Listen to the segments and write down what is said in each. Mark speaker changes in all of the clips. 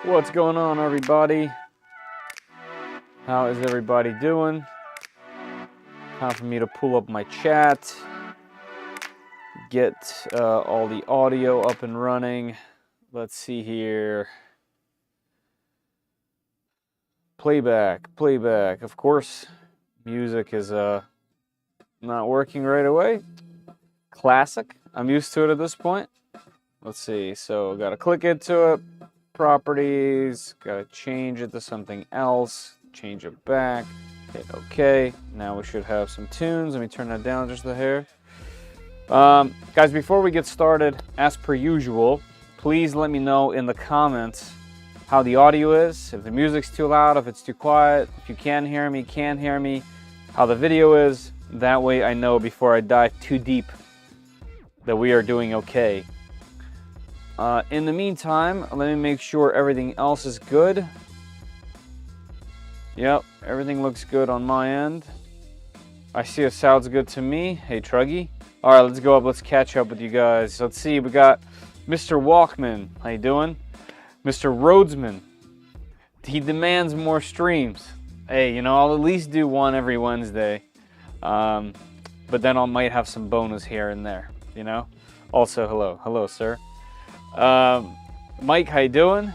Speaker 1: What's going on, everybody? How is everybody doing? Time for me to pull up my chat, get all the audio up and running. Let's see here. Playback. Of course, music is not working right away. Classic. I'm used to it at this point. Let's see. So, gotta click into it. Properties. Gotta change it to something else. Change it back. Hit OK. Now we should have some tunes. Let me turn that down just a hair. Guys, before we get started, as per usual, please let me know in the comments how the audio is, if the music's too loud, if it's too quiet, if you can hear me, can't hear me, how the video is. That way I know before I dive too deep that we are doing okay. In the meantime, let me make sure everything else is good. Yep, everything looks good on my end. I see it sounds good to me. Hey, Truggy. All right, let's go up. Let's catch up with you guys. Let's see. We got Mr. Walkman. How you doing? Mr. Rhodesman. He demands more streams. Hey, you know, I'll at least do one every Wednesday. But then I might have some bonus here and there, you know? Also, hello. Hello, sir. Mike, how you doing?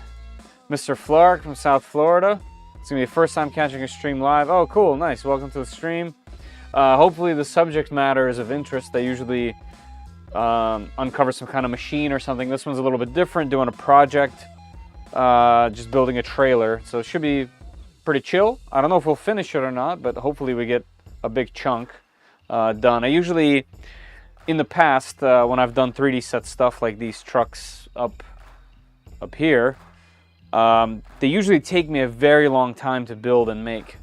Speaker 1: Mr. Flark from South Florida. It's going to be the first time catching a stream live. Oh, cool. Nice. Welcome to the stream. Hopefully the subject matter is of interest. They usually uncover some kind of machine or something. This one's a little bit different, doing a project, just building a trailer. So it should be pretty chill. I don't know if we'll finish it or not, but hopefully we get a big chunk done. I usually, in the past, when I've done 3D set stuff like these trucks up here, they usually take me a very long time to build and make.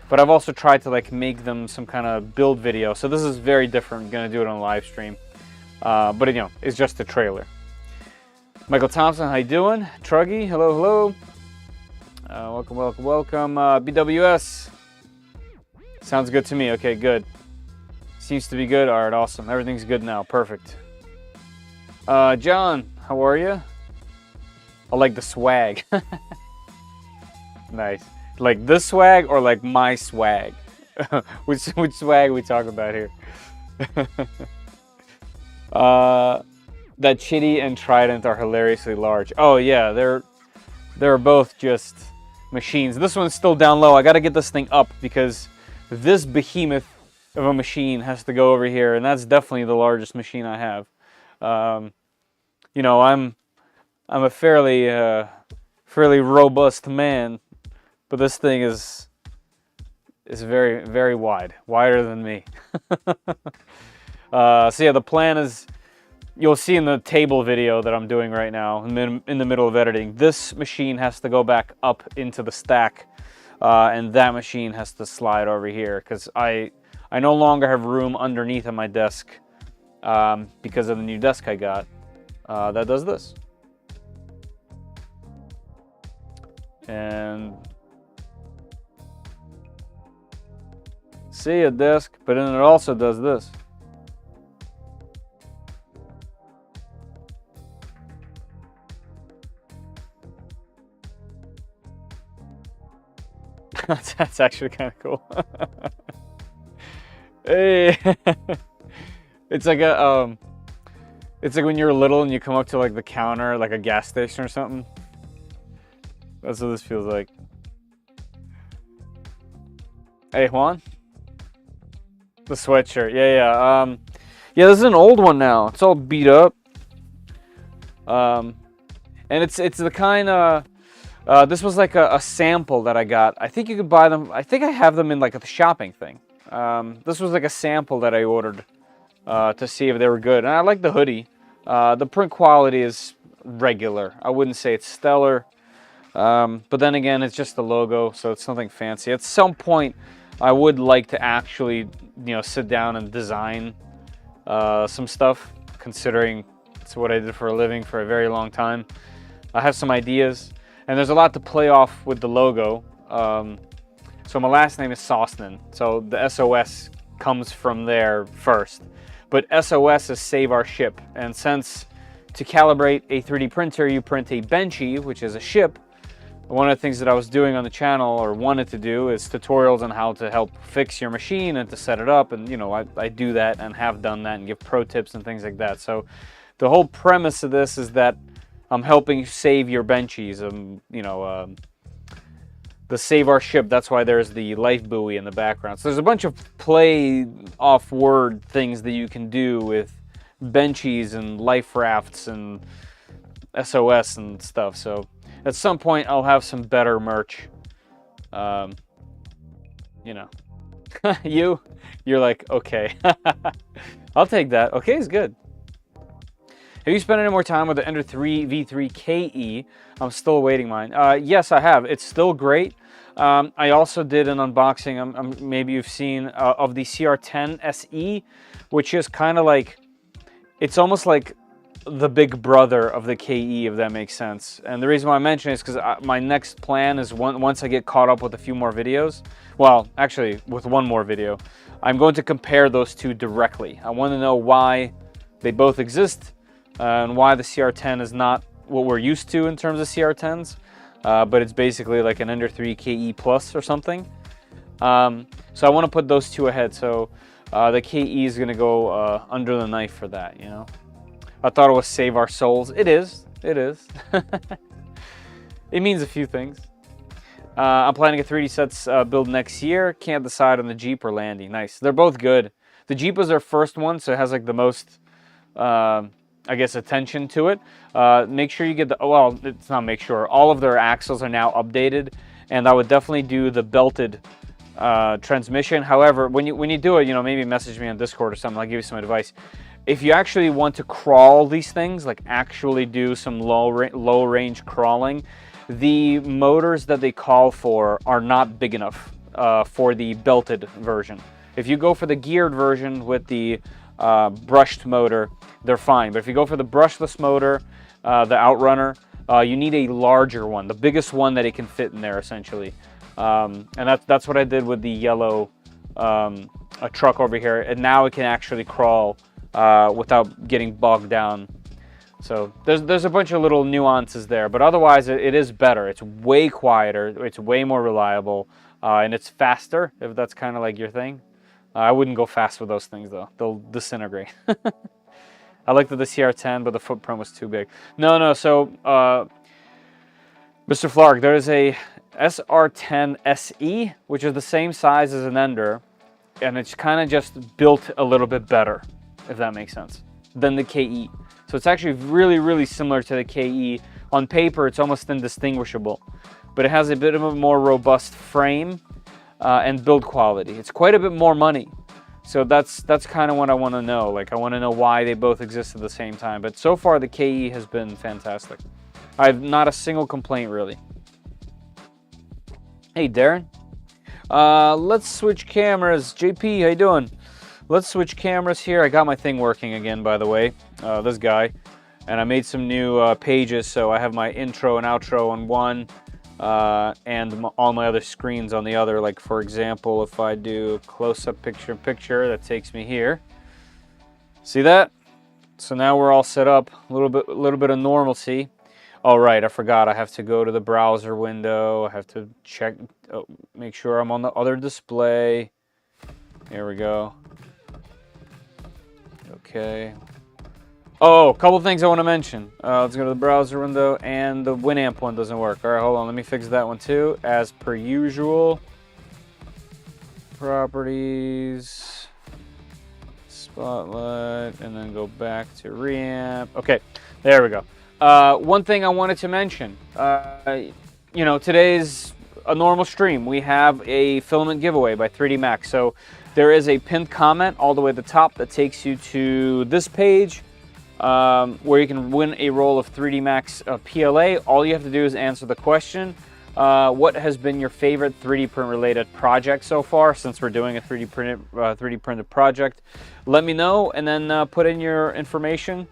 Speaker 1: But I've also tried to like make them some kind of build video. So this is very different. I'm gonna do it on a live stream. But you know, it's just a trailer. Michael Thompson, how you doing? Truggy, hello. Welcome. BWS. Sounds good to me. Okay, good. Seems to be good. All right, awesome. Everything's good now. Perfect. John, how are you? I like the swag. Nice. Like this swag or like my swag? which swag we talking about here? That Chitty and Trident are hilariously large. Oh yeah, they're both just machines. This one's still down low. I got to get this thing up because this behemoth of a machine has to go over here, and that's definitely the largest machine I have. You know, I'm a fairly robust man, but this thing is very, very wide, wider than me. So yeah, the plan is, you'll see in the table video that I'm doing right now, in the middle of editing, this machine has to go back up into the stack, and that machine has to slide over here, because I no longer have room underneath on my desk because of the new desk I got that does this. And see a desk, but then it also does this. That's actually kind of cool. Hey, it's like a it's like when you're little and you come up to like the counter, like a gas station or something. That's what this feels like. Hey, Juan. The sweatshirt, yeah. Yeah, this is an old one now. It's all beat up. And it's the kind of. This was like a sample that I got. I think you could buy them. I think I have them in like a shopping thing. This was like a sample that I ordered to see if they were good. And I like the hoodie. The print quality is regular. I wouldn't say it's stellar. But then again, it's just the logo, so it's nothing fancy. At some point, I would like to actually, you know, sit down and design some stuff, considering it's what I did for a living for a very long time. I have some ideas. And there's a lot to play off with the logo. So my last name is Sosnin. So the SOS comes from there first. But SOS is Save Our Ship. And since to calibrate a 3D printer, you print a benchy, which is a ship, one of the things that I was doing on the channel, or wanted to do, is tutorials on how to help fix your machine and to set it up. And, you know, I do that and have done that and give pro tips and things like that. So the whole premise of this is that I'm helping save your benchies. You know, the Save Our Ship, that's why there's the life buoy in the background. So there's a bunch of play off word things that you can do with benchies and life rafts and SOS and stuff. So at some point I'll have some better merch. You know, you're like, okay. I'll take that. Okay is good. Have you spent any more time with the Ender 3 V3 KE? I'm still awaiting mine. Yes, I have. It's still great. I also did an unboxing, maybe you've seen, of the CR10 SE, which is kind of like, it's almost like the big brother of the KE, if that makes sense. And the reason why I mention it is because my next plan is once I get caught up with a few more videos, well, actually, with one more video, I'm going to compare those two directly. I want to know why they both exist, and why the CR10 is not what we're used to in terms of CR10s, but it's basically like an Ender 3 KE Plus or something. So I want to put those two ahead. So the KE is going to go under the knife for that, you know. I thought it was Save Our Souls. It is. It is. It means a few things. I'm planning a 3DSets build next year. Can't decide on the Jeep or Landy. Nice. They're both good. The Jeep was their first one, so it has like the most... I guess attention to it. Make sure you get the, well, it's not make sure, all of their axles are now updated, and I would definitely do the belted transmission. However, when you do it, you know, maybe message me on Discord or something, I'll give you some advice. If you actually want to crawl these things, like actually do some low range crawling, the motors that they call for are not big enough for the belted version. If you go for the geared version with the brushed motor, they're fine. But if you go for the brushless motor, the Outrunner, you need a larger one, the biggest one that it can fit in there, essentially. And that's what I did with the yellow a truck over here, and now it can actually crawl without getting bogged down. So there's a bunch of little nuances there, but otherwise it is better. It's way quieter, it's way more reliable, and it's faster, if that's kind of like your thing. I wouldn't go fast with those things though. They'll disintegrate. I liked the CR10, but the footprint was too big. No, so Mr. Flark, there is a SR10 SE, which is the same size as an Ender, and it's kind of just built a little bit better, if that makes sense, than the KE. So it's actually really, really similar to the KE. On paper, it's almost indistinguishable, but it has a bit of a more robust frame and build quality. It's quite a bit more money. So that's kind of what I want to know. Like, I want to know why they both exist at the same time. But so far, the KE has been fantastic. I have not a single complaint, really. Hey, Darren. Let's switch cameras. JP, how you doing? Let's switch cameras here. I got my thing working again, by the way. This guy. And I made some new pages, so I have my intro and outro on one, and all my other screens on the other. Like, for example, if I do close-up picture-in-picture, that takes me here. See that? So now we're all set up. A little bit of normalcy. Oh, right, I forgot. I have to go to the browser window. I have to check, make sure I'm on the other display. Here we go. Okay. Oh, a couple things I want to mention. Let's go to the browser window, and the Winamp one doesn't work. All right, hold on. Let me fix that one too. As per usual. Properties. Spotlight, and then go back to Reamp. Okay, there we go. One thing I wanted to mention, you know, today's a normal stream. We have a filament giveaway by 3D Max. So there is a pinned comment all the way at the top that takes you to this page where you can win a roll of 3D Max PLA. All you have to do is answer the question. What has been your favorite 3D print related project so far, since we're doing a 3D printed project? Let me know, and then put in your information.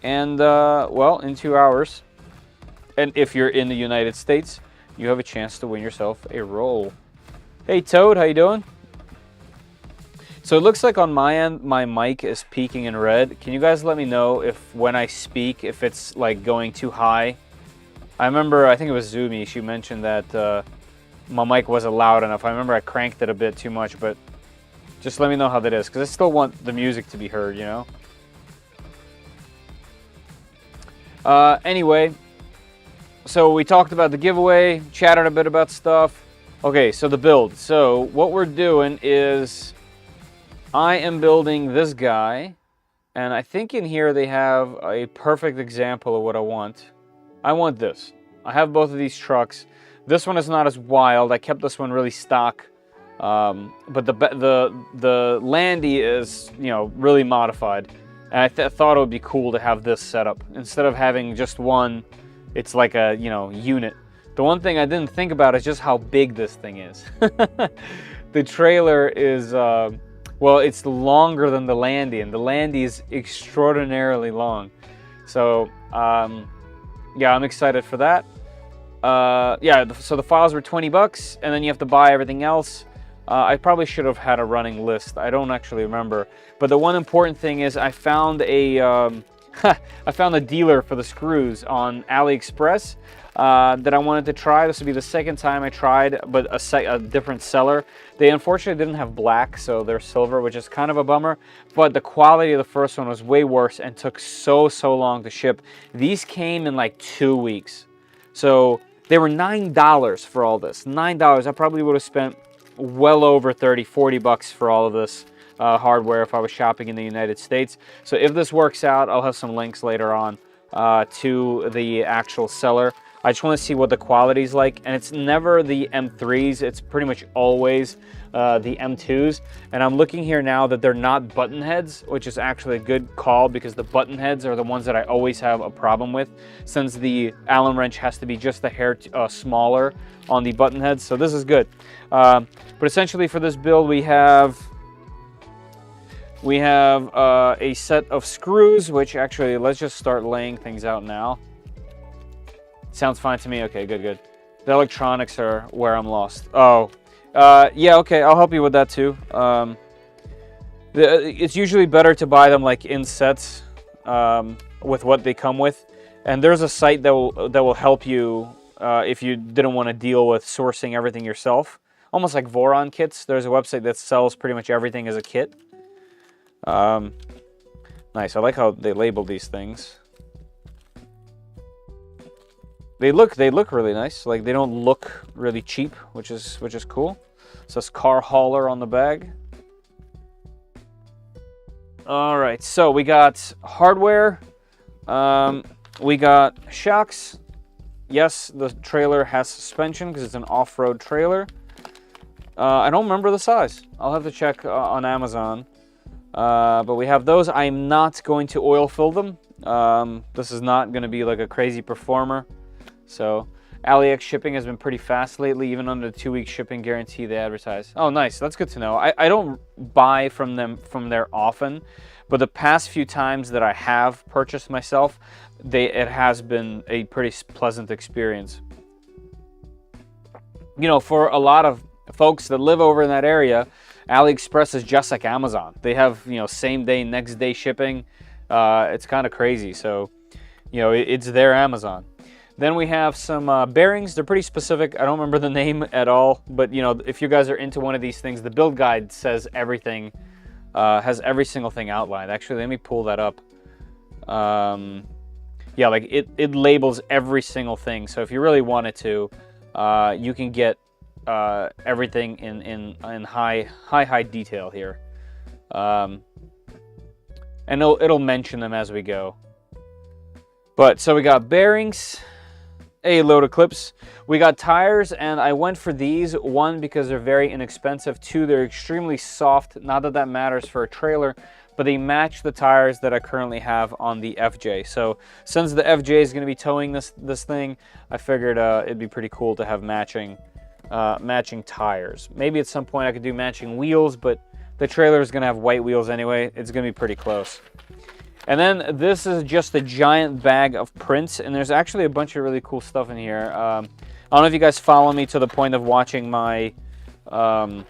Speaker 1: And well, in 2 hours, and if you're in the United States, you have a chance to win yourself a roll. Hey Toad, how you doing? So it looks like on my end, my mic is peaking in red. Can you guys let me know if when I speak, if it's like going too high? I remember, I think it was Zumi, she mentioned that my mic wasn't loud enough. I remember I cranked it a bit too much, but just let me know how that is, because I still want the music to be heard, you know? Anyway, so we talked about the giveaway, chatted a bit about stuff. Okay, so the build. So what we're doing is I am building this guy, and I think in here they have a perfect example of what I want. I want this. I have both of these trucks. This one is not as wild. I kept this one really stock, but the Landy is, you know, really modified. And I thought it would be cool to have this setup. Instead of having just one, it's like a, you know, unit. The one thing I didn't think about is just how big this thing is. The trailer is, well, it's longer than the Landy, and the Landy is extraordinarily long. So, yeah, I'm excited for that. Yeah, so the files were 20 bucks, and then you have to buy everything else. I probably should have had a running list. I don't actually remember. But the one important thing is I found a I found a dealer for the screws on AliExpress that I wanted to try. This would be the second time I tried, but a different seller. They unfortunately didn't have black, so they're silver, which is kind of a bummer. But the quality of the first one was way worse and took so long to ship. These came in like 2 weeks. So they were $9 for all this. $9. I probably would have spent well over 30-40 bucks for all of this hardware if I was shopping in the United States. So if this works out, I'll have some links later on to the actual seller. I just want to see what the quality is like, and it's never the M3s, it's pretty much always the M2s. And I'm looking here now that they're not button heads, which is actually a good call, because the button heads are the ones that I always have a problem with, since the Allen wrench has to be just a hair smaller on the button heads. So this is good. But essentially for this build, we have a set of screws, which actually, let's just start laying things out now. Sounds fine to me. Okay, good. The electronics are where I'm lost. Oh, yeah, okay, I'll help you with that too. It's usually better to buy them like in sets with what they come with. And there's a site that will help you if you didn't want to deal with sourcing everything yourself. Almost like Voron kits. There's a website that sells pretty much everything as a kit. Nice, I like how they label these things. They look really nice. Like, they don't look really cheap, which is cool. It says car hauler on the bag. All right, so we got hardware. We got shocks. Yes, the trailer has suspension because it's an off-road trailer. I don't remember the size. I'll have to check on Amazon. But we have those. I'm not going to oil fill them. This is not going to be like a crazy performer. So AliEx shipping has been pretty fast lately, even under the 2-week shipping guarantee they advertise. Oh, nice. That's good to know. I don't buy from there often, but the past few times that I have purchased myself, it has been a pretty pleasant experience. You know, for a lot of folks that live over in that area, AliExpress is just like Amazon. They have, you know, same day, next day shipping. It's kind of crazy. So, you know, it's their Amazon. Then we have some bearings. They're pretty specific. I don't remember the name at all, but you know, if you guys are into one of these things, the build guide says everything, has every single thing outlined. Actually, let me pull that up. Yeah, like it labels every single thing. So if you really wanted to, you can get everything in high detail here, and it'll mention them as we go. But so we got bearings, a load of clips. We got tires, and I went for these. One, because they're very inexpensive. Two, they're extremely soft. Not that that matters for a trailer, but they match the tires that I currently have on the FJ. So since the FJ is going to be towing this thing, I figured it'd be pretty cool to have matching tires. Maybe at some point I could do matching wheels, but the trailer is going to have white wheels anyway. It's going to be pretty close. And then this is just a giant bag of prints, and there's actually a bunch of really cool stuff in here. I don't know if you guys follow me to the point of watching my my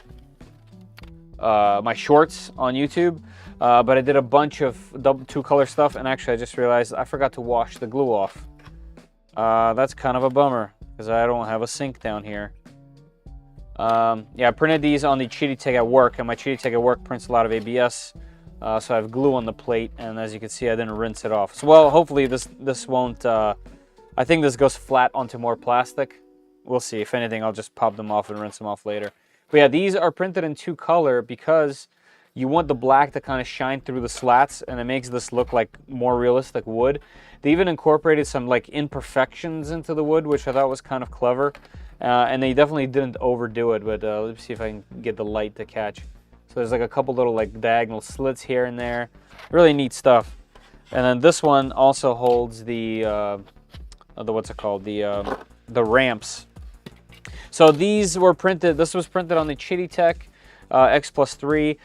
Speaker 1: shorts on YouTube, but I did a bunch of two-color stuff, and actually I just realized I forgot to wash the glue off. That's kind of a bummer, because I don't have a sink down here. Yeah, I printed these on the Cheaty Tech at work, and my Cheaty Tech at work prints a lot of ABS. So I have glue on the plate, and as you can see, I didn't rinse it off. So, well, hopefully this won't, I think this goes flat onto more plastic. We'll see. If anything, I'll just pop them off and rinse them off later. But yeah, these are printed in 2-color because you want the black to kind of shine through the slats, and it makes this look like more realistic wood. They even incorporated some like imperfections into the wood, which I thought was kind of clever. And they definitely didn't overdo it, but let's see if I can get the light to catch. So there's like a couple little like diagonal slits here and there. Really neat stuff. And then this one also holds the what's it called? The ramps. So these were printed. This was printed on the Cheaty Tech X+3.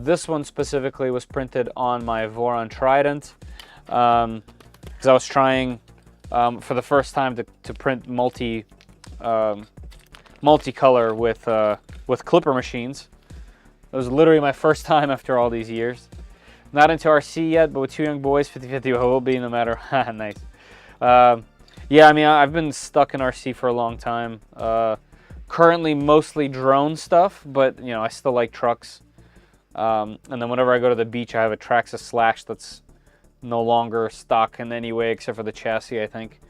Speaker 1: This one specifically was printed on my Voron Trident, because I was trying for the first time to print multicolor with clipper machines. It was literally my first time after all these years. Not into RC yet, but with 2 young boys, 50-50 I will be no matter. Nice. Yeah, I mean, I've been stuck in RC for a long time. Currently mostly drone stuff, but you know, I still like trucks. And then whenever I go to the beach, I have a Traxxas Slash that's no longer stock in any way except for the chassis, I think.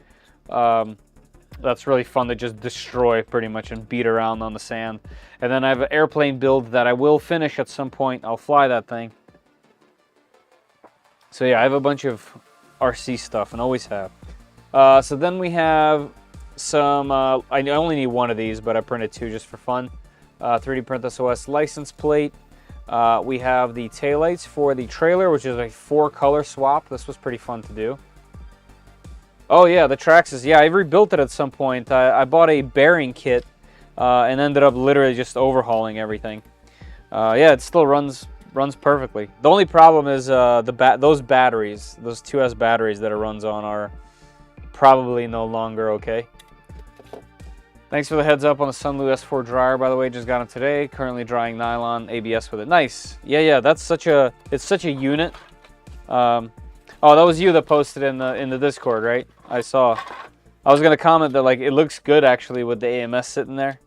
Speaker 1: That's really fun to just destroy pretty much and beat around on the sand. And then I have an airplane build that I will finish at some point. I'll fly that thing. So yeah, I have a bunch of RC stuff and always have. So then we have some, I only need one of these, but I printed 2 just for fun. 3D Print SOS license plate. We have the taillights for the trailer, which is a 4-color swap. This was pretty fun to do. Oh yeah, the Traxxas. Yeah, I rebuilt it at some point. I bought a bearing kit and ended up literally just overhauling everything. Yeah, it still runs perfectly. The only problem is those batteries, those 2S batteries that it runs on, are probably no longer okay. Thanks for the heads up on the Sunlu S4 dryer, by the way. Just got it today. Currently drying nylon ABS with it. Nice. Yeah. That's such a unit. Oh, that was you that posted in the Discord, right? I saw. I was gonna comment that like it looks good actually with the AMS sitting there.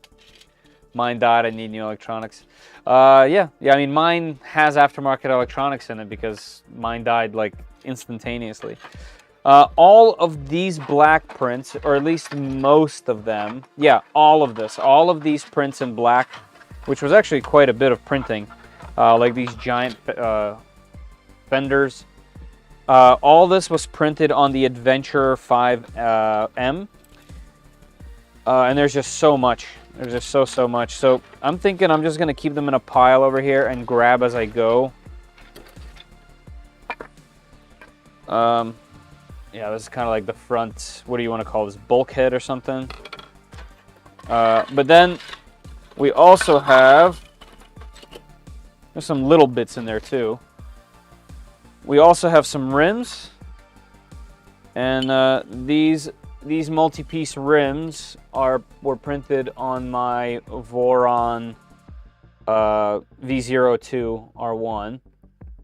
Speaker 1: Mine died. I need new electronics. Yeah. I mean, mine has aftermarket electronics in it because mine died like instantaneously. All of these black prints, or at least most of them, yeah, all of these prints in black, which was actually quite a bit of printing, like these giant fenders. All this was printed on the Adventure 5M, and there's just so much. There's just so much. So I'm thinking I'm just gonna keep them in a pile over here and grab as I go. Yeah, this is kind of like the front, what do you want to call this, bulkhead or something. But then we also have, there's some little bits in there too. We also have some rims, and these multi-piece rims were printed on my Voron V02 R1.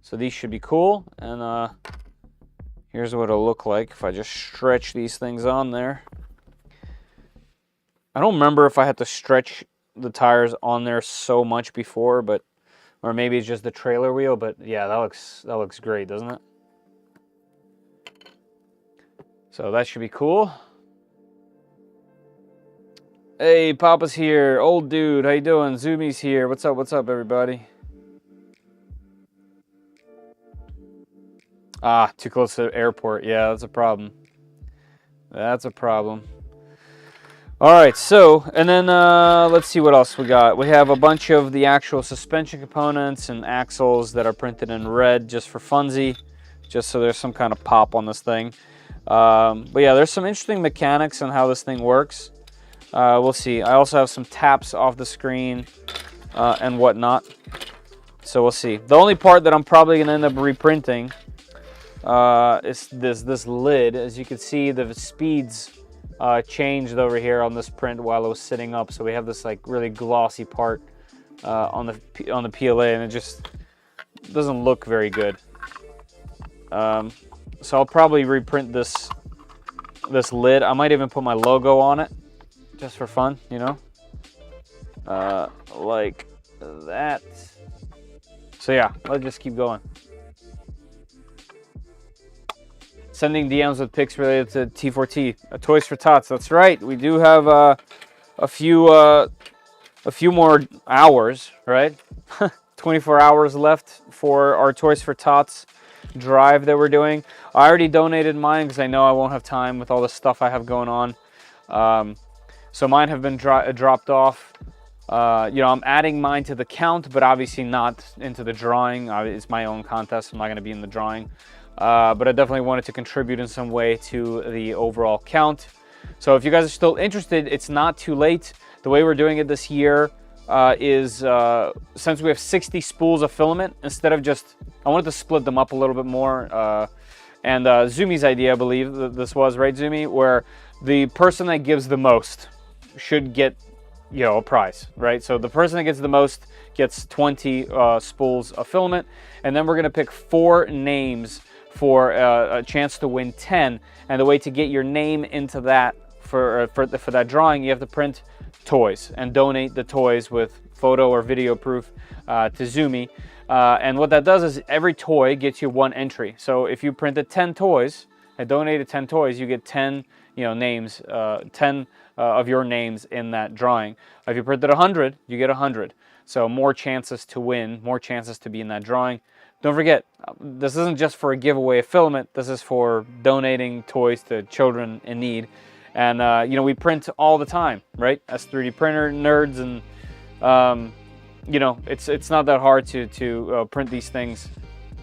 Speaker 1: So these should be cool, and here's what it'll look like if I just stretch these things on there. I don't remember if I had to stretch the tires on there so much before, but or maybe it's just the trailer wheel, but yeah, that looks great, doesn't it? So that should be cool. Hey, Papa's here. Old dude, how you doing? Zoomies here. What's up, everybody? Ah, too close to the airport. Yeah, that's a problem. That's a problem. All right, so, and then let's see what else we got. We have a bunch of the actual suspension components and axles that are printed in red just for funsy, just so there's some kind of pop on this thing. But yeah, there's some interesting mechanics on how this thing works. We'll see. I also have some taps off the screen and whatnot. So we'll see. The only part that I'm probably going to end up reprinting is this lid. As you can see, the speeds changed over here on this print while it was sitting up. So we have this like really glossy part on the PLA, and it just doesn't look very good. So I'll probably reprint this lid. I might even put my logo on it, just for fun, you know, like that. So yeah, let's just keep going. Sending DMs with pics related to T4T, Toys for Tots. That's right. We do have a few more hours, right? 24 hours left for our Toys for Tots drive that we're doing. I already donated mine because I know I won't have time with all the stuff I have going on. So mine have been dropped off. You know, I'm adding mine to the count, but obviously not into the drawing. It's my own contest. I'm not going to be in the drawing. But I definitely wanted to contribute in some way to the overall count. So if you guys are still interested, it's not too late. The way we're doing it this year is since we have 60 spools of filament, instead of just, I wanted to split them up a little bit more. And Zumi's idea, I believe this was, right, Zumi? Where the person that gives the most should get, you know, a prize, right? So the person that gets the most gets 20 spools of filament. And then we're going to pick 4 names for a chance to win 10. And the way to get your name into that for that drawing, you have to print toys and donate the toys with photo or video proof to Zumi. And what that does is every toy gets you 1 entry. So if you printed 10 toys and donated 10 toys, you get 10, you know, names, 10 of your names in that drawing. If you printed 100, you get 100. So more chances to win, more chances to be in that drawing. Don't forget, this isn't just for a giveaway of filament. This is for donating toys to children in need. And, you know, we print all the time, right? As 3D printer nerds. And, you know, it's not that hard to print these things,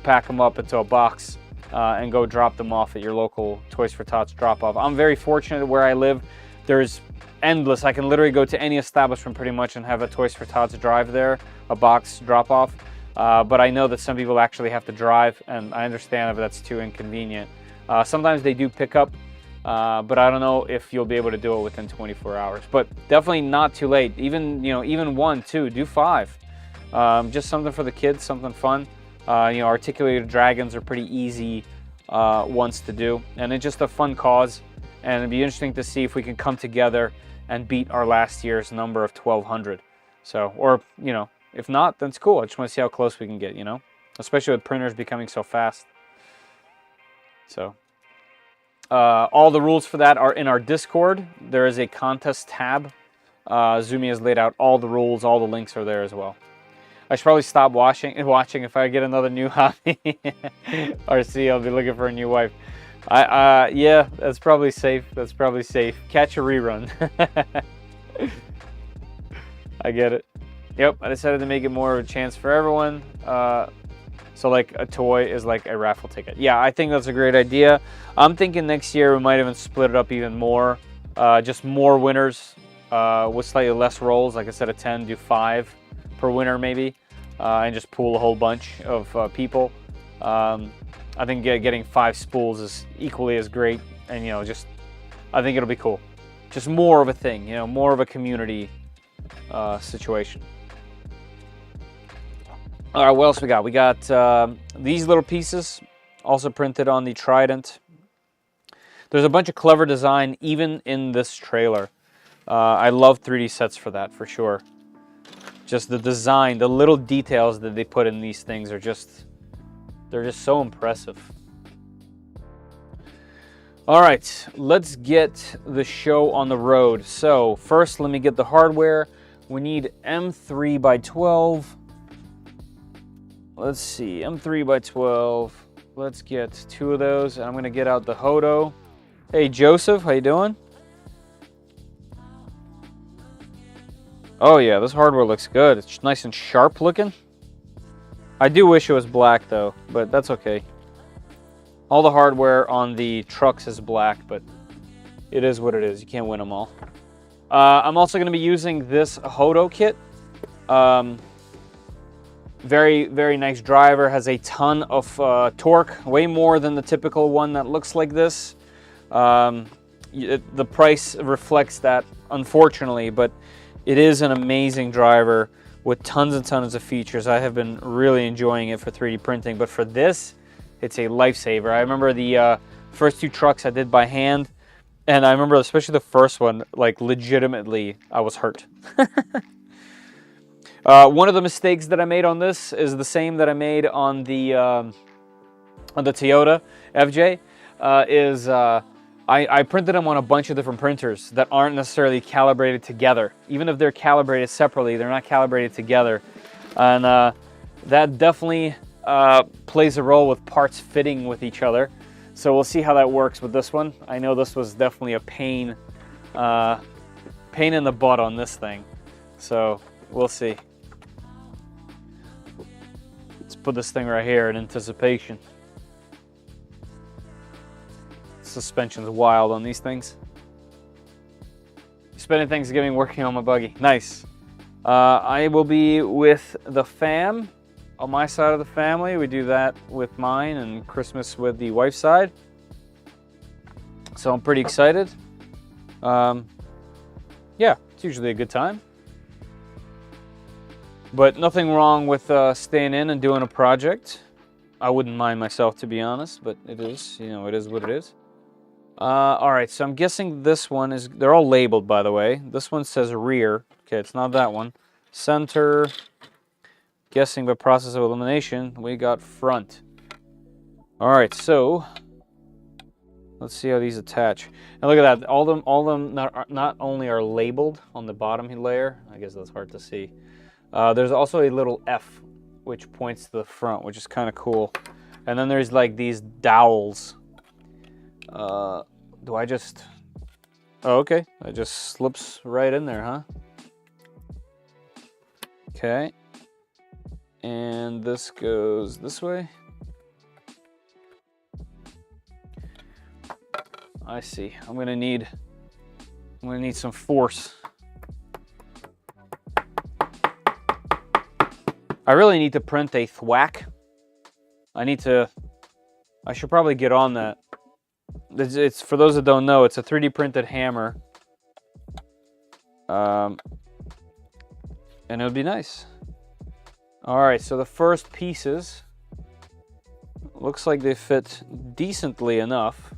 Speaker 1: pack them up into a box, and go drop them off at your local Toys for Tots drop-off. I'm very fortunate where I live. There's endless. I can literally go to any establishment pretty much and have a Toys for Tots drive there, a box drop-off. But I know that some people actually have to drive, and I understand if that's too inconvenient. Sometimes they do pick up, but I don't know if you'll be able to do it within 24 hours. But definitely not too late. Even, you know, even 1, 2, do 5. Just something for the kids, something fun. You know, articulated dragons are pretty easy ones to do, and it's just a fun cause. And it'd be interesting to see if we can come together and beat our last year's number of 1,200. So, or, you know, if not, then it's cool. I just want to see how close we can get, you know? Especially with printers becoming so fast. So, All the rules for that are in our Discord. There is a contest tab. Zumi has laid out all the rules. All the links are there as well. I should probably stop watching if I get another new hobby. RC, I'll be looking for a new wife. Yeah, that's probably safe. That's probably safe. Catch a rerun. I get it. Yep, I decided to make it more of a chance for everyone. So like a toy is like a raffle ticket. Yeah, I think that's a great idea. I'm thinking next year we might even split it up even more. Just more winners with slightly less rolls. Like I said, a 10, do 5 per winner maybe. And just pool a whole bunch of people. I think getting 5 spools is equally as great. And, you know, just, I think it'll be cool. Just more of a thing, you know, more of a community situation. All right, what else we got? We got these little pieces, also printed on the Trident. There's a bunch of clever design even in this trailer. I love 3D sets for that, for sure. Just the design, the little details that they put in these things are just, they're just so impressive. All right, let's get the show on the road. So first, let me get the hardware. We need M3 by 12. Let's see, M3 by 12. Let's get 2 of those, and I'm gonna get out the Hodo. Hey, Joseph, how you doing? Oh yeah, this hardware looks good. It's nice and sharp looking. I do wish it was black though, but that's okay. All the hardware on the trucks is black, but it is what it is. You can't win them all. I'm also gonna be using this Hodo kit. Very, very nice driver, has a ton of torque, way more than the typical one that looks like this. The price reflects that, unfortunately, but it is an amazing driver with tons and tons of features. I have been really enjoying it for 3D printing, but for this, it's a lifesaver. I remember the first 2 trucks I did by hand, and I remember especially the first one, like legitimately, I was hurt. One of the mistakes that I made on this is the same that I made on the Toyota FJ. I printed them on a bunch of different printers that aren't necessarily calibrated together. Even if they're calibrated separately, they're not calibrated together. And that definitely plays a role with parts fitting with each other. So we'll see how that works with this one. I know this was definitely a pain in the butt on this thing. So we'll see. Let's put this thing right here in anticipation. Suspension's wild on these things. Spending Thanksgiving working on my buggy. Nice. I will be with the fam on my side of the family. We do that with mine, and Christmas with the wife's side. So I'm pretty excited. Yeah, it's usually a good time. But nothing wrong with staying in and doing a project. I wouldn't mind myself, to be honest, but it is, you know, it is what it is. All right, so I'm guessing this one is, they're all labeled, by the way. This one says rear. Okay, it's not that one. Center, guessing by process of elimination, we got front. All right, so let's see how these attach. And look at that, all of them not only are labeled on the bottom layer, I guess that's hard to see. There's also a little F, which points to the front, which is kind of cool. And then there's like these dowels. Do I just... Oh, okay. It just slips right in there, huh? Okay. And this goes this way. I see. I'm gonna need some force. I really need to print a thwack. I should probably get on that. It's for those that don't know, it's a 3D printed hammer. And it would be nice. All right, so the first pieces looks like they fit decently enough.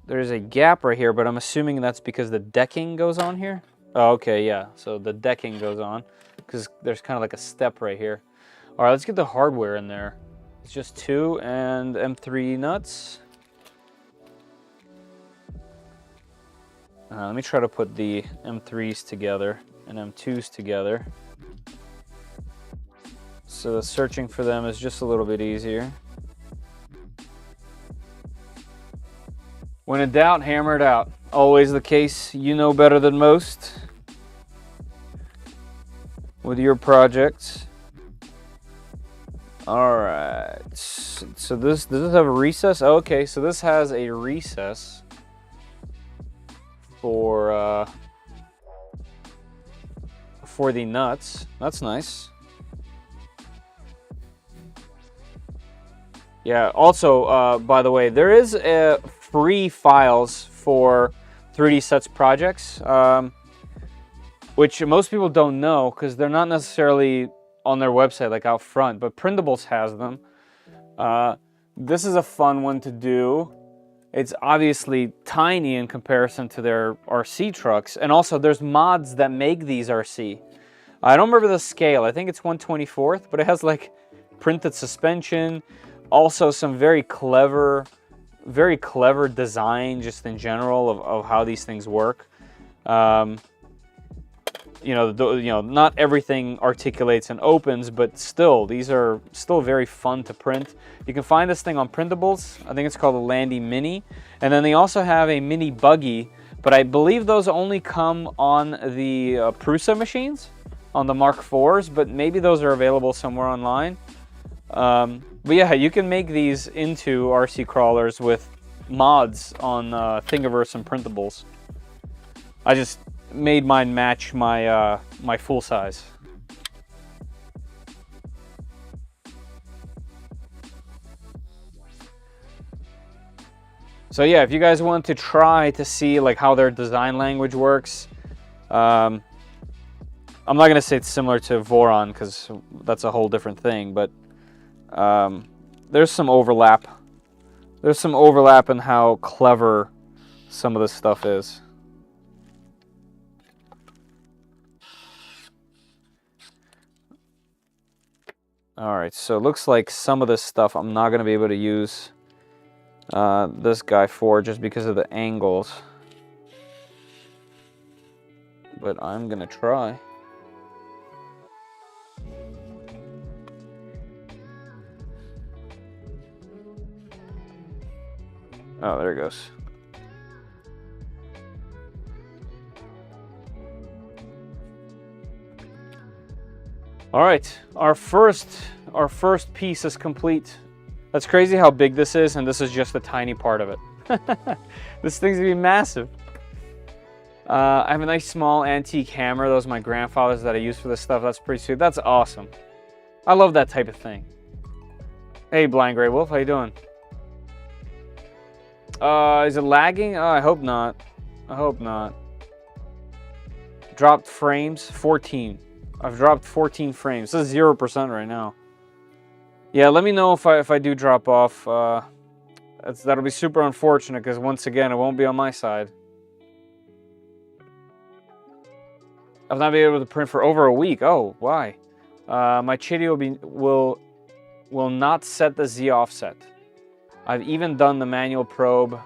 Speaker 1: There's a gap right here, but I'm assuming that's because the decking goes on here. Oh, okay, yeah. So the decking goes on because there's kind of like a step right here. All right, let's get the hardware in there. It's just 2 and M3 nuts. Let me try to put the M3s together and M2s together, so the searching for them is just a little bit easier. When in doubt, hammer it out. Always the case. You know better than most with your projects. All right. So does this have a recess? Oh, okay, so this has a recess for the nuts. That's nice. Yeah. Also, by the way, there is free files for 3DSets projects, which most people don't know because they're not necessarily on their website, like out front, but Printables has them. This is a fun one to do. It's obviously tiny in comparison to their RC trucks, and also there's mods that make these RC. I don't remember the scale. I think it's 1/24th, but it has like printed suspension, also some very clever design just in general of how these things work. You know, not everything articulates and opens, but still, these are still very fun to print. You can find this thing on Printables. I think it's called a Landy Mini. And then they also have a mini buggy, but I believe those only come on the Prusa machines, on the Mark IVs, but maybe those are available somewhere online. But yeah, you can make these into RC crawlers with mods on Thingiverse and Printables. I just made mine match my my full size. So yeah, if you guys want to try to see like how their design language works, I'm not gonna say it's similar to Voron because that's a whole different thing, but there's some overlap. There's some overlap in how clever some of this stuff is. All right, so it looks like some of this stuff I'm not going to be able to use this guy for just because of the angles. But I'm going to try. Oh, there it goes. All right, our first piece is complete. That's crazy how big this is, and this is just a tiny part of it. This thing's gonna be massive. I have a nice small antique hammer. Those are my grandfather's that I use for this stuff. That's pretty sweet. That's awesome. I love that type of thing. Hey, Blind Gray Wolf, how you doing? Is it lagging? Oh, I hope not. I hope not. Dropped frames, 14. I've dropped 14 frames. This is 0% right now. Yeah, let me know if I do drop off. That'll be super unfortunate because once again, it won't be on my side. I've not been able to print for over a week. Oh, why? My chitty will not set the Z offset. I've even done the manual probe.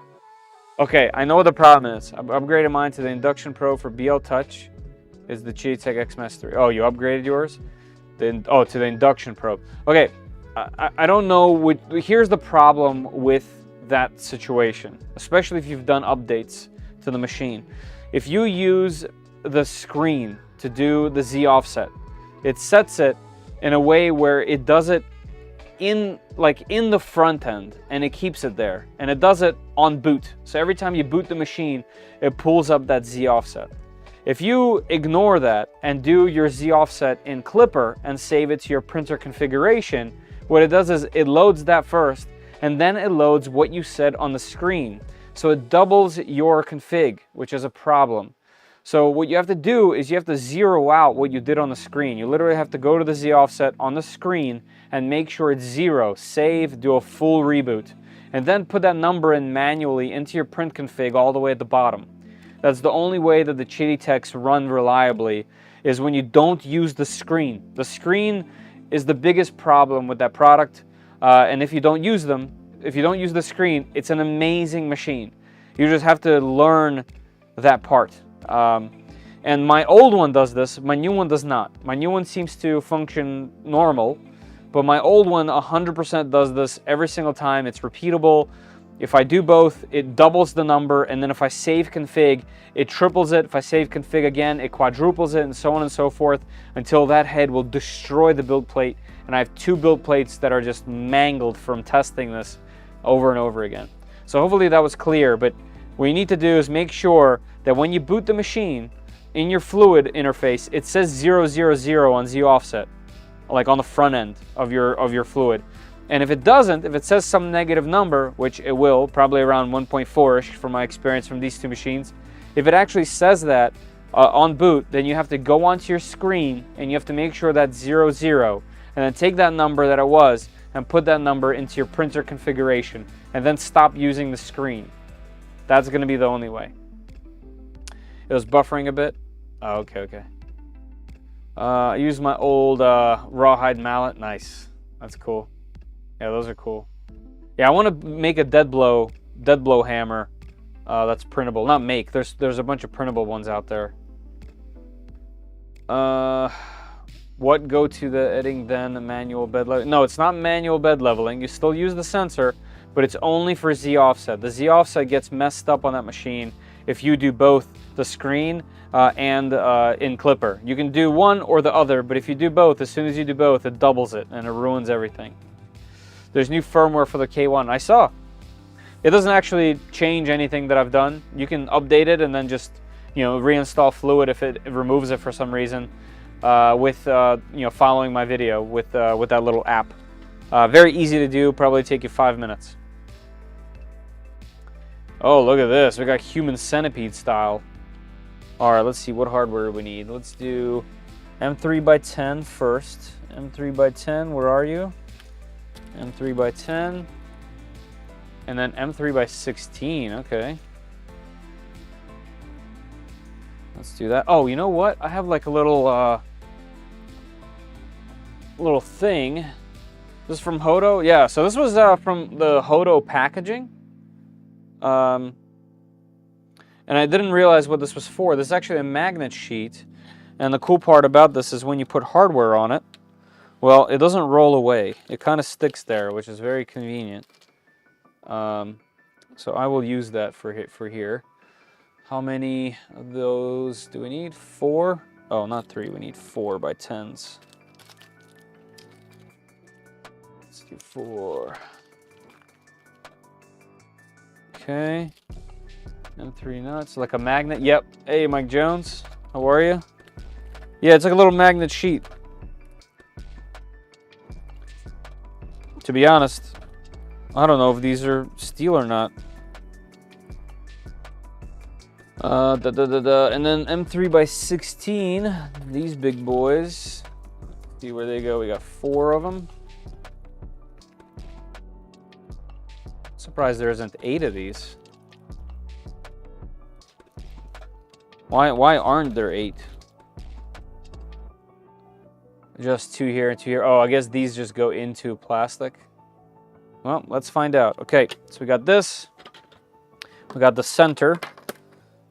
Speaker 1: Okay, I know what the problem is. I've upgraded mine to the induction probe for BL Touch. Is the Chitty XMS 3. Oh, you upgraded yours? To the induction probe. Okay, I don't know. Here's the problem with that situation, especially if you've done updates to the machine. If you use the screen to do the Z offset, it sets it in a way where it does it in the front end, and it keeps it there, and it does it on boot. So every time you boot the machine, it pulls up that Z offset. If you ignore that and do your Z offset in Clipper and save it to your printer configuration, what it does is it loads that first, and then it loads what you said on the screen. So it doubles your config, which is a problem. So what you have to do is you have to zero out what you did on the screen. You literally have to go to the Z offset on the screen and make sure it's 0, save, do a full reboot, and then put that number in manually into your print config all the way at the bottom. That's the only way that the Chitty Techs run reliably, is when you don't use the screen. The screen is the biggest problem with that product, and if you don't use the screen, it's an amazing machine. You just have to learn that part. And my old one does this, my new one does not. My new one seems to function normal, but my old one 100% does this every single time. It's repeatable. If I do both, it doubles the number, and then if I save config, it triples it. If I save config again, it quadruples it, and so on and so forth, until that head will destroy the build plate. And I have 2 build plates that are just mangled from testing this over and over again. So hopefully that was clear, but what you need to do is make sure that when you boot the machine, in your fluid interface, it says 000 on Z offset, like on the front end of your fluid. And if it doesn't, if it says some negative number, which it will, probably around 1.4-ish from my experience from these 2 machines, if it actually says that on boot, then you have to go onto your screen and you have to make sure that's 00, and then take that number that it was and put that number into your printer configuration, and then stop using the screen. That's going to be the only way. It was buffering a bit. Oh, okay. I used my old rawhide mallet. Nice. That's cool. Yeah, those are cool. Yeah, I want to make a dead blow hammer that's printable. Not make. There's a bunch of printable ones out there. What go to the editing then manual bed leveling? No, it's not manual bed leveling. You still use the sensor, but it's only for Z offset. The Z offset gets messed up on that machine if you do both the screen and in Clipper. You can do one or the other, but if you do both, as soon as you do both, it doubles it and it ruins everything. There's new firmware for the K1. I saw. It doesn't actually change anything that I've done. You can update it and then just, you know, reinstall fluid if it removes it for some reason. With you know, following my video with that little app. Very easy to do. Probably take you 5 minutes. Oh, look at this. We got human centipede style. All right, let's see what hardware we need. Let's do M3x10 first. M3x10, where are you? M3x10. And then M3x16, okay. Let's do that. Oh, you know what? I have like a little thing. This is from Hodo? Yeah, so this was from the Hodo packaging. And I didn't realize what this was for. This is actually a magnet sheet. And the cool part about this is when you put hardware on it, well, it doesn't roll away. It kind of sticks there, which is very convenient. So I will use that for here. How many of those do we need? 4? Oh, not 3. We need 4x10s. Let's do 4. Okay. And 3 nuts, like a magnet. Yep. Hey, Mike Jones. How are you? Yeah, it's like a little magnet sheet. To be honest, I don't know if these are steel or not. And then M3x16, these big boys. See where they go. We got 4 of them. Surprised there isn't 8 of these. Why aren't there 8? Just 2 here and 2 here. Oh, I guess these just go into plastic. Well, let's find out. Okay, so we got this. We got the center.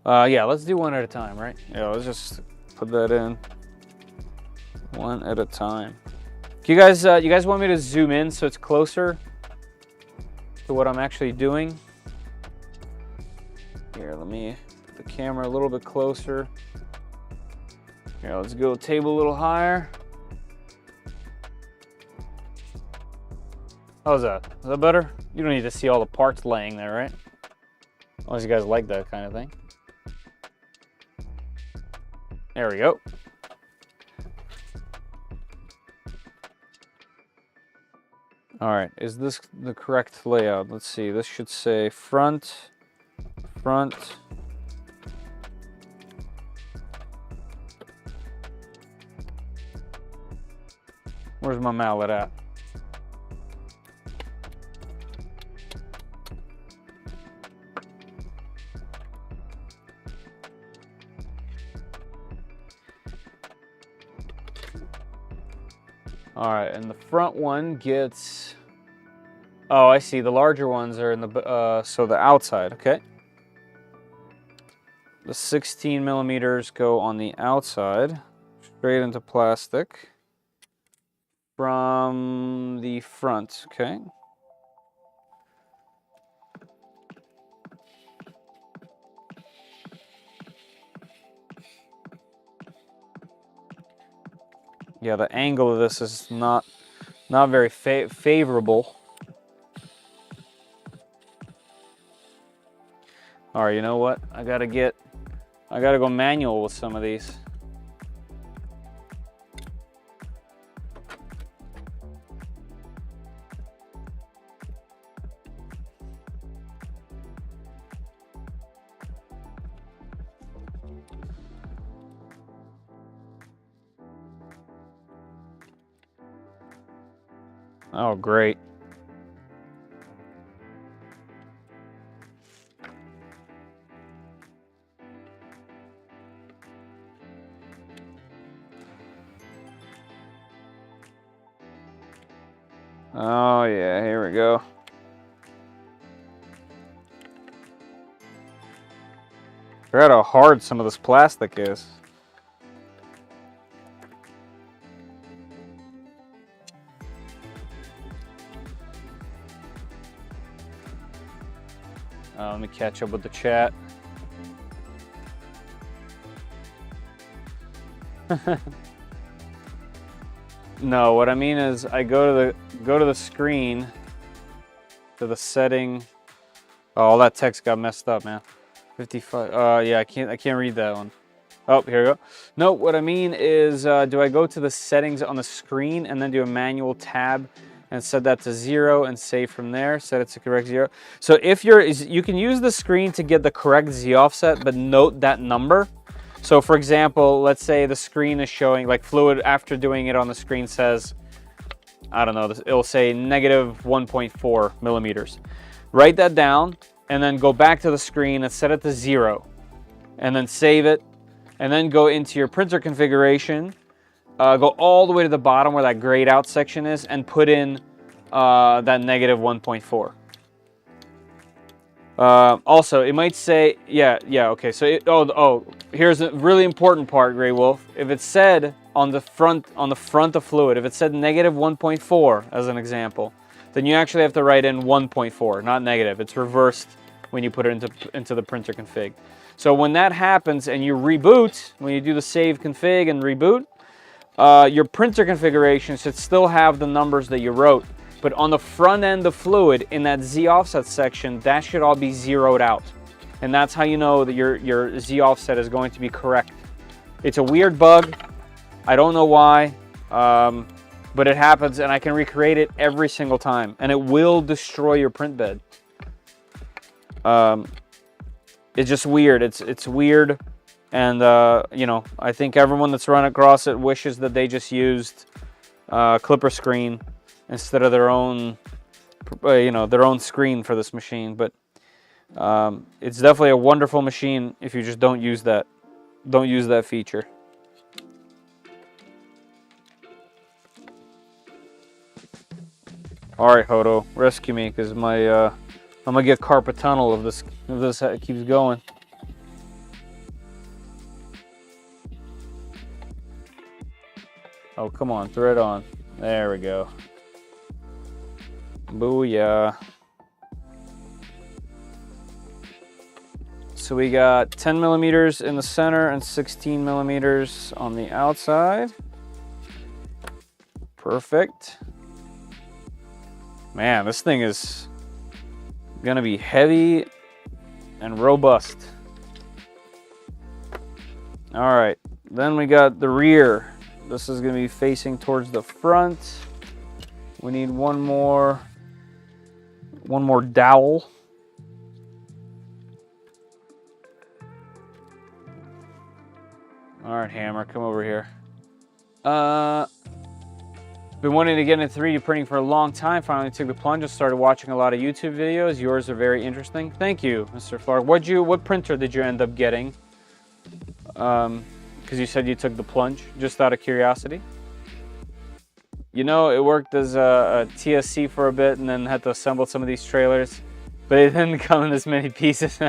Speaker 1: Yeah, let's do one at a time, right? Yeah, let's just put that in. One at a time. You guys want me to zoom in so it's closer to what I'm actually doing? Here, let me put the camera a little bit closer. Here, let's go table a little higher. How's that? Is that better? You don't need to see all the parts laying there, right? Unless you guys like that kind of thing. There we go. All right, is this the correct layout? Let's see, this should say front. Where's my mallet at? All right, and the front one gets, oh, I see, the larger ones are in the, so the outside, okay. the 16 millimeters go on the outside, straight into plastic from the front, okay? Yeah, the angle of this is not very favorable. All right, you know what? I gotta go manual with some of these. Oh, great. Oh yeah, here we go. Forgot how hard some of this plastic is. Let me catch up with the chat. No, what I mean is I go to the screen, to the setting. Oh, all that text got messed up, man. 55. Yeah, I can't read that one. Oh, here we go. No, what I mean is, do I go to the settings on the screen and then do a manual tab and set that to 0 and save from there? Set it to correct 0. So if you can use the screen to get the correct Z offset, but note that number. So for example, let's say the screen is showing, like Fluid after doing it on the screen says, I don't know, it'll say negative 1.4 millimeters. Write that down and then go back to the screen and set it to 0 and then save it, and then go into your printer configuration, go all the way to the bottom where that grayed out section is and put in that negative 1.4. Also, it might say, yeah, okay. So, here's a really important part, Grey Wolf. If it said on the front of Fluid, if it said negative 1.4 as an example, then you actually have to write in 1.4, not negative. It's reversed when you put it into the printer config. So when that happens and you reboot, when you do the save config and reboot, your printer configuration should still have the numbers that you wrote. But on the front end of Fluid, in that Z offset section, that should all be zeroed out. And that's how you know that your Z offset is going to be correct. It's a weird bug. I don't know why, but it happens, and I can recreate it every single time. And it will destroy your print bed. It's just weird. It's weird. And, you know, I think everyone that's run across it wishes that they just used Clipper screen instead of their own, you know, their own screen for this machine. But it's definitely a wonderful machine if you just don't use that feature. All right, Hodo, rescue me, because my I'm gonna get carpal tunnel if this keeps going. Oh, come on, thread on. There we go. Booyah. So we got 10 millimeters in the center and 16 millimeters on the outside. Perfect. Man, this thing is gonna be heavy and robust. All right, then we got the rear. This is gonna be facing towards the front. We need one more dowel. All right, Hammer, come over here. Been wanting to get into 3D printing for a long time. Finally took the plunge and started watching a lot of YouTube videos. Yours are very interesting. Thank you, Mr. Clark. What printer did you end up getting? Because you said you took the plunge, just out of curiosity. You know, it worked as a TSC for a bit and then had to assemble some of these trailers, but it didn't come in as many pieces.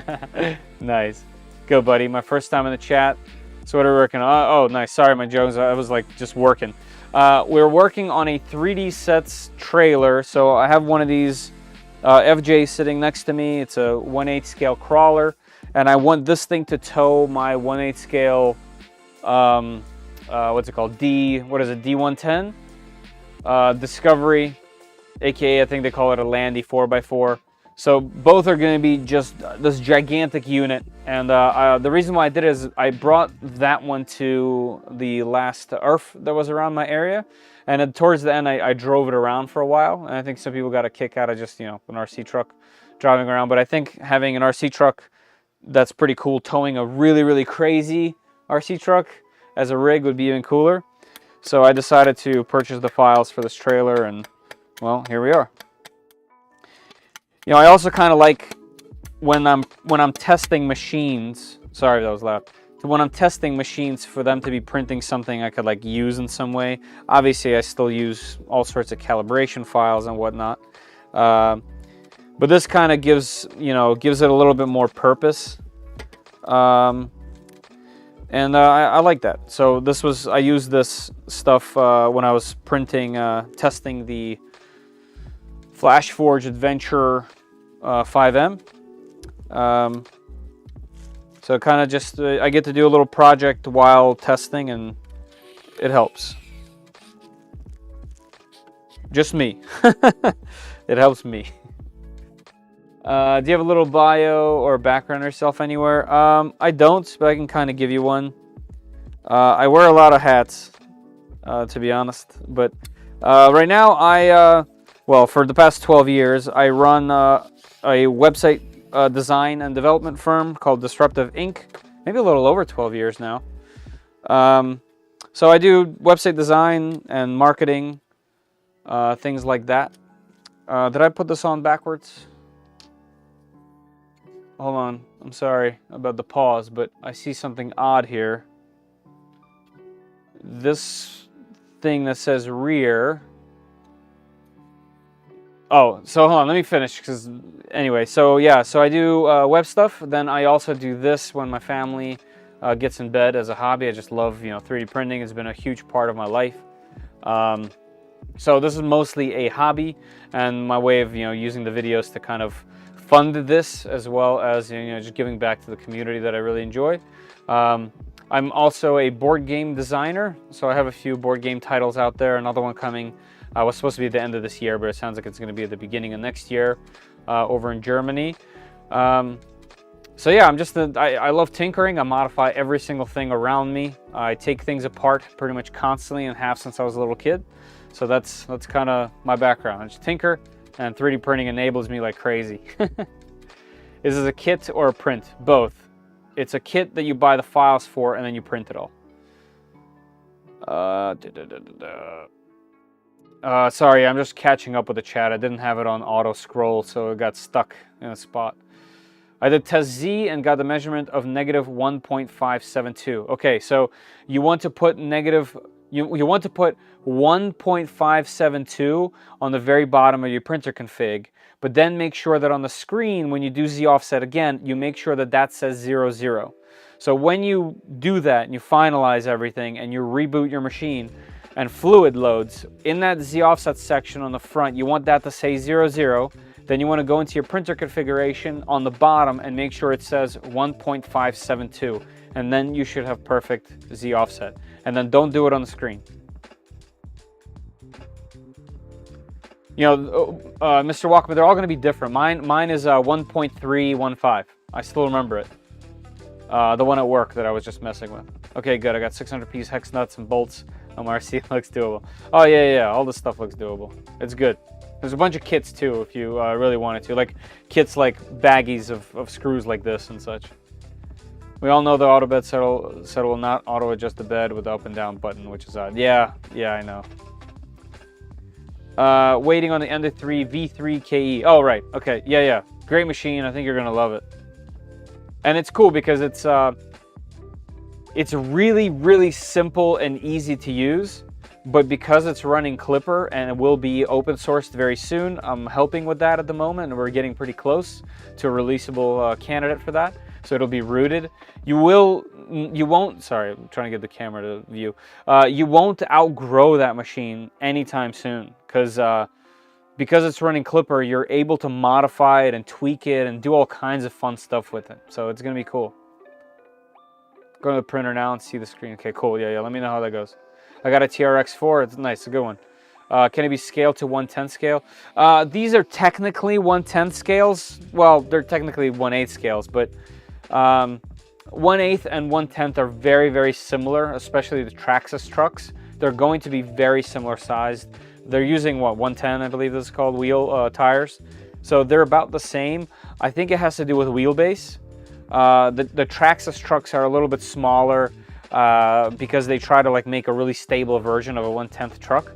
Speaker 1: Nice. Go, buddy. My first time in the chat. So what are we working on? Oh, nice. Sorry, my Jones. I was like just working. We're working on a 3DSets trailer. So I have one of these FJ sitting next to me. It's a 1/8 scale crawler, and I want this thing to tow my 1/8 scale. What's it called? D110 Discovery, aka I think they call it a Landy 4x4. So both are going to be just this gigantic unit, and the reason why I did it is I brought that one to the last ERF that was around my area, and then towards the end I drove it around for a while, and I think some people got a kick out of just, you know, an RC truck driving around. But I think having an RC truck that's pretty cool towing a really crazy RC truck as a rig would be even cooler. So I decided to purchase the files for this trailer, and well, here we are. You know, I also kind of like when I'm testing machines. Sorry, that was loud. When I'm testing machines, for them to be printing something I could like use in some way. Obviously, I still use all sorts of calibration files and whatnot, but this kind of gives it a little bit more purpose, and I like that. So I used this stuff when I was testing the FlashForge Adventure 5M. So kind of just, I get to do a little project while testing, and it helps. Just me. It helps me. Do you have a little bio or background on yourself anywhere? I don't, but I can kind of give you one. I wear a lot of hats, to be honest. But right now, well, for the past 12 years, I run a website design and development firm called Disruptive Inc. Maybe a little over 12 years now. So I do website design and marketing, things like that. Did I put this on backwards? Hold on. I'm sorry about the pause, but I see something odd here. This thing that says rear. Oh, so hold on, let me finish, because anyway, so yeah, so I do web stuff. Then I also do this when my family gets in bed as a hobby. I just love, 3D printing. It's been a huge part of my life. So this is mostly a hobby and my way of, using the videos to kind of fund this, as well as, just giving back to the community that I really enjoy. I'm also a board game designer, so I have a few board game titles out there. Another one coming. Was supposed to be at the end of this year, but it sounds like it's going to be at the beginning of next year over in Germany. So yeah, I love tinkering. I modify every single thing around me. I take things apart pretty much constantly, and have since I was a little kid. So that's kind of my background. I just tinker, and 3D printing enables me like crazy. Is this a kit or a print? Both. It's a kit that you buy the files for, and then you print it all. Sorry, I'm just catching up with the chat. I didn't have it on auto scroll, so it got stuck in a spot. I did test Z and got the measurement of negative 1.572. Okay, so you want to put you want to put 1.572 on the very bottom of your printer config, but then make sure that on the screen, when you do Z offset again, you make sure that that says 00. So when you do that and you finalize everything and you reboot your machine, and fluid loads, in that Z offset section on the front, you want that to say 00. Then you want to go into your printer configuration on the bottom and make sure it says 1.572. And then you should have perfect Z offset. And then don't do it on the screen. Mr. Walkman, they're all going to be different. Mine is 1.315. I still remember it. The one at work that I was just messing with. Okay, good. I got 600-piece hex nuts and bolts. RC looks doable. Oh yeah, all this stuff looks doable. It's good. There's a bunch of kits too if you really wanted to, like kits like baggies of screws like this and such. We all know the auto bed settle will not auto adjust the bed with the up and down button, which is odd. Yeah, I know. Waiting on the Ender 3 V3 KE. Oh right, okay, yeah. Great machine. I think you're gonna love it. And it's cool because it's really simple and easy to use, but because it's running Clipper and it will be open sourced very soon, I'm helping with that at the moment, and we're getting pretty close to a releasable candidate for that. so it'll be rooted. You won't, sorry, I'm trying to get the camera to view. You won't outgrow that machine anytime soon, because it's running Clipper, you're able to modify it and tweak it and do all kinds of fun stuff with it. So it's going to be cool. Go to the printer now and see the screen. Okay, cool. Yeah, let me know how that goes. I got a TRX4. It's nice. It's a good one. Can it be scaled to 1/10 scale? These are technically 1/10 scales. Well, they're technically 1/8 scales, but 1/8 and 1/10 are very, very similar, especially the Traxxas trucks. They're going to be very similar sized. They're using, what, 110, I believe this is called, wheel tires. So they're about the same. I think it has to do with wheelbase. The Traxxas trucks are a little bit smaller because they try to like make a really stable version of a 1/10 truck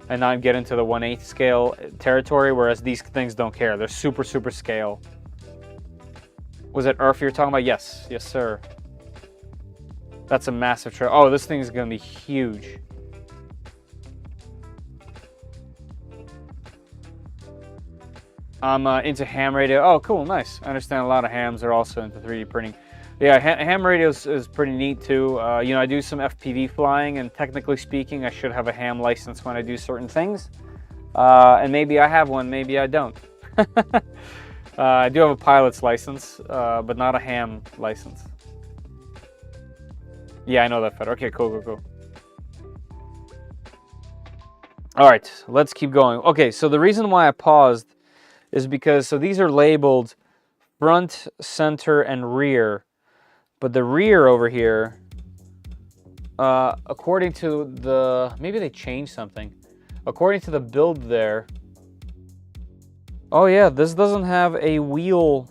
Speaker 1: and not get into the 1/8 scale territory, whereas these things don't care. They're super, super scale. Was it Earth you're talking about? Yes. Yes, sir. That's a massive truck. Oh, this thing is going to be huge. I'm into ham radio. Oh, cool, nice. I understand a lot of hams are also into 3D printing. Yeah, ham radio is pretty neat too. You know, I do some FPV flying, and technically speaking, I should have a ham license when I do certain things. And maybe I have one, maybe I don't. I do have a pilot's license, but not a ham license. Yeah, I know that, Fed. Okay, cool. All right, let's keep going. Okay, so the reason why I paused is because, so these are labeled front, center, and rear. But the rear over here, according to the, maybe they changed something. According to the build there, oh yeah, this doesn't have a wheel,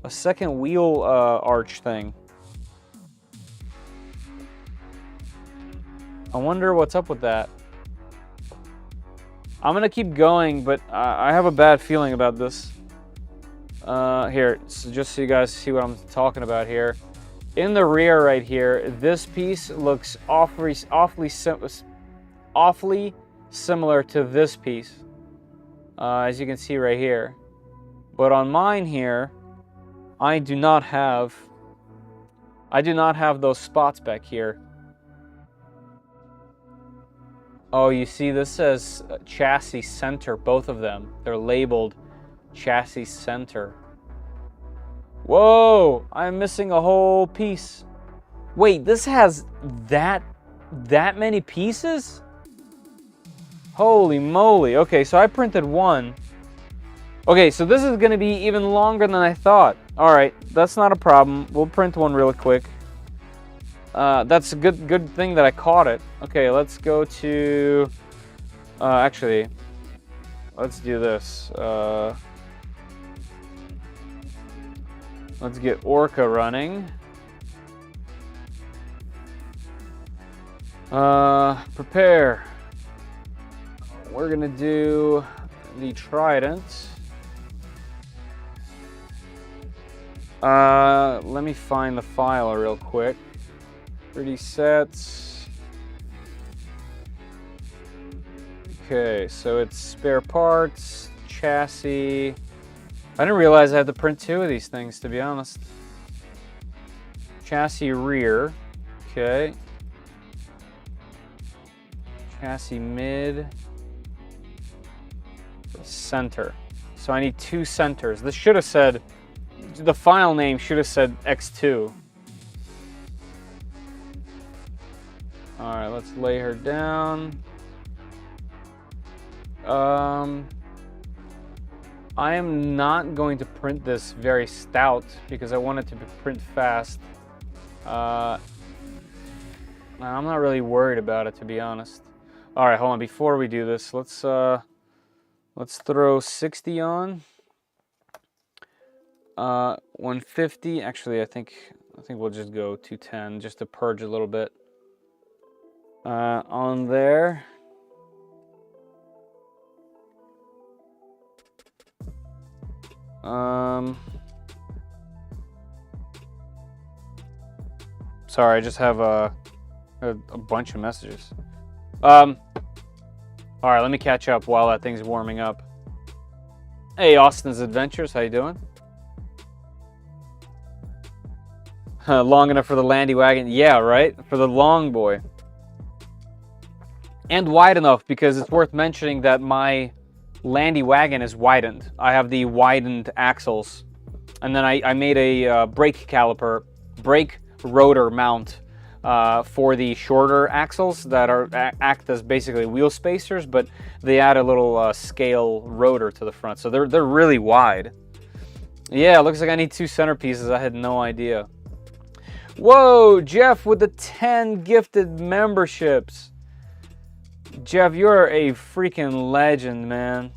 Speaker 1: a second wheel arch thing. I wonder what's up with that. I'm gonna keep going, but I have a bad feeling about this. Here, so just so you guys see what I'm talking about here. In the rear right here, this piece looks awfully similar to this piece, as you can see right here. But on mine here, I do not have those spots back here. Oh, you see, this says chassis center, both of them. They're labeled chassis center. Whoa, I'm missing a whole piece. Wait, this has that many pieces? Holy moly. Okay, so I printed one. Okay, so this is gonna be even longer than I thought. All right, that's not a problem. We'll print one real quick. That's a good thing that I caught it. Okay, let's go to, actually, let's do this. Let's get Orca running. Prepare. We're gonna do the Trident. Let me find the file real quick. 3DSets. Okay, so it's spare parts, chassis. I didn't realize I had to print two of these things, to be honest. Chassis rear. Okay. Chassis mid. Center. So I need two centers. This should have said, the file name should have said X2. All right, let's lay her down. I am not going to print this very stout because I want it to print fast. I'm not really worried about it, to be honest. All right, hold on. Before we do this, let's throw 60 on. 150. Actually, I think we'll just go 210 just to purge a little bit. On there. Sorry, I just have a bunch of messages. All right, let me catch up while that thing's warming up. Hey, Austin's Adventures, how you doing? Long enough for the Landy wagon. Yeah, right? For the long boy. And wide enough, because it's worth mentioning that my Landy wagon is widened. I have the widened axles. And then I made a brake caliper, brake rotor mount for the shorter axles that act as basically wheel spacers, but they add a little scale rotor to the front. So they're really wide. Yeah, it looks like I need 2 centerpieces. I had no idea. Whoa, Jeff with the 10 gifted memberships. Jeff, you're a freaking legend, man.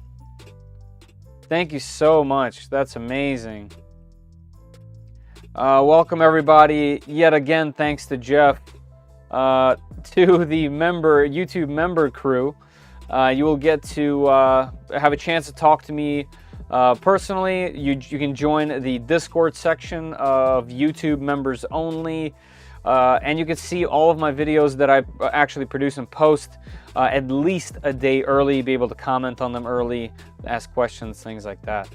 Speaker 1: Thank you so much. That's amazing. Welcome everybody. Yet again, thanks to Jeff, to the YouTube member crew. You will get to have a chance to talk to me personally. You can join the Discord section of YouTube members only, and you can see all of my videos that I actually produce and post at least a day early, be able to comment on them early, ask questions, things like that.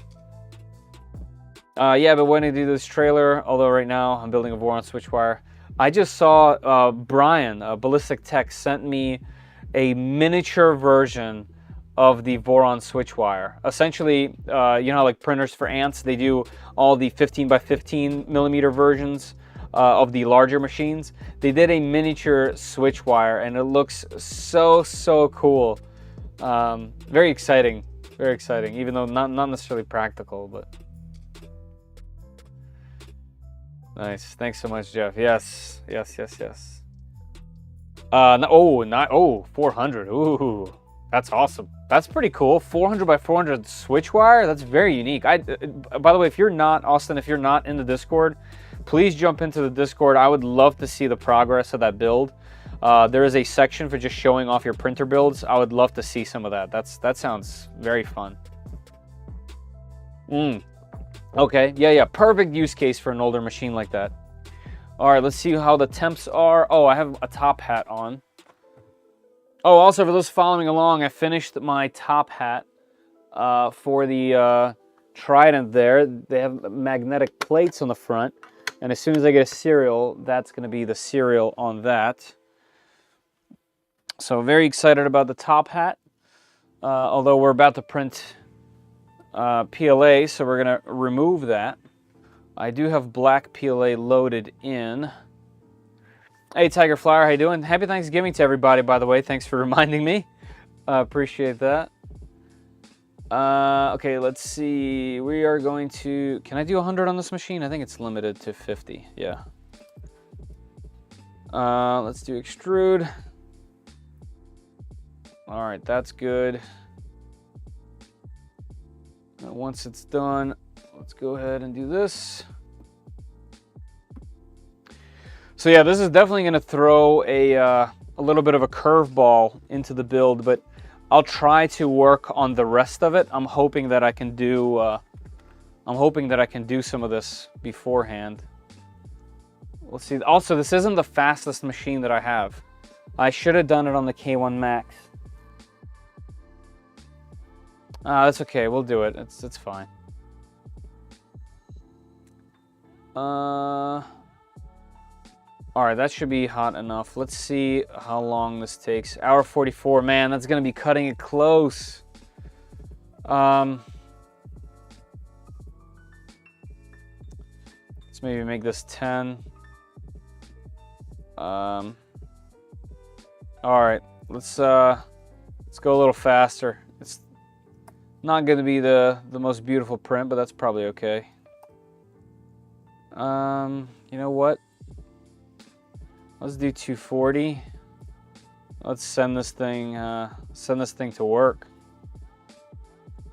Speaker 1: Yeah, but when I do this trailer, although right now I'm building a Voron switchwire, I just saw Brian, Ballistic Tech, sent me a miniature version of the Voron switchwire. Essentially, you know, like printers for ants, they do all the 15 by 15 millimeter versions of the larger machines. They did a miniature switchwire, and it looks so cool. Very exciting, even though not necessarily practical, but. Nice. Thanks so much, Jeff. Yes. Oh, 400. Ooh, that's awesome. That's pretty cool. 400 by 400 switchwire. That's very unique. By the way, if you're not, Austin, if you're not in the Discord, please jump into the Discord. I would love to see the progress of that build. There is a section for just showing off your printer builds. I would love to see some of that. That sounds very fun. Okay, yeah, perfect use case for an older machine like that. All right, let's see how the temps are. Oh, I have a top hat on. Oh, also for those following along, I finished my top hat for the Trident there. They have magnetic plates on the front, and as soon as I get a serial, that's going to be the serial on that. So very excited about the top hat, although we're about to print PLA, so we're going to remove that. I do have black PLA loaded in. Hey, Tiger Flyer, how you doing? Happy Thanksgiving to everybody, by the way. Thanks for reminding me. Appreciate that. Okay, let's see. We are going to... Can I do 100 on this machine? I think it's limited to 50. Yeah. Let's do extrude. All right, that's good. Now, once it's done, let's go ahead and do this. So yeah, this is definitely going to throw a little bit of a curveball into the build, but I'll try to work on the rest of it. I'm hoping that I can do some of this beforehand. Let's see. Also, this isn't the fastest machine that I have. I should have done it on the K1 Max. That's okay. We'll do it. It's fine. All right, that should be hot enough. Let's see how long this takes. Hour 44. Man, that's gonna be cutting it close. Let's maybe make this 10. All right, let's go a little faster. It's not gonna be the most beautiful print, but that's probably okay. You know what? Let's do 240. Let's send this thing to work.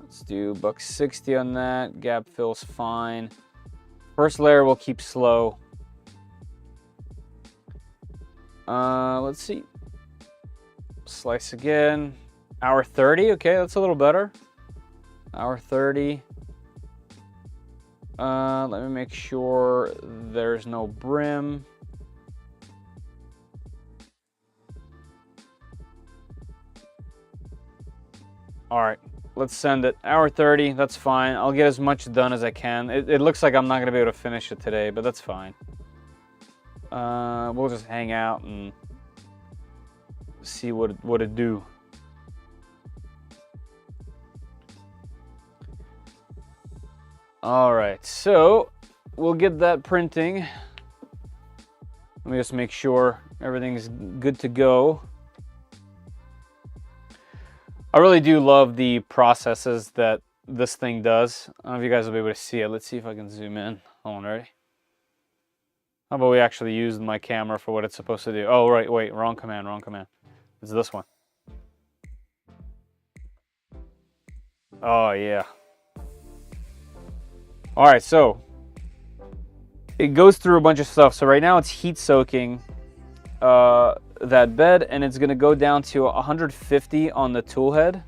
Speaker 1: Let's do $160 on that. Gap fill's fine. First layer we'll keep slow. Let's see. Slice again. Hour 30. Okay, that's a little better. Hour 30. Let me make sure there's no brim. All right, let's send it. Hour 30, that's fine. I'll get as much done as I can. It looks like I'm not gonna be able to finish it today, but that's fine. we'll just hang out and see what it do. All right, so we'll get that printing. Let me just make sure everything's good to go. I really do love the processes that this thing does. I don't know if you guys will be able to see it. Let's see if I can zoom in. Hold on, ready? How about we actually use my camera for what it's supposed to do? Oh, right, wait, wrong command, wrong command. It's this one. Oh, yeah. All right, so it goes through a bunch of stuff. So right now it's heat soaking that bed, and it's gonna go down to 150 on the tool head.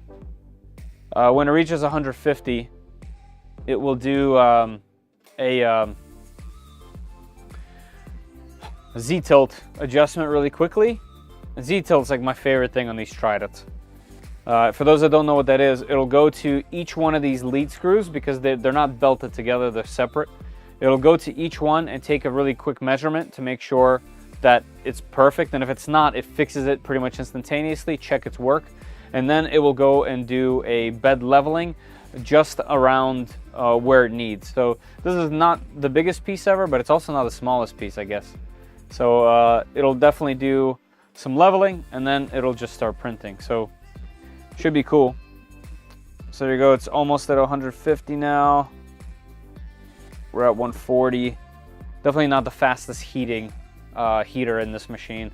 Speaker 1: When it reaches 150, it will do a Z-tilt adjustment really quickly. Z-tilt's like my favorite thing on these Tridents. For those that don't know what that is, it'll go to each one of these lead screws because they're not belted together, they're separate. It'll go to each one and take a really quick measurement to make sure that it's perfect, and if it's not, it fixes it pretty much instantaneously, check its work, and then it will go and do a bed leveling just around where it needs. So this is not the biggest piece ever, but it's also not the smallest piece, I guess. So it'll definitely do some leveling, and then it'll just start printing. So should be cool. So there you go, it's almost at 150 now. We're at 140. Definitely not the fastest heater in this machine.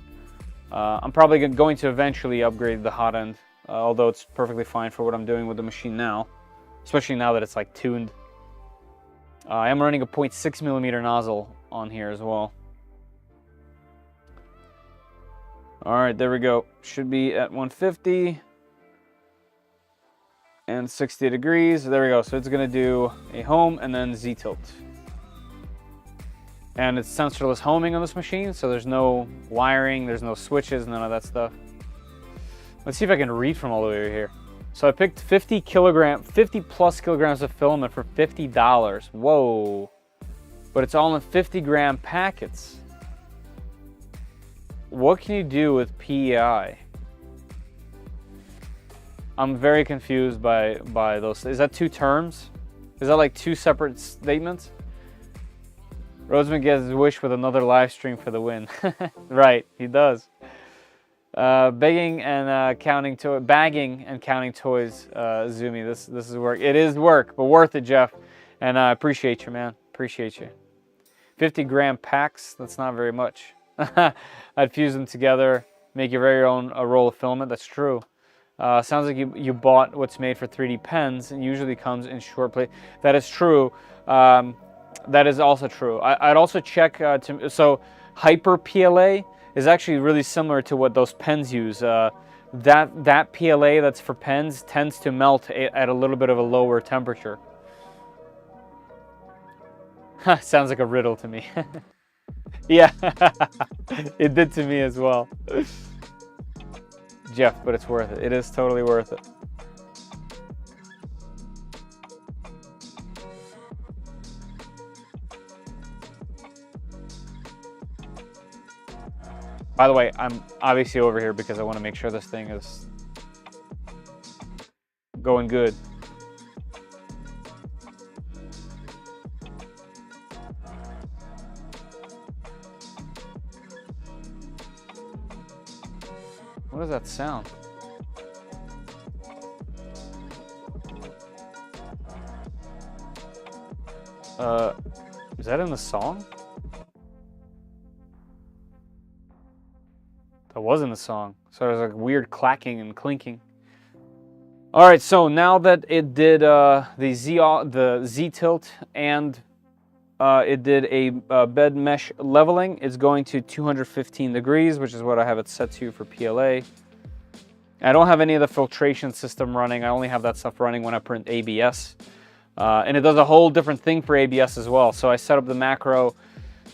Speaker 1: I'm probably going to eventually upgrade the hot end, although it's perfectly fine for what I'm doing with the machine now, especially now that it's like tuned. I am running a 0.6mm nozzle on here as well. All right, there we go. Should be at 150 and 60 degrees. There we go. So it's gonna do a home and then Z-tilt. And it's sensorless homing on this machine, so there's no wiring, there's no switches, none of that stuff. Let's see if I can read from all the way over here. So I picked 50 plus kilograms of filament for $50. Whoa. But it's all in 50-gram packets. What can you do with PEI? I'm very confused by those. Is that two terms? Is that like two separate statements? Roseman gets his wish with another live stream for the win. Right, he does. Bagging and counting toys, Zumi. This is work. It is work, but worth it, Jeff. And I appreciate you, man. Appreciate you. 50-gram packs. That's not very much. I'd fuse them together, make your very own roll of filament. That's true. Sounds like you bought what's made for 3D pens and usually comes in short plate. That is true. That is also true. I'd also check, so Hyper PLA is actually really similar to what those pens use. That PLA that's for pens tends to melt at a little bit of a lower temperature. Sounds like a riddle to me. Yeah, it did to me as well. Jeff, but it's worth it. It is totally worth it. By the way, I'm obviously over here because I want to make sure this thing is going good. What does that sound? Is that in the song? That was in the song. So there's like weird clacking and clinking. All right, so now that it did the Z-tilt and it did a bed mesh leveling, it's going to 215 degrees, which is what I have it set to for PLA. I don't have any of the filtration system running. I only have that stuff running when I print ABS. And it does a whole different thing for ABS as well. So I set up the macro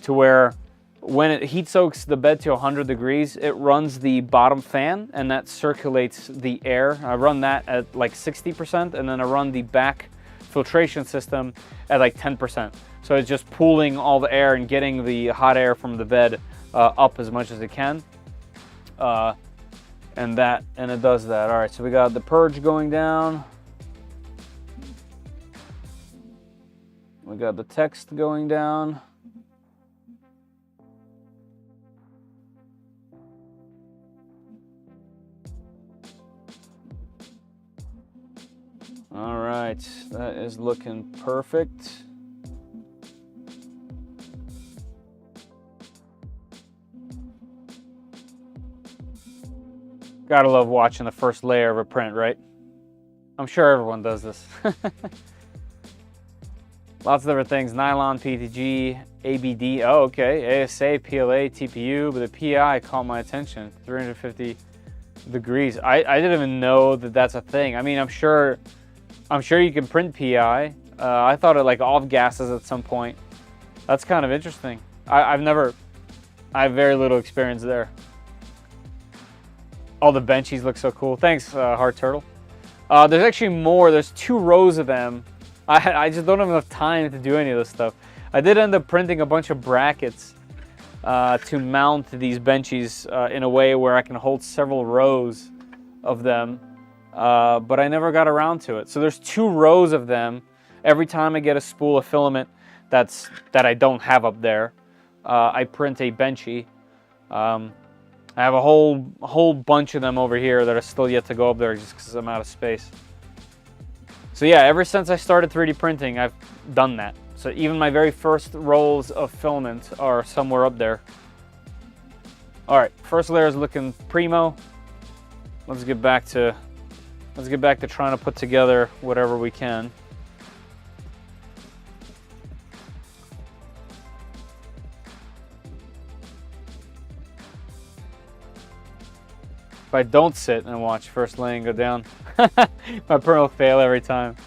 Speaker 1: to where when it heat soaks the bed to 100 degrees, it runs the bottom fan and that circulates the air. I run that at like 60%, and then I run the back filtration system at like 10%. So it's just pooling all the air and getting the hot air from the bed up as much as it can. And it does that. All right, so we got the purge going down. We got the text going down. All right, that is looking perfect. Gotta love watching the first layer of a print, right? I'm sure everyone does this. Lots of different things, nylon, PTG, ABD, oh okay, ASA, PLA, TPU, but the PI caught my attention, 350 degrees. I didn't even know that that's a thing. I mean, I'm sure you can print PI. I thought it like off gases at some point. That's kind of interesting. I have very little experience there. All the benchies look so cool. Thanks, Heart Turtle. There's actually more. There's 2 rows of them. I just don't have enough time to do any of this stuff. I did end up printing a bunch of brackets to mount these benchies in a way where I can hold several rows of them, but I never got around to it. So there's 2 rows of them. Every time I get a spool of filament that I don't have up there, I print a benchy. I have a whole bunch of them over here that are still yet to go up there just because I'm out of space. So yeah, ever since I started 3D printing, I've done that. So even my very first rolls of filament are somewhere up there. All right, first layer is looking primo. Let's get back to trying to put together whatever we can. If I don't sit and watch first lane go down, my print will fail every time.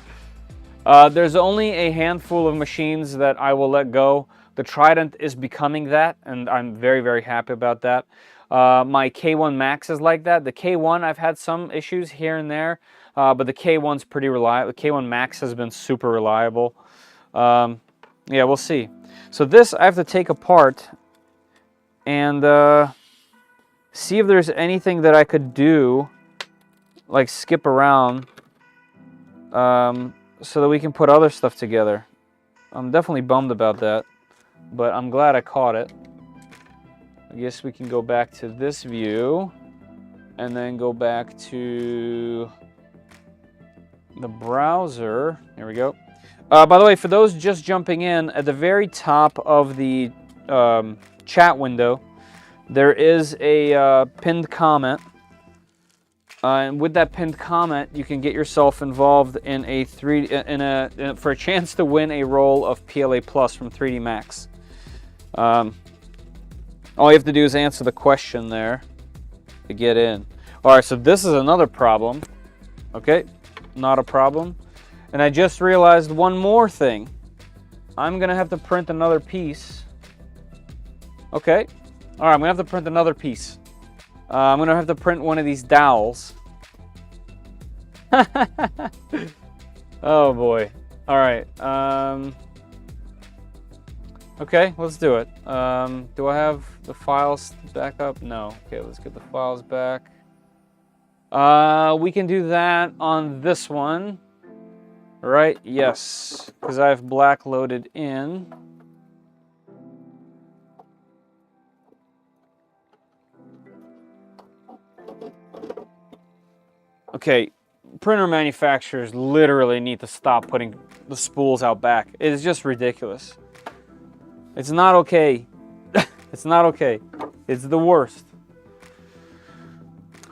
Speaker 1: There's only a handful of machines that I will let go. The Trident is becoming that, and I'm very, very happy about that. My K1 Max is like that. The K1, I've had some issues here and there, but the K1's pretty reliable. The K1 Max has been super reliable. Yeah, we'll see. So this I have to take apart and see if there's anything that I could do, like skip around, so that we can put other stuff together. I'm definitely bummed about that, but I'm glad I caught it. I guess we can go back to this view and then go back to the browser. There we go. By the way, for those just jumping in, at the very top of the chat window, there is a pinned comment, and with that pinned comment, you can get yourself involved in a for a chance to win a roll of PLA Plus from 3D Max. All you have to do is answer the question there to get in. All right, so this is another problem. Okay, not a problem. And I just realized one more thing. I'm gonna have to print another piece. Okay. All right, I'm gonna have to print another piece. I'm gonna have to print one of these dowels. Oh boy. All right. Okay, let's do it. Do I have the files back up? No. Okay, let's get the files back. We can do that on this one, right? Yes, because I have black loaded in. Okay, printer manufacturers literally need to stop putting the spools out back. It is just ridiculous. It's not okay. It's not okay. It's the worst.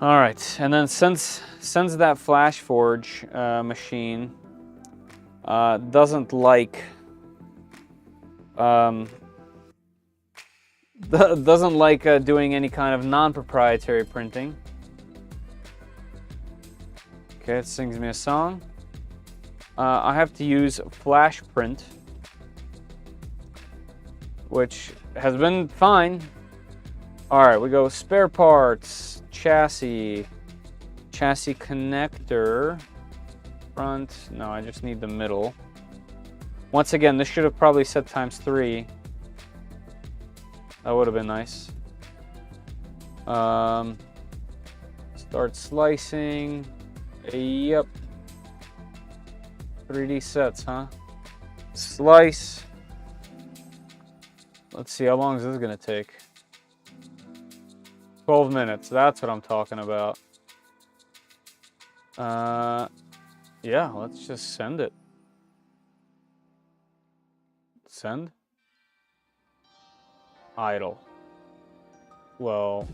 Speaker 1: All right, and then since that FlashForge machine doesn't like doing any kind of non-proprietary printing. Okay, it sings me a song. I have to use Flash Print, which has been fine. All right, we go spare parts, chassis connector, front. No, I just need the middle. Once again, this should have probably said ×3. That would have been nice. Start slicing. Yep. 3D sets, huh? Slice. Let's see, how long is this gonna take? 12 minutes, that's what I'm talking about. Yeah, let's just send it. Send. Idle. Well,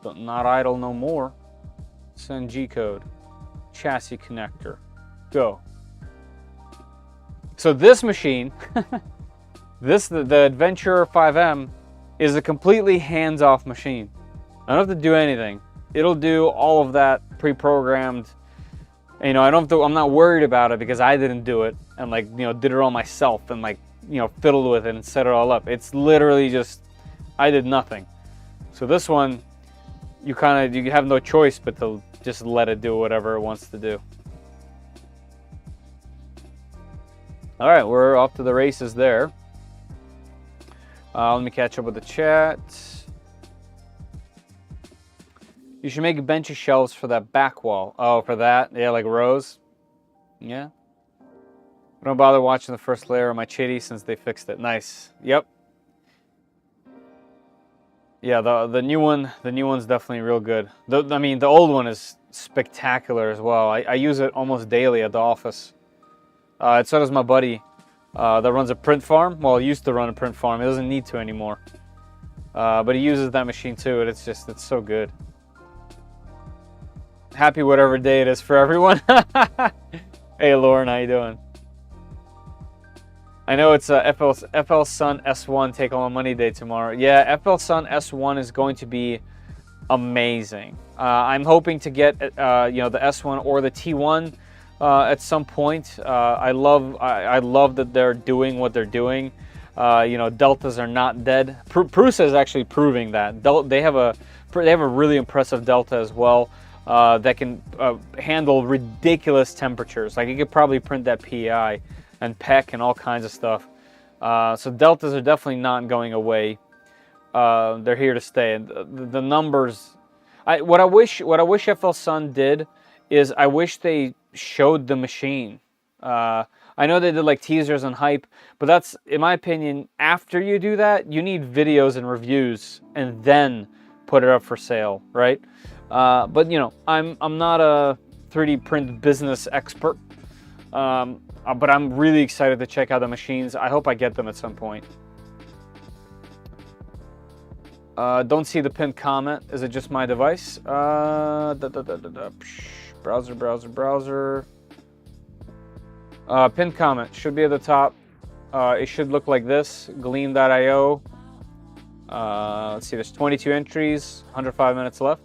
Speaker 1: not idle no more. Send G-code. Chassis connector. Go. So this machine, the Adventurer 5M, is a completely hands-off machine. I don't have to do anything. It'll do all of that pre-programmed. You know, I'm not worried about it because I didn't do it and, like, you know, did it all myself and, like, you know, fiddled with it and set it all up. It's literally just, I did nothing. So this one, you have no choice but to just let it do whatever it wants to do. All right, we're off to the races there. Let me catch up with the chat. You should make a bench of shelves for that back wall. Oh, for that? Yeah, like rows? Yeah. I don't bother watching the first layer of my chitty since they fixed it. Nice. Yep. Yeah, the new one's definitely real good. I mean, the old one is spectacular as well. I use it almost daily at the office. And so does my buddy that runs a print farm. Well, he used to run a print farm. He doesn't need to anymore. But he uses that machine too, and it's so good. Happy whatever day it is for everyone. Hey, Lauren, how you doing? I know it's FL Sun S1 Take All My Money Day tomorrow. Yeah, FL Sun S1 is going to be amazing. I'm hoping to get you know, the S1 or the T1 at some point. I love that they're doing what they're doing. You know, deltas are not dead. Prusa is actually proving that. They have a really impressive delta as well. That can handle ridiculous temperatures. Like, you could probably print that PEI and PEC and all kinds of stuff. So deltas are definitely not going away. They're here to stay. And the numbers, what I wish FL Sun did is I wish they showed the machine. I know they did like teasers and hype, but that's, in my opinion, after you do that, you need videos and reviews and then put it up for sale, right? But you know, I'm not a 3D print business expert, but I'm really excited to check out the machines. I hope I get them at some point. Don't see the pinned comment. Is it just my device? Browser. Pinned comment should be at the top. It should look like this. Gleam.io. Let's see. There's 22 entries. 105 minutes left.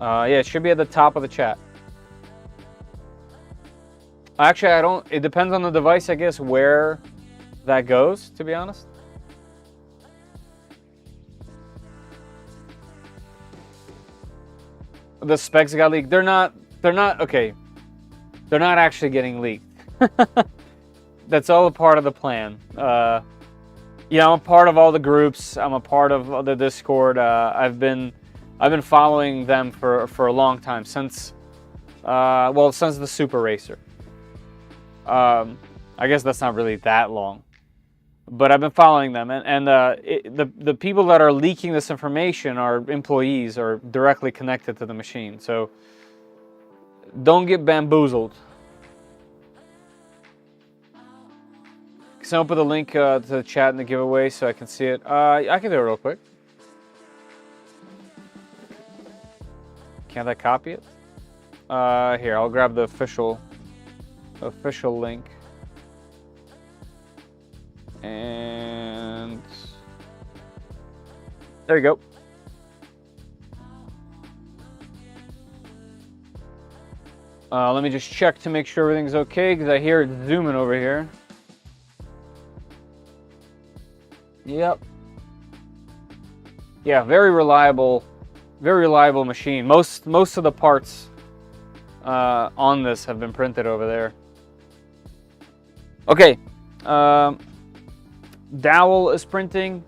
Speaker 1: Yeah, it should be at the top of the chat. Actually, it depends on the device, I guess, where that goes, to be honest. The specs got leaked. They're not okay. They're not actually getting leaked. That's all a part of the plan. Yeah, I'm a part of all the groups. I'm a part of the Discord. I've been following them for a long time, since the Super Racer. I guess that's not really that long, but I've been following them, and the people that are leaking this information are employees or directly connected to the machine. So don't get bamboozled. Can someone put the link to the chat in the giveaway so I can see it? I can do it real quick. Can't I copy it? Here, I'll grab the official link. And there you go. Let me just check to make sure everything's okay, because I hear it zooming over here. Yep. Yeah, very reliable machine. Most of the parts on this have been printed over there. Okay, Dowell is printing.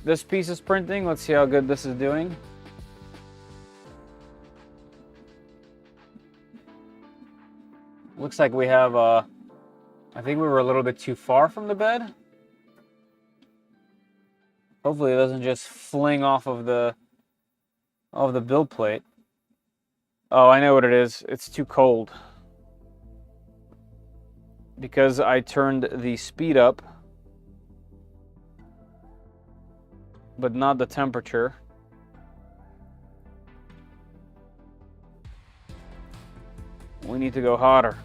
Speaker 1: this piece is printing. Let's see how good this is doing. Looks like we have, I think we were a little bit too far from the bed. Hopefully it doesn't just fling off of the build plate. Oh, I know what it is. It's too cold. Because I turned the speed up, but not the temperature. We need to go hotter.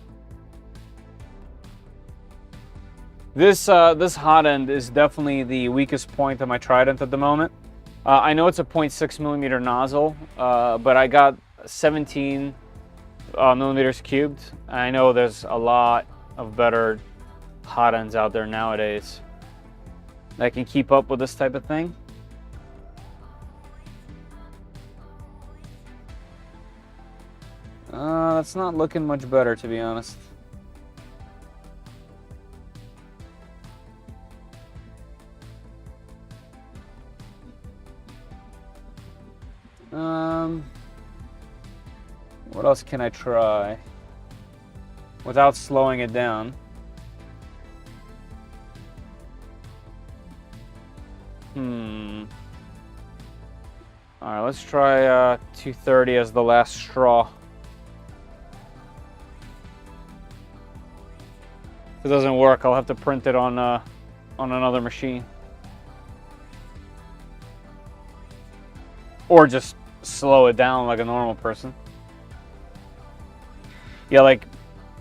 Speaker 1: This hot end is definitely the weakest point of my Trident at the moment. I know it's a 0.6 millimeter nozzle, but I got 17 millimeters cubed. I know there's a lot of better hot ends out there nowadays that can keep up with this type of thing. That's not looking much better, to be honest. What else can I try without slowing it down? All right, let's try 230 as the last straw. If it doesn't work, I'll have to print it on another machine. Or just slow it down like a normal person. Yeah, like,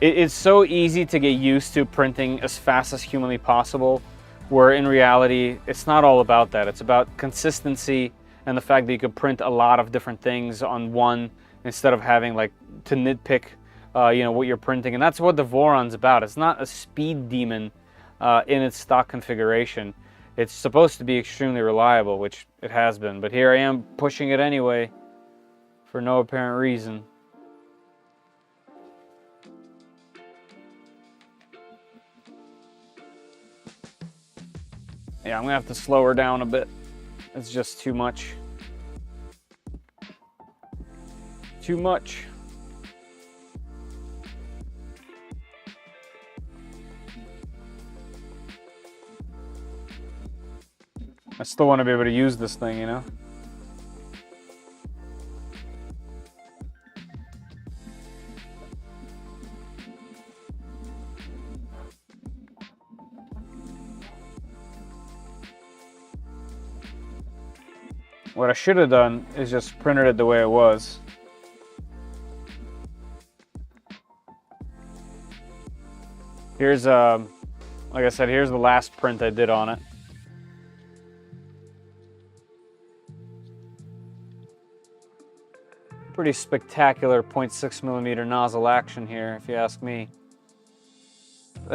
Speaker 1: it's so easy to get used to printing as fast as humanly possible, where in reality, it's not all about that. It's about consistency and the fact that you could print a lot of different things on one instead of having like to nitpick you know, what you're printing. And that's what the Voron's about. It's not a speed demon in its stock configuration. It's supposed to be extremely reliable, which it has been. But here I am pushing it anyway for no apparent reason. Yeah, I'm gonna have to slow her down a bit. It's just too much. Too much. I still want to be able to use this thing, you know? What I should have done is just printed it the way it was. Here's, like I said, here's the last print I did on it. Pretty spectacular 0.6 millimeter nozzle action here, if you ask me.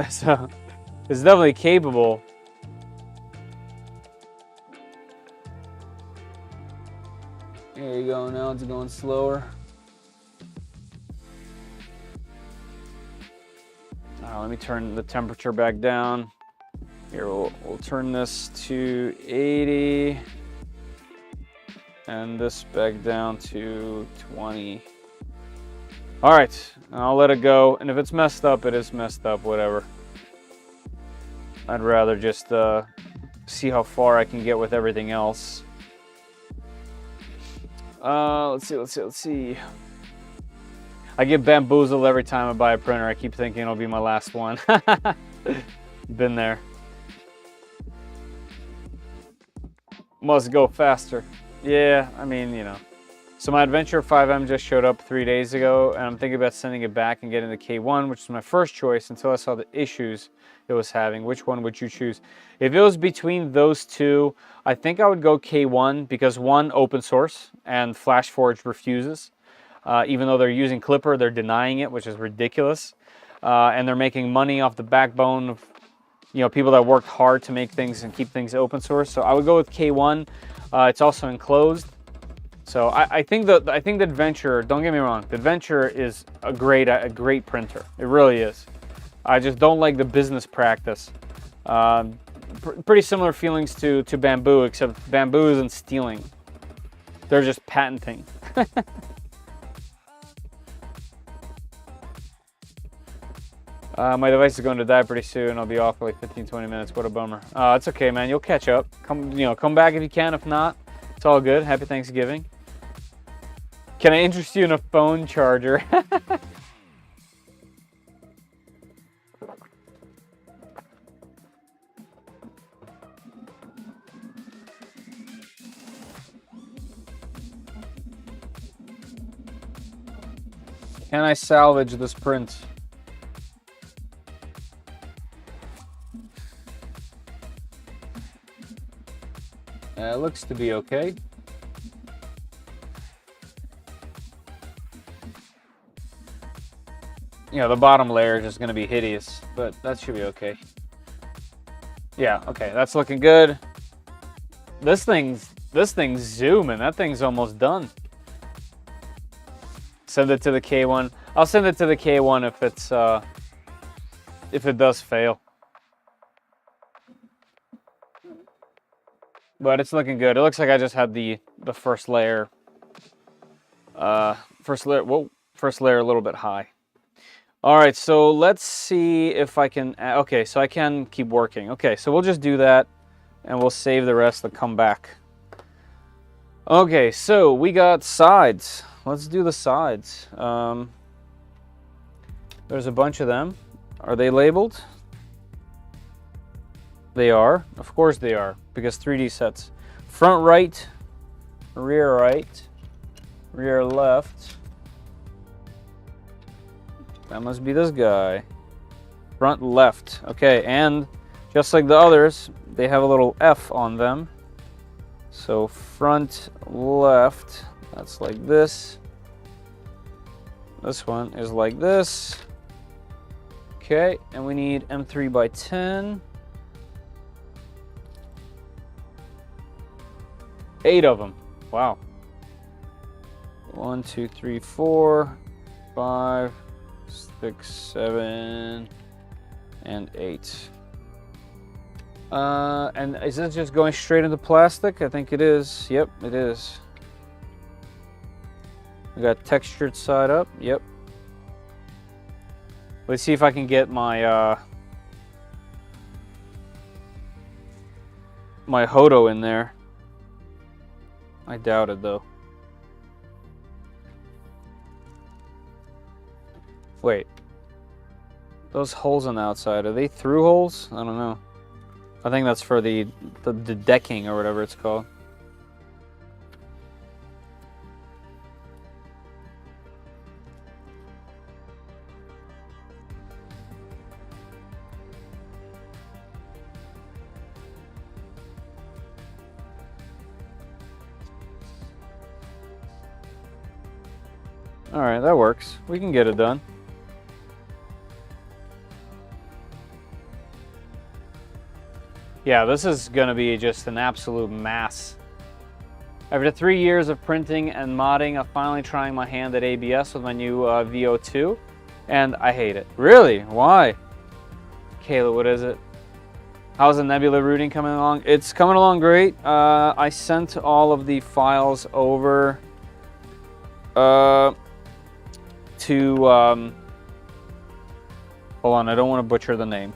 Speaker 1: So, it's definitely capable. There you go, now it's going slower. Let me turn the temperature back down. Here, we'll turn this to 80. And this back down to 20. All right, I'll let it go. And if it's messed up, it is messed up, whatever. I'd rather just see how far I can get with everything else. Let's see. I get bamboozled every time I buy a printer. I keep thinking it'll be my last one. Been there. Must go faster. Yeah, I mean, you know. So my Adventure 5M just showed up 3 days ago, and I'm thinking about sending it back and getting the K1, which is my first choice until I saw the issues it was having. Which one would you choose? If it was between those two, I think I would go K1 because one, open source, and FlashForge refuses. Even though they're using Clipper, they're denying it, which is ridiculous. And they're making money off the backbone of, you know, people that worked hard to make things and keep things open source. So I would go with K1. It's also enclosed. So I think the Adventure, don't get me wrong, the Adventure is a great printer. It really is. I just don't like the business practice. pretty similar feelings to bamboo, except bamboo isn't stealing. They're just patenting. My device is going to die pretty soon. I'll be off for like 15-20 minutes. What a bummer. It's okay, man. You'll catch up. Come back if you can. If not, it's all good. Happy Thanksgiving. Can I interest you in a phone charger? Can I salvage this print? It looks to be okay. The bottom layer is just going to be hideous, but that should be okay. Yeah, okay, that's looking good. This thing's zooming. That thing's almost done. Send it to the K1. I'll send it to the K1 if it does fail. But it's looking good. It looks like I just had the first layer. First layer a little bit high. All right, so let's see if I can. Okay, so I can keep working. Okay, so we'll just do that, and we'll save the rest to come back. Okay, so we got sides. Let's do the sides. There's a bunch of them. Are they labeled? They are. Of course they are, because 3D sets. Front right, rear left. That must be this guy. Front left. Okay, and just like the others, they have a little F on them. So front left, that's like this. This one is like this. Okay, and we need M3 by 10. 8 of them. Wow. 1, 2, 3, 4, 5, 6, 7, and 8. And is this just going straight into plastic? I think it is. Yep, it is. We got textured side up. Yep. Let's see if I can get my my Hodo in there. I doubt it though. Wait. Those holes on the outside, are they through holes? I don't know. I think that's for the decking or whatever it's called. All right, that works. We can get it done. Yeah, this is going to be just an absolute mass. After 3 years of printing and modding, I'm finally trying my hand at ABS with my new VO2, and I hate it. Really? Why? Kayla, what is it? How's the Nebula routing coming along? It's coming along great. I sent all of the files over to... hold on, I don't want to butcher the name.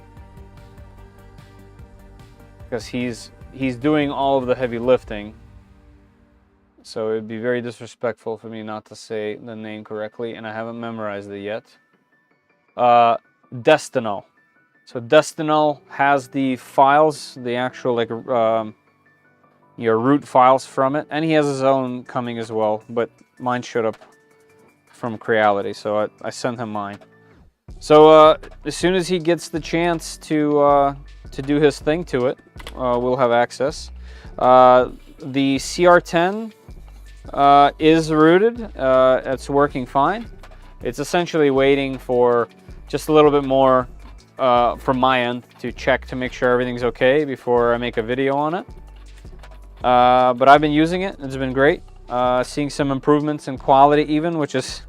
Speaker 1: Because he's doing all of the heavy lifting, so it'd be very disrespectful for me not to say the name correctly, and I haven't memorized it yet. Destino. So Destino has the files, the actual like your root files from it, and he has his own coming as well, but mine showed up from Creality, so I sent him mine. So as soon as he gets the chance to do his thing to it, we'll have access. The CR10 is rooted. It's working fine. It's essentially waiting for just a little bit more from my end to check to make sure everything's okay before I make a video on it. But I've been using it. It's been great. Seeing some improvements in quality even, which is...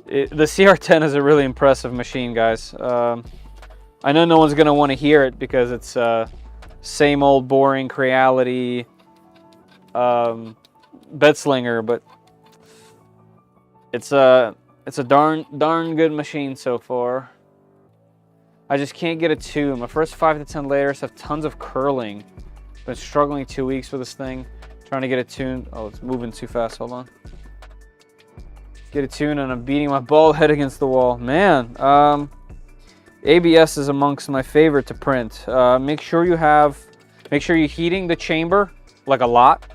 Speaker 1: the CR10 is a really impressive machine, guys. I know no one's gonna want to hear it because it's same old boring Creality bed slinger, but it's a darn good machine so far. I just can't get a tune. My first 5 to 10 layers have tons of curling. Been struggling 2 weeks with this thing, trying to get a tune. Oh, it's moving too fast. Hold on. Get a tune, and I'm beating my bald head against the wall. Man, ABS is amongst my favorite to print. Make sure you're heating the chamber like a lot.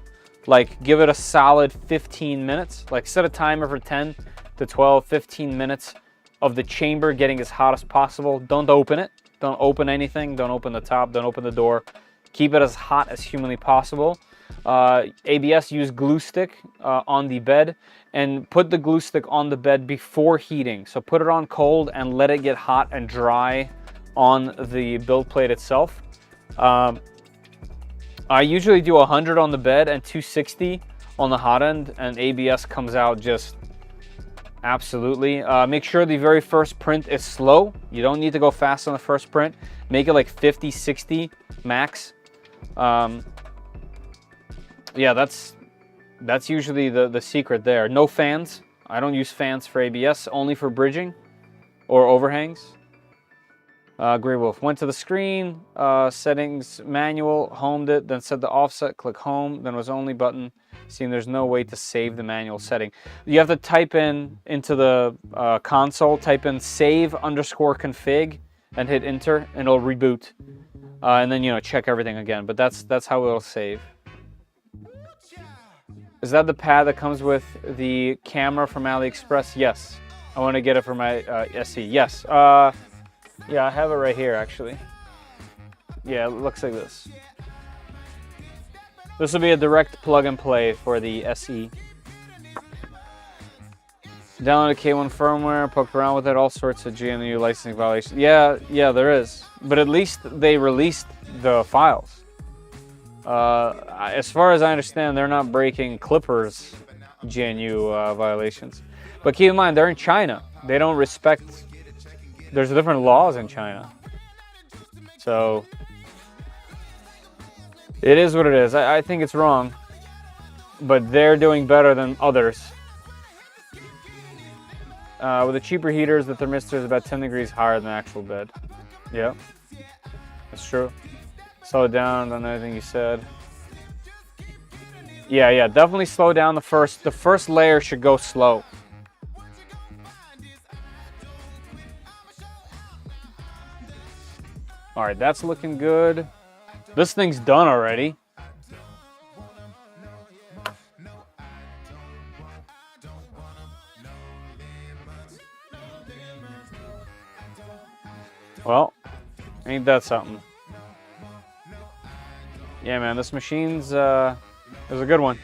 Speaker 1: Like give it a solid 15 minutes. Like set a timer for 10 to 12, 15 minutes of the chamber getting as hot as possible. Don't open it. Don't open anything. Don't open the top. Don't open the door. Keep it as hot as humanly possible. ABS, use glue stick on the bed, and put the glue stick on the bed before heating. So put it on cold and let it get hot and dry on the build plate itself. I usually do 100 on the bed and 260 on the hot end, and ABS comes out just absolutely. Make sure the very first print is slow. You don't need to go fast on the first print. Make it like 50, 60 max. Yeah, that's usually the secret there. No fans. I don't use fans for ABS, only for bridging or overhangs. Grey Wolf went to the screen, settings manual, homed it, then set the offset, click home, then was only button. Seeing there's no way to save the manual setting. You have to type into the console, type in save_config and hit enter, and it'll reboot. And then, you know, check everything again, but that's how it'll save. Is that the pad that comes with the camera from AliExpress? Yes. I want to get it for my SE. Yes. Yeah, I have it right here, actually. Yeah, it looks like this. This will be a direct plug and play for the SE. Downloaded K1 firmware, poked around with it, all sorts of GNU licensing violations. Yeah, there is. But at least they released the files. As far as I understand, they're not breaking Clipper's GNU violations. But keep in mind, they're in China. They don't respect... There's different laws in China. So... it is what it is. I think it's wrong. But they're doing better than others. With the cheaper heaters, the thermistor is about 10 degrees higher than the actual bed. Yeah, that's true. Slow it down on anything you said. Yeah, definitely slow down the first layer should go slow. All right, that's looking good. This thing's done already. Well, ain't that something? Yeah, man, this machine's is a good one.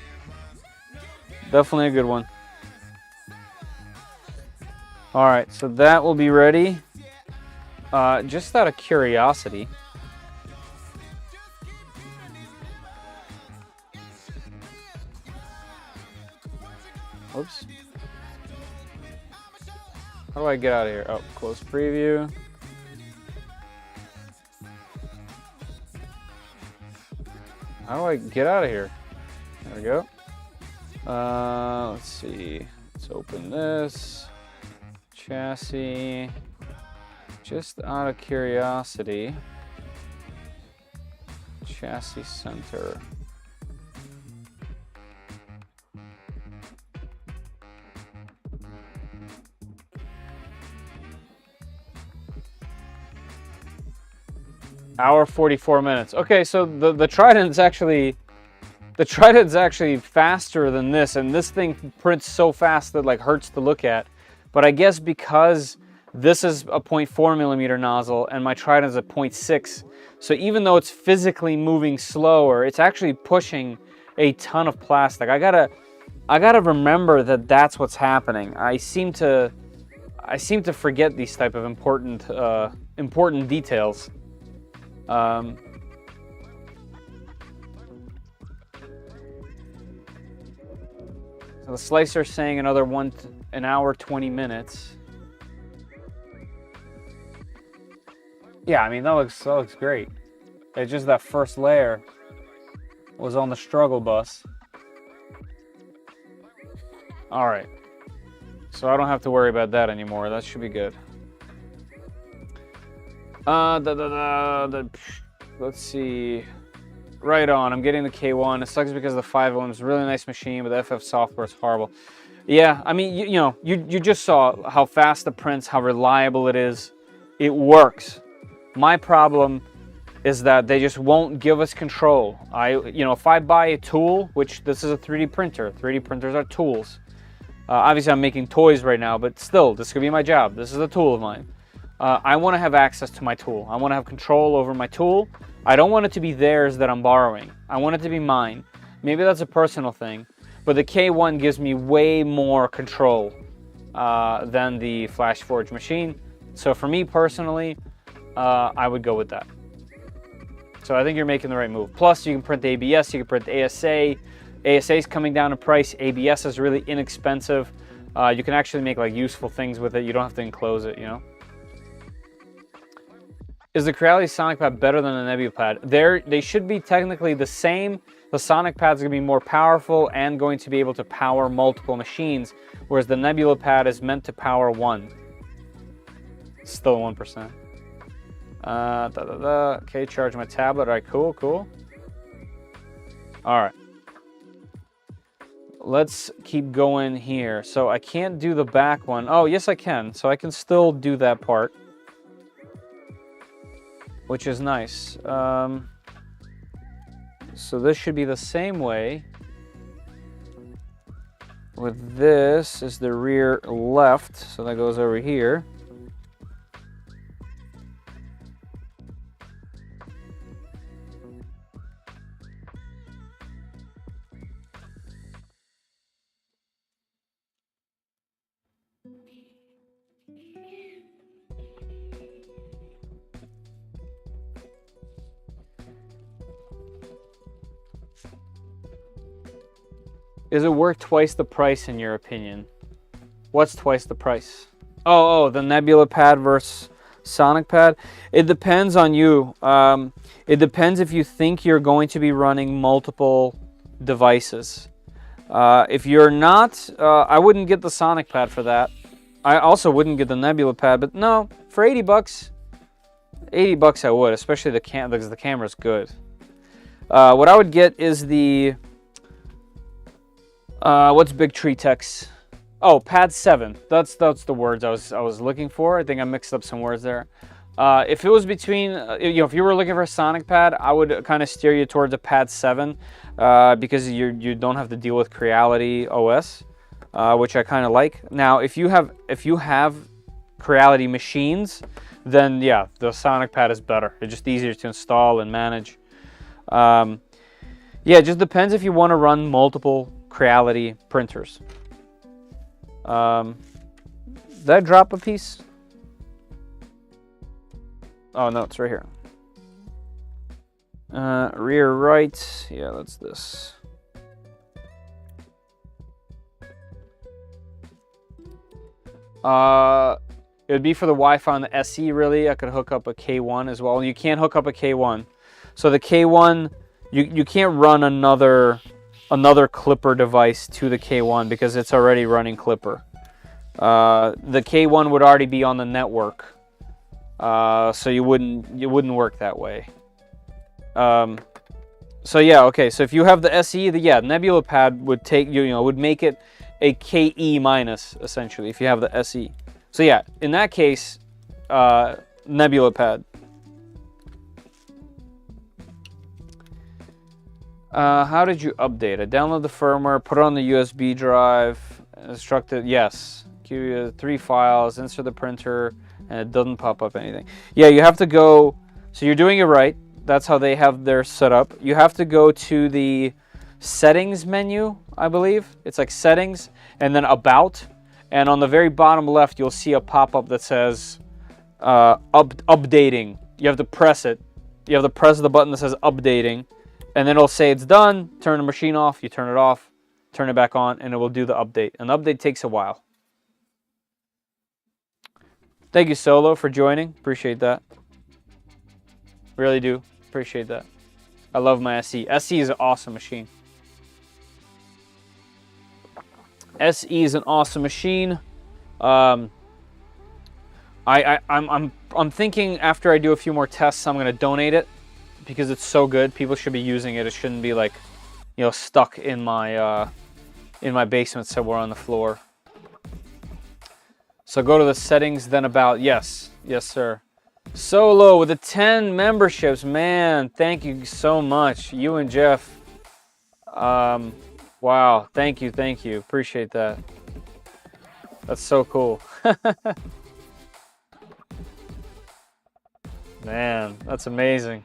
Speaker 1: Definitely a good one. All right, so that will be ready. Just out of curiosity, oops. How do I get out of here? Oh, close preview. How do I get out of here? There we go. Let's see. Let's open this. Chassis. Just out of curiosity. Chassis center. Hour 44 minutes. Okay, so the Trident's actually faster than this, and this thing prints so fast that like hurts to look at. But I guess because this is a 0.4 millimeter nozzle and my Trident is a 0.6, so even though it's physically moving slower, it's actually pushing a ton of plastic. I gotta remember that that's what's happening. I seem to forget these type of important details. So the slicer is saying another an hour 20 minutes. Yeah, I mean, that looks great. It's just that first layer was on the struggle bus. All right. So I don't have to worry about that anymore. That should be good. Let's see. Right on. I'm getting the K1. It sucks because the 5 is a really nice machine, but the FF software is horrible. Yeah, I mean, you just saw how fast the prints, how reliable it is. It works. My problem is that they just won't give us control. If I buy a tool, which this is a 3D printer. 3D printers are tools. Obviously, I'm making toys right now, but still, this could be my job. This is a tool of mine. I want to have access to my tool. I want to have control over my tool. I don't want it to be theirs that I'm borrowing. I want it to be mine. Maybe that's a personal thing, but the K1 gives me way more control than the FlashForge machine. So for me personally, I would go with that. So I think you're making the right move. Plus, you can print the ABS, you can print the ASA. ASA is coming down in price. ABS is really inexpensive. You can actually make like useful things with it. You don't have to enclose it, you know. Is the Creality Sonic Pad better than the Nebula Pad? They should be technically the same. The Sonic Pad is going to be more powerful and going to be able to power multiple machines, whereas the Nebula Pad is meant to power one. Still 1%. Okay, charge my tablet. All right, cool. All right. Let's keep going here. So I can't do the back one. Oh, yes, I can. So I can still do that part, which is nice. So this should be the same way. With this is the rear left, so that goes over here. Is it worth twice the price in your opinion? What's twice the price? Oh, the Nebula Pad versus Sonic Pad? It depends on you. It depends if you think you're going to be running multiple devices. If you're not, I wouldn't get the Sonic Pad for that. I also wouldn't get the Nebula Pad, but no, for 80 bucks, 80 bucks I would, especially because the camera's good. What I would get is the what's Big Tree Text? Oh, Pad 7. That's the words I was looking for. I think I mixed up some words there. If it was between, if you were looking for a Sonic Pad, I would kind of steer you towards a Pad 7 because you don't have to deal with Creality OS, which I kind of like. Now, if you have Creality machines, then yeah, the Sonic Pad is better. It's just easier to install and manage. Yeah, it just depends if you want to run multiple Creality printers. Did I drop a piece? Oh no, it's right here. Rear right. Yeah, that's this. It would be for the Wi-Fi on the SE. Really, I could hook up a K1 as well. You can't hook up a K1. So the K1, you can't run another Clipper device to the K1 because it's already running Clipper. The K1 would already be on the network, so you wouldn't work that way. So yeah, okay. So if you have the SE, Nebula Pad would take would make it a KE minus essentially if you have the SE. So yeah, in that case, Nebula Pad. How did you update it? Download the firmware, put it on the USB drive, instructed, yes. Give you 3 files, insert the printer, and it doesn't pop up anything. Yeah, you have to go, so you're doing it right. That's how they have their setup. You have to go to the settings menu, I believe. It's like settings, and then about. And on the very bottom left, you'll see a pop-up that says updating. You have to press it. You have to press the button that says updating. And then it'll say it's done, turn the machine off, you turn it off, turn it back on, and it will do the update. And the update takes a while. Thank you, Solo, for joining. Appreciate that. Really do appreciate that. I love my SE. SE is an awesome machine. SE is an awesome machine. I'm thinking after I do a few more tests, I'm gonna donate it because it's so good. People should be using it. It shouldn't be like, you know, stuck in my basement somewhere on the floor. So go to the settings, then about. Yes, yes, sir. Solo with the 10 memberships, man. Thank you so much, you and Jeff. Wow, thank you, appreciate that. That's so cool. Man, that's amazing.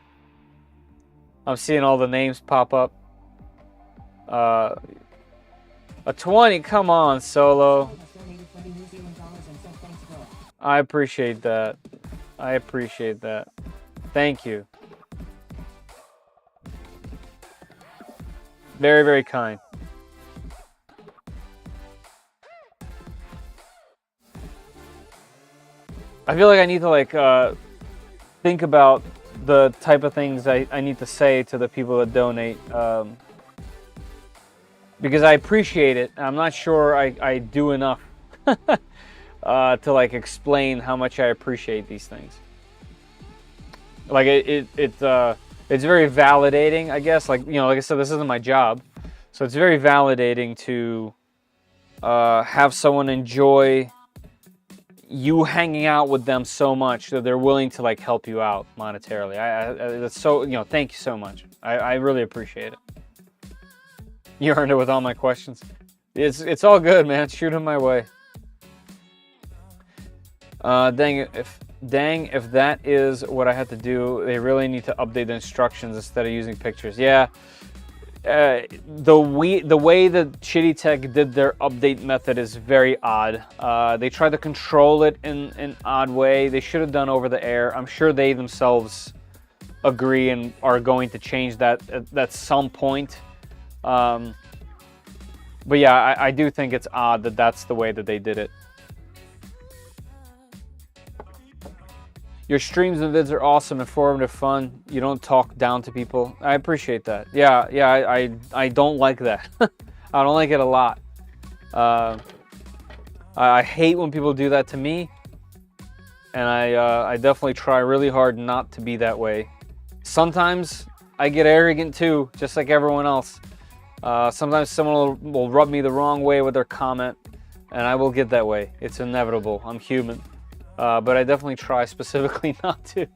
Speaker 1: I'm seeing all the names pop up. A 20, come on, Solo. I appreciate that. I appreciate that. Thank you. Very, very kind. I feel like I need to like think about the type of things I need to say to the people that donate, because I appreciate it. I'm not sure I do enough to like explain how much I appreciate these things. Like it's very validating, I guess. Like, you know, like I said, this isn't my job, so it's very validating to have someone enjoy you hanging out with them so much that they're willing to like help you out monetarily. That's so, you know, thank you so much. I really appreciate it. You earned it with all my questions. It's all good, man. Shoot them my way. Dang, if that is what I had to do, they really need to update the instructions instead of using pictures. Yeah. The way that Shitty Tech did their update method is very odd. They tried to control it in an odd way. They should have done over the air. I'm sure they themselves agree and are going to change that at some point. But yeah, I do think it's odd that that's the way that they did it. Your streams and vids are awesome, informative, fun. You don't talk down to people. I appreciate that. Yeah, I don't like that. I don't like it a lot. I hate when people do that to me, and I definitely try really hard not to be that way. Sometimes I get arrogant too, just like everyone else. Sometimes someone will rub me the wrong way with their comment, and I will get that way. It's inevitable. I'm human. But I definitely try specifically not to.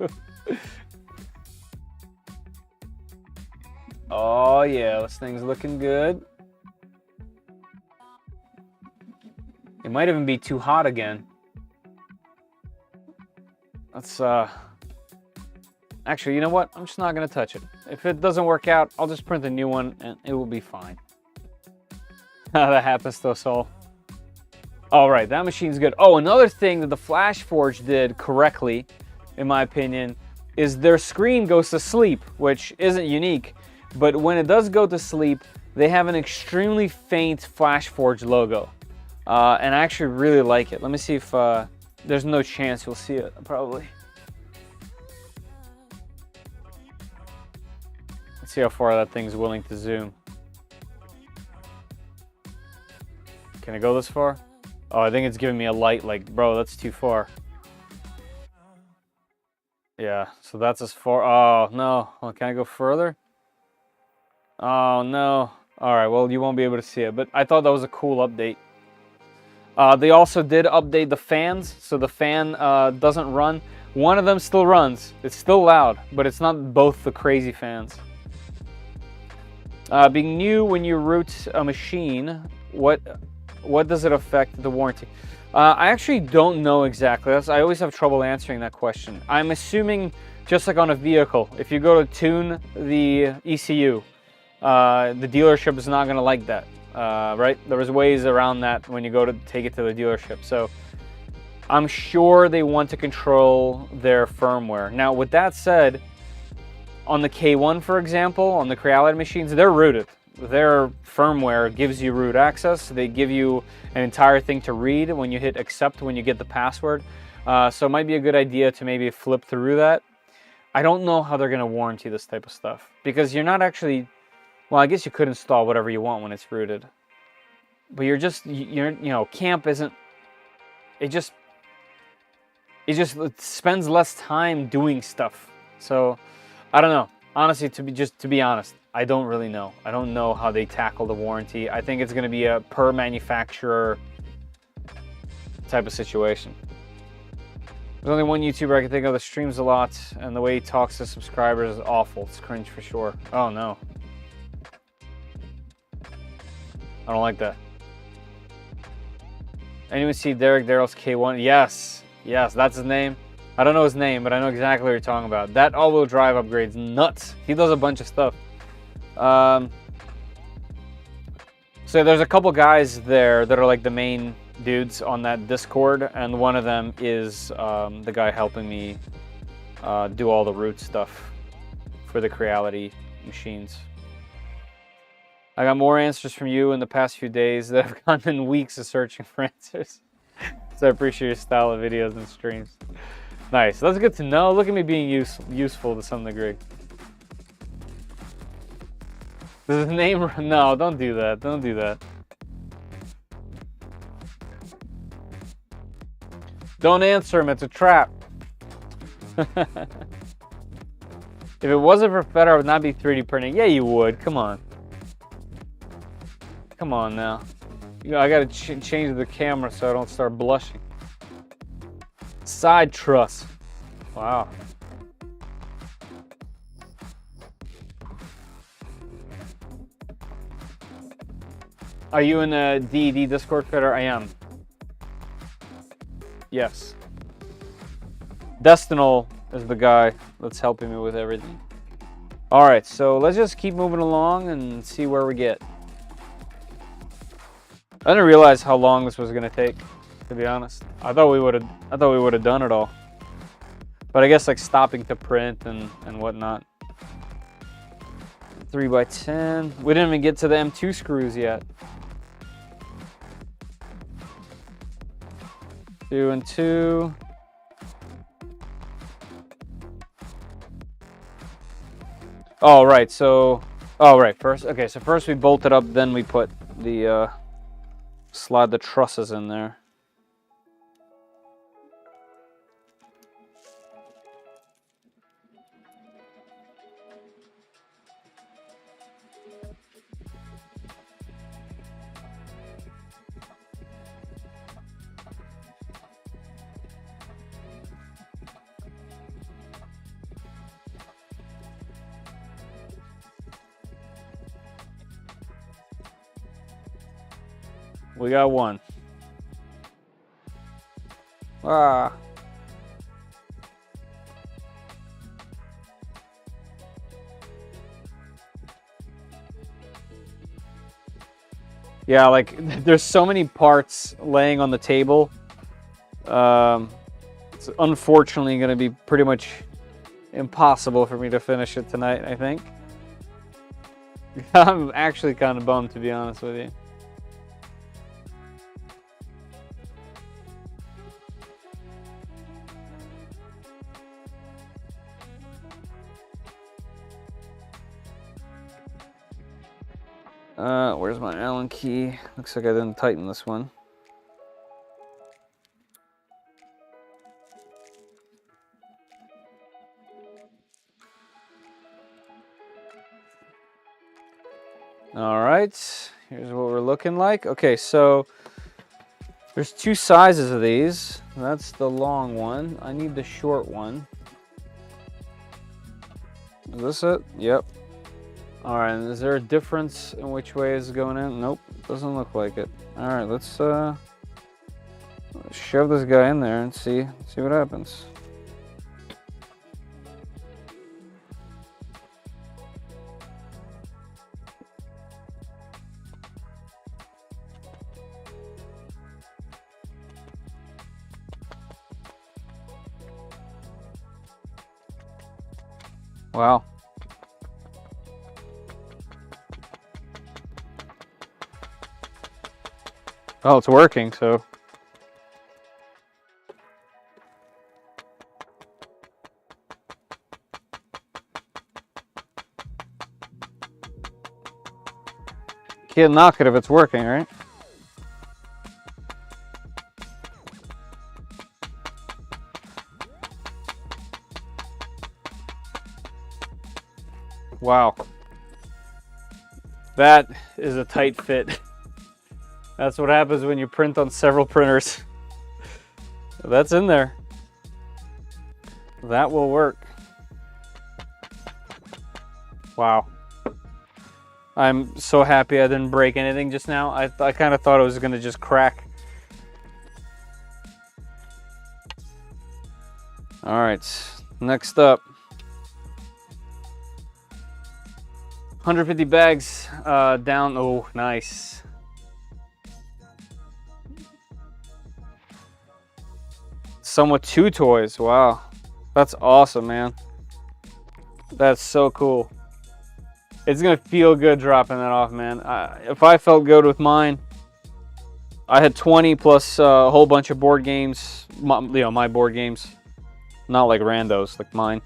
Speaker 1: Oh yeah, this thing's looking good. It might even be too hot again. Let's actually, you know what? I'm just not gonna touch it. If it doesn't work out, I'll just print a new one and it will be fine. That happens to us all. All right, that machine's good. Oh, another thing that the FlashForge did correctly, in my opinion, is their screen goes to sleep, which isn't unique. But when it does go to sleep, they have an extremely faint FlashForge logo. And I actually really like it. Let me see if there's no chance you'll see it, probably. Let's see how far that thing's willing to zoom. Can I go this far? Oh, I think it's giving me a light like, bro, that's too far. Yeah, so that's as far. Oh, no. Oh, can I go further? Oh, no. All right, well, you won't be able to see it, but I thought that was a cool update. They also did update the fans, so the fan doesn't run. One of them still runs. It's still loud, but it's not both the crazy fans. Being new when you root a machine, what does it affect the warranty? I actually don't know exactly. I always have trouble answering that question. I'm assuming just like on a vehicle, if you go to tune the ECU, the dealership is not going to like that, right? There's ways around that when you go to take it to the dealership. So I'm sure they want to control their firmware. Now, with that said, on the K1, for example, on the Creality machines, they're rooted. Their firmware gives you root access. They give you an entire thing to read when you hit accept, when you get the password. So it might be a good idea to maybe flip through that. I don't know how they're going to warranty this type of stuff. Because you're not actually... Well, I guess you could install whatever you want when it's rooted. But you're just... you know, camp isn't... It just spends less time doing stuff. So, I don't know. Honestly, to be honest, I don't really know. I don't know how they tackle the warranty. I think it's going to be a per manufacturer type of situation. There's only one YouTuber I can think of that streams a lot, and the way he talks to subscribers is awful. It's cringe for sure. Oh no. I don't like that. Anyone see Derek Darrell's K1? Yes. Yes, that's his name. I don't know his name, but I know exactly what you're talking about. That all-wheel drive upgrade's nuts. He does a bunch of stuff. So there's a couple guys there that are like the main dudes on that Discord, and one of them is the guy helping me do all the root stuff for the Creality machines. I got more answers from you in the past few days that have gone in weeks of searching for answers. So I appreciate your style of videos and streams. Nice, that's good to know. Look at me being useful to some degree. Does his name... No, don't do that. Don't do that. Don't answer him, it's a trap. If it wasn't for Fedor, I would not be 3D printing. Yeah, you would. Come on. Come on now. You know, I gotta change the camera so I don't start blushing. Side truss. Wow. Are you in the DED Discord, Fedor? I am. Yes. Destinal is the guy that's helping me with everything. Alright, so let's just keep moving along and see where we get. I didn't realize how long this was gonna take, to be honest. I thought we would have done it all. But I guess like stopping to print and whatnot. 3x10. We didn't even get to the M2 screws yet. 2 and 2. Oh right, so first so first we bolted up, then we put the slide the trusses in there. We got one. Ah. Yeah, like there's so many parts laying on the table. It's unfortunately going to be pretty much impossible for me to finish it tonight, I think. I'm actually kind of bummed, to be honest with you. Where's my Allen key? Looks like I didn't tighten this one. All right, here's what we're looking like. Okay, so there's two sizes of these. That's the long one. I need the short one. Is this it? Yep. All right, is there a difference in which way is going in? Nope, doesn't look like it. All right, let's shove this guy in there and see what happens. Wow. Oh, it's working, so. Can't knock it if it's working, right? Wow. That is a tight fit. That's what happens when you print on several printers. That's in there. That will work. Wow. I'm so happy I didn't break anything just now. I kind of thought it was going to just crack. All right, next up. 150 bags down. Oh, nice. Somewhat 2 toys. Wow. That's awesome, man. That's so cool. It's going to feel good dropping that off, man. If I felt good with mine, I had 20 plus a whole bunch of board games. My board games. Not like randos, like mine.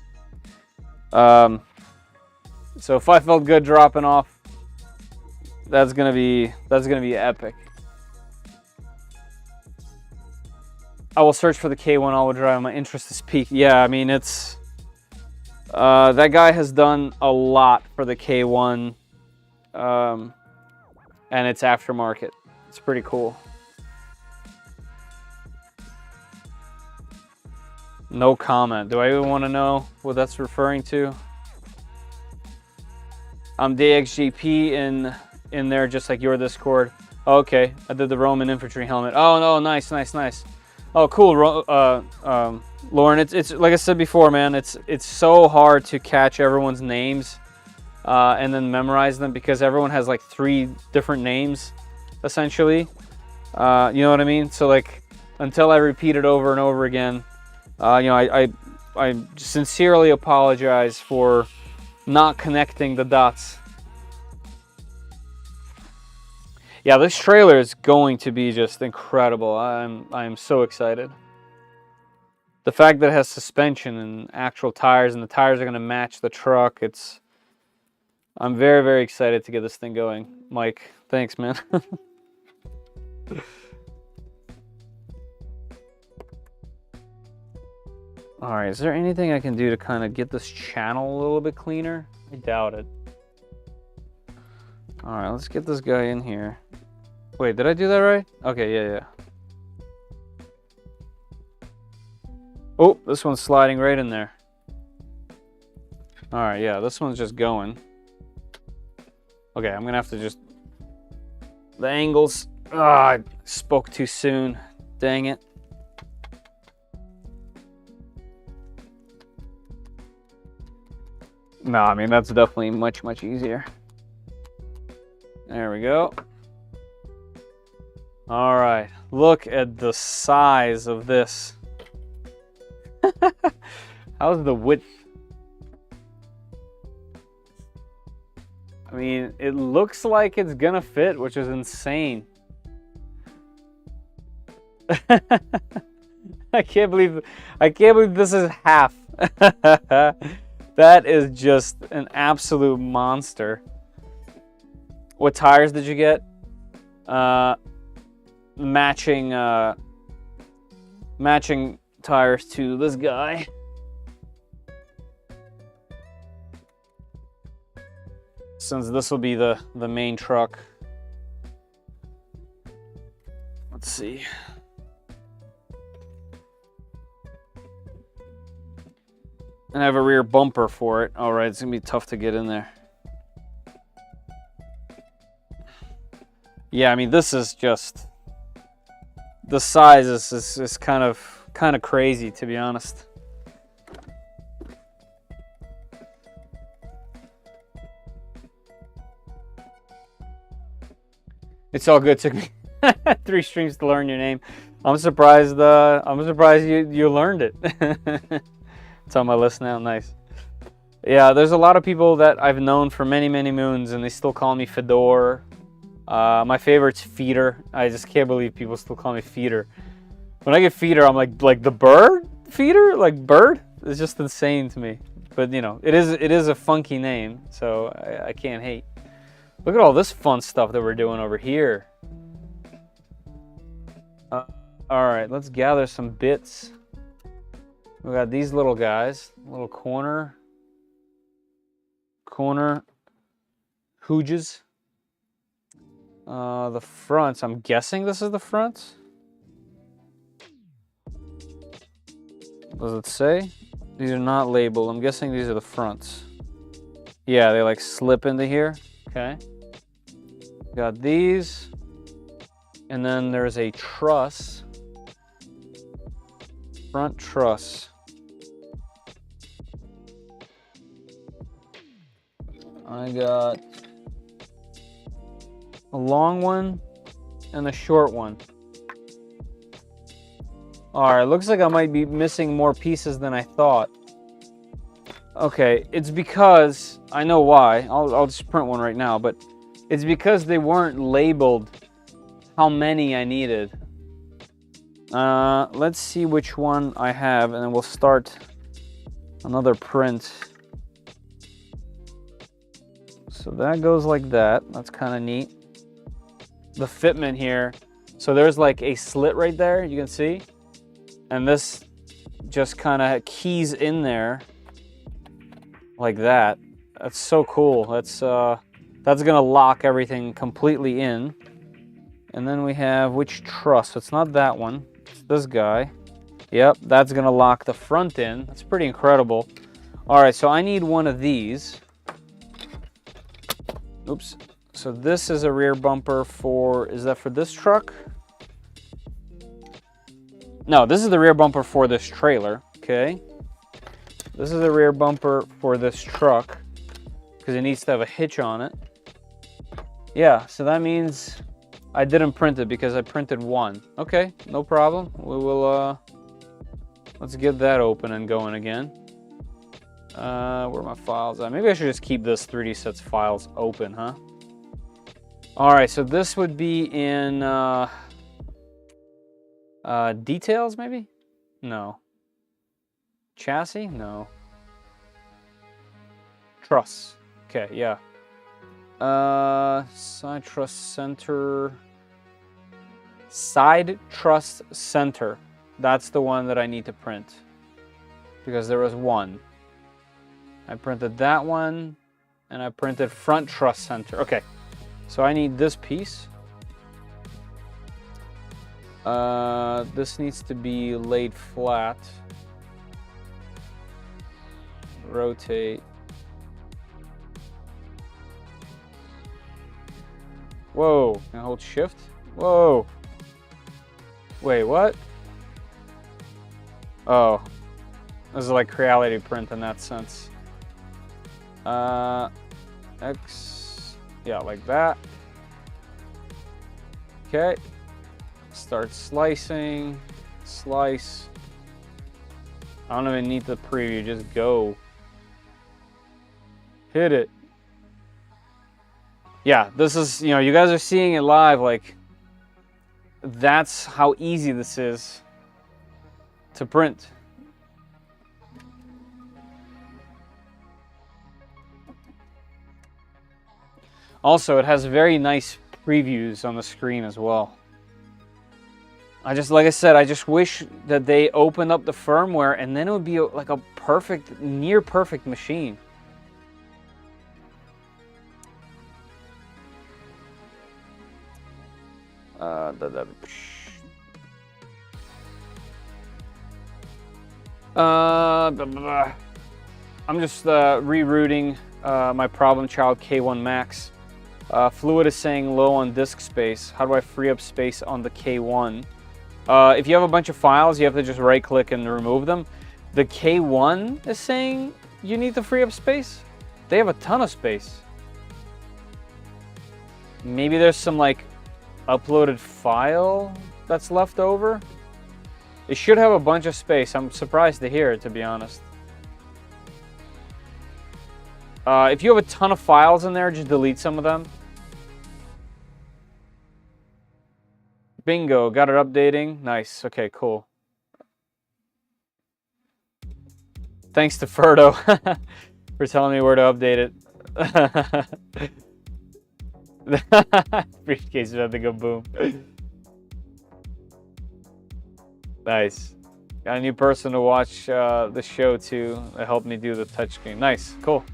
Speaker 1: So if I felt good dropping off, that's gonna be epic. I will search for the K1 all-wheel drive. My interest is peaked. Yeah, I mean it's that guy has done a lot for the K1, and its aftermarket. It's pretty cool. No comment. Do I even want to know what that's referring to? I'm DXGP in there just like your Discord. Okay, I did the Roman infantry helmet. Oh no, nice, nice, nice. Oh cool, Lauren. It's like I said before, man. It's so hard to catch everyone's names and then memorize them because everyone has like 3 different names, essentially. You know what I mean? So like until I repeat it over and over again, you know, I sincerely apologize for not connecting the dots. Yeah, this trailer is going to be just incredible. I'm so excited. The fact that it has suspension and actual tires, and the tires are going to match the truck. I'm very, very excited to get this thing going. Mike, thanks, man. All right, is there anything I can do to kind of get this channel a little bit cleaner? I doubt it. All right, let's get this guy in here. Wait, did I do that right? Okay, yeah. Oh, this one's sliding right in there. All right, yeah, this one's just going. Okay, I'm gonna have to just... The angles... Ah, I spoke too soon. Dang it. No, I mean, that's definitely much, much easier. There we go. All right, look at the size of this. How's the width? I mean, it looks like it's gonna fit, which is insane. I can't believe this is half. That is just an absolute monster. What tires did you get? Matching tires to this guy. Since this will be the main truck. Let's see. And I have a rear bumper for it. All right, it's gonna be tough to get in there. Yeah, I mean, this is just... The size is kind of crazy, to be honest. It's all good. It took me 3 streams to learn your name. I'm surprised you learned it. It's on my list now. Nice. Yeah, there's a lot of people that I've known for many, many moons, and they still call me Fedor. My favorite's Feeder. I just can't believe people still call me Feeder. When I get Feeder, I'm like the bird Feeder, like bird. It's just insane to me. But you know, it is a funky name, so I can't hate. Look at all this fun stuff that we're doing over here. All right, let's gather some bits. We got these little guys, little corner hooges. The fronts, I'm guessing this is the front. Does it say? These are not labeled. I'm guessing these are the fronts. Yeah, they like slip into here. Okay. Got these. And then there's a truss. Front truss. I got a long one and a short one. Alright, looks like I might be missing more pieces than I thought. Okay, it's because, I know why, I'll just print one right now, but it's because they weren't labeled how many I needed. Let's see which one I have, and then we'll start another print. So that goes like that, that's kind of neat. The fitment here, so there's like a slit right there, you can see. And this just kind of keys in there like that. That's so cool. That's gonna lock everything completely in. And then we have which truss? It's not that one. It's this guy. Yep, that's gonna lock the front in. That's pretty incredible. All right, so I need one of these. Oops. So this is a rear bumper for, is that for this truck? No, this is the rear bumper for this trailer, okay? This is the rear bumper for this truck because it needs to have a hitch on it. Yeah, so that means I didn't print it because I printed one. Okay, no problem. We will, let's get that open and going again. Where are my files at? Maybe I should just keep this 3DSets files open, huh? All right, so this would be in, details, maybe? No. Chassis? No. Truss. Okay, yeah. Side truss center. Side truss center. That's the one that I need to print. Because there was one. I printed that one, and I printed front truss center. Okay, so I need this piece. This needs to be laid flat. Rotate. Whoa, can I hold shift? Whoa. Wait, what? Oh, this is like reality print in that sense. X, yeah, like that. Okay. Start slicing, slice. I don't even need the preview, just go. Hit it. Yeah, this is, you know, you guys are seeing it live, like, that's how easy this is to print. Also, it has very nice previews on the screen as well. I just, like I said, I just wish that they opened up the firmware and then it would be like a perfect, near perfect machine. I'm just rerouting my problem child K1 Max. Fluid is saying low on disk space. How do I free up space on the K1? If you have a bunch of files, you have to just right click and remove them. The K1 is saying you need to free up space. They have a ton of space. Maybe there's some like uploaded file that's left over. It should have a bunch of space. I'm surprised to hear it, to be honest. If you have a ton of files in there, just delete some of them. Bingo, got it updating. Nice, okay, cool. Thanks to Ferdo for telling me where to update it. Briefcase about to go boom. Nice. Got a new person to watch the show too that helped me do the touchscreen. Nice, cool.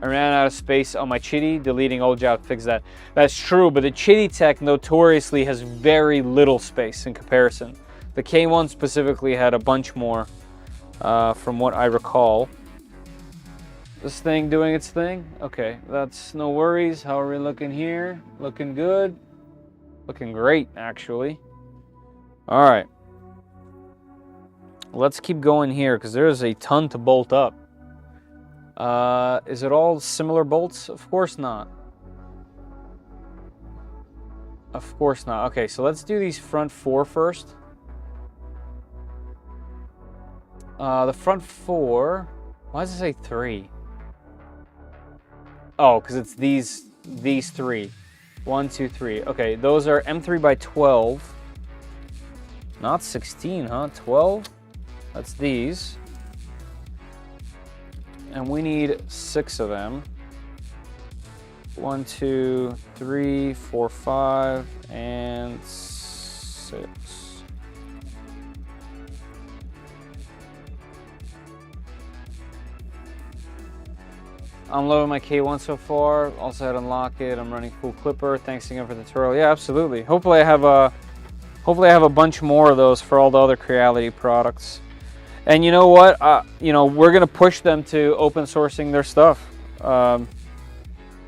Speaker 1: I ran out of space on my Chitty, deleting old job fixed that. That's true, but the Chitty Tech notoriously has very little space in comparison. The K1 specifically had a bunch more, from what I recall. This thing doing its thing? Okay, that's no worries. How are we looking here? Looking good. Looking great, actually. All right. Let's keep going here because there's a ton to bolt up. Is it all similar bolts? Of course not. Of course not. Okay, so let's do these front four first. The front four. Why does it say 3? Oh, because it's these 3. 1, 2, 3. Okay, those are M3 by 12. Not 16, huh? 12? That's these. And we need 6 of them. 1, 2, 3, 4, 5, and 6. I'm loving my K1 so far. Also had to unlock it. I'm running full clipper. Thanks again for the tutorial. Yeah, absolutely. Hopefully I have a bunch more of those for all the other Creality products. And you know what? You know, we're gonna push them to open sourcing their stuff.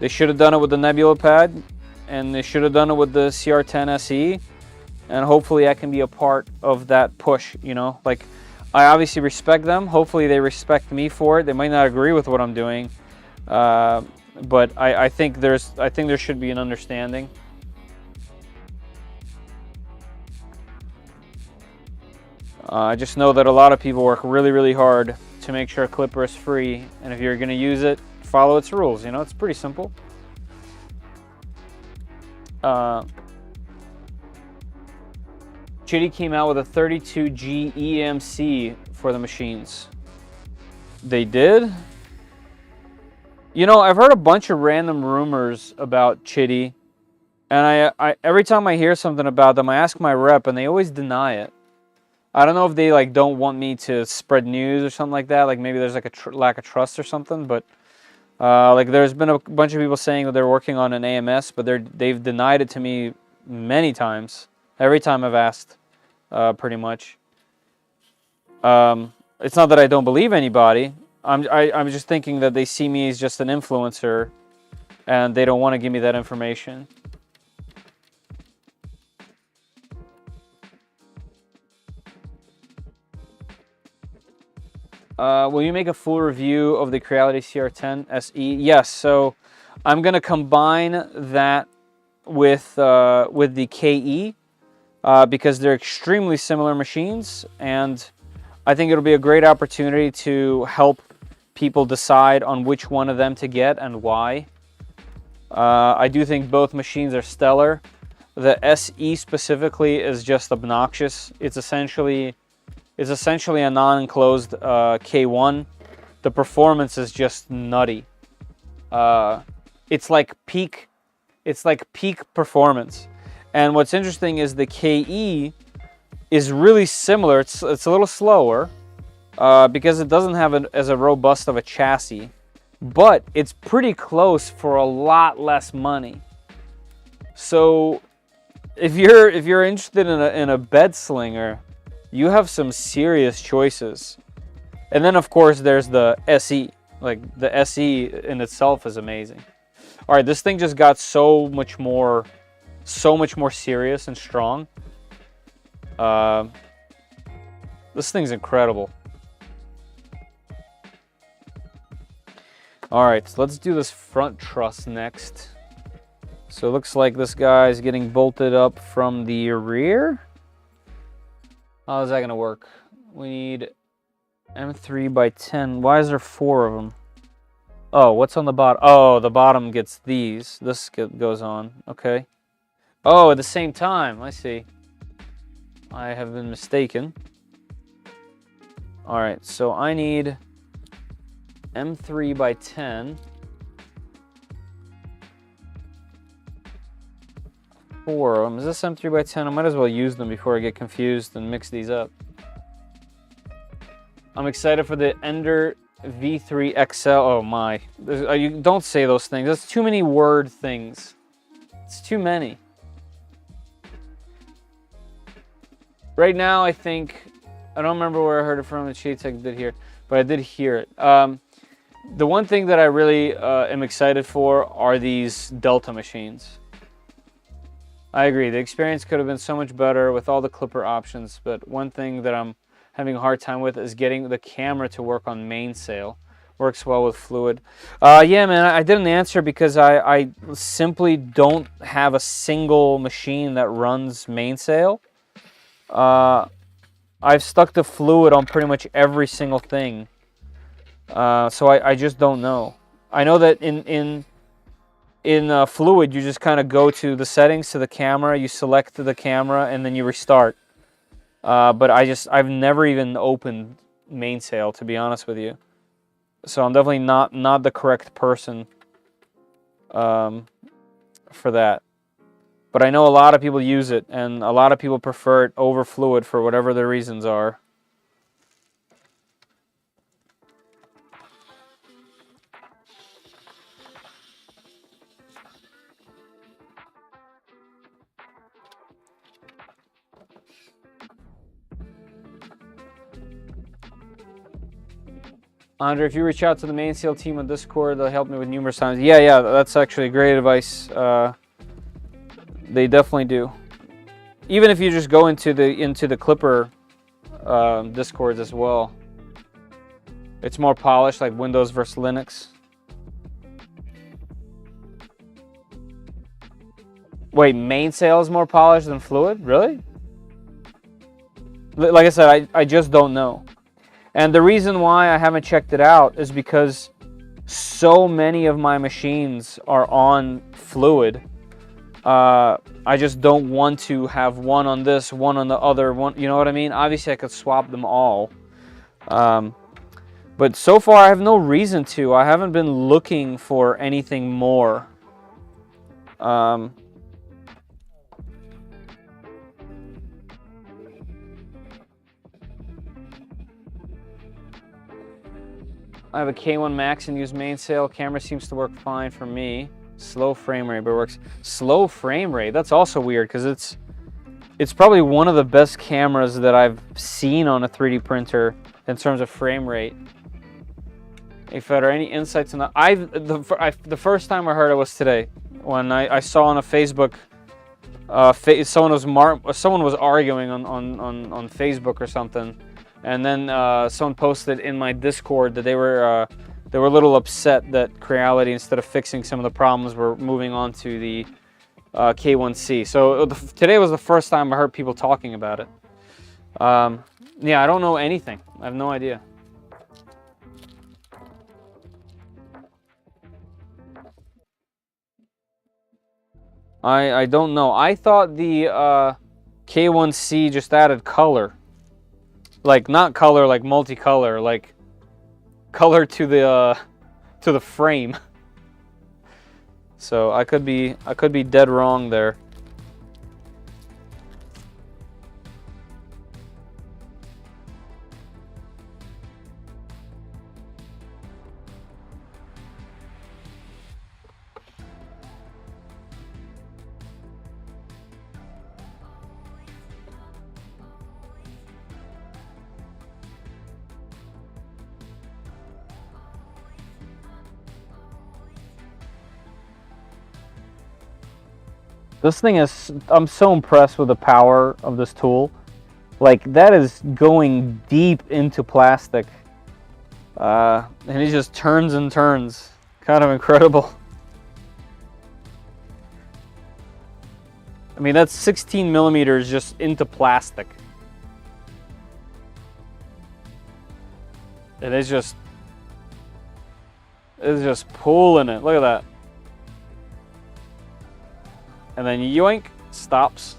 Speaker 1: They should have done it with the Nebula pad, and they should have done it with the CR10 SE. And hopefully I can be a part of that push. You know, like I obviously respect them. Hopefully they respect me for it. They might not agree with what I'm doing. But I think there should be an understanding. I just know that a lot of people work really, really hard to make sure Clipper is free, and if you're going to use it, follow its rules. You know, it's pretty simple. Chitty came out with a 32G EMC for the machines. They did? You know, I've heard a bunch of random rumors about Chitty, and I every time I hear something about them, I ask my rep, and they always deny it. I don't know if they like don't want me to spread news or something like that. Like maybe there's like a lack of trust or something. But like there's been a bunch of people saying that they're working on an AMS, but they've denied it to me many times. Every time I've asked, pretty much. It's not that I don't believe anybody. I'm just thinking that they see me as just an influencer, and they don't want to give me that information. Will you make a full review of the Creality CR10 SE? Yes, so I'm going to combine that with the KE because they're extremely similar machines, and I think it'll be a great opportunity to help people decide on which one of them to get and why. I do think both machines are stellar. The SE specifically is just obnoxious. It's essentially a non-enclosed K1. The performance is just nutty. It's like peak performance. And what's interesting is the KE is really similar. It's a little slower because it doesn't have as robust of a chassis, but it's pretty close for a lot less money. So if you're interested in a bed slinger, you have some serious choices. And then of course there's the SE. Like the SE in itself is amazing. All right, this thing just got so much more serious and strong. This thing's incredible. All right, so let's do this front truss next. So it looks like this guy's getting bolted up from the rear. How is that gonna work? We need M3 by 10. Why is there 4 of them? Oh, what's on the bottom? Oh, the bottom gets these. This goes on. Okay. Oh, at the same time. I see. I have been mistaken. All right, so I need M3 by 10. 4 of them. Is this M3x10? I might as well use them before I get confused and mix these up. I'm excited for the Ender V3 XL. Oh my. You don't say those things. That's too many word things. It's too many. Right now, I think, I don't remember where I heard it from, the Cheetah did hear, but I did hear it. The one thing that I really am excited for are these Delta machines. I agree, the experience could have been so much better with all the clipper options, but one thing that I'm having a hard time with is getting the camera to work on mainsail. Works well with fluid. Yeah, man, I didn't answer because I simply don't have a single machine that runs mainsail. I've stuck the fluid on pretty much every single thing. So I just don't know. I know that in fluid, you just kind of go to the settings, to the camera, you select the camera, and then you restart. But I've never even opened mainsail, to be honest with you. So I'm definitely not the correct person for that. But I know a lot of people use it, and a lot of people prefer it over fluid for whatever their reasons are. Andre, if you reach out to the mainsail team on Discord, they'll help me with numerous times. Yeah, that's actually great advice. They definitely do. Even if you just go into the Clipper Discords as well. It's more polished, like Windows versus Linux. Wait, mainsail is more polished than fluid? Really? Like I said, I just don't know. And the reason why I haven't checked it out is because so many of my machines are on fluid. I just don't want to have one on this, one on the other, one, you know what I mean? Obviously, I could swap them all. But so far, I have no reason to. I haven't been looking for anything more. I have a K1 Max and use mainsail. Camera seems to work fine for me. Slow frame rate, but it works. Slow frame rate, that's also weird because it's probably one of the best cameras that I've seen on a 3D printer in terms of frame rate. If there are any insights on that, the first time I heard it was today when I saw on a Facebook, someone was arguing on Facebook or something. And then someone posted in my Discord that they were a little upset that Creality, instead of fixing some of the problems, were moving on to the K1C. So today was the first time I heard people talking about it. Yeah, I don't know anything. I have no idea. I don't know. I thought the K1C just added color. Like, not color like multicolor, like color to the frame. So I could be dead wrong there. This thing is, I'm so impressed with the power of this tool. Like, that is going deep into plastic. And it just turns and turns. Kind of incredible. I mean, that's 16 millimeters just into plastic. And it's just pulling it. Look at that. And then yoink, stops.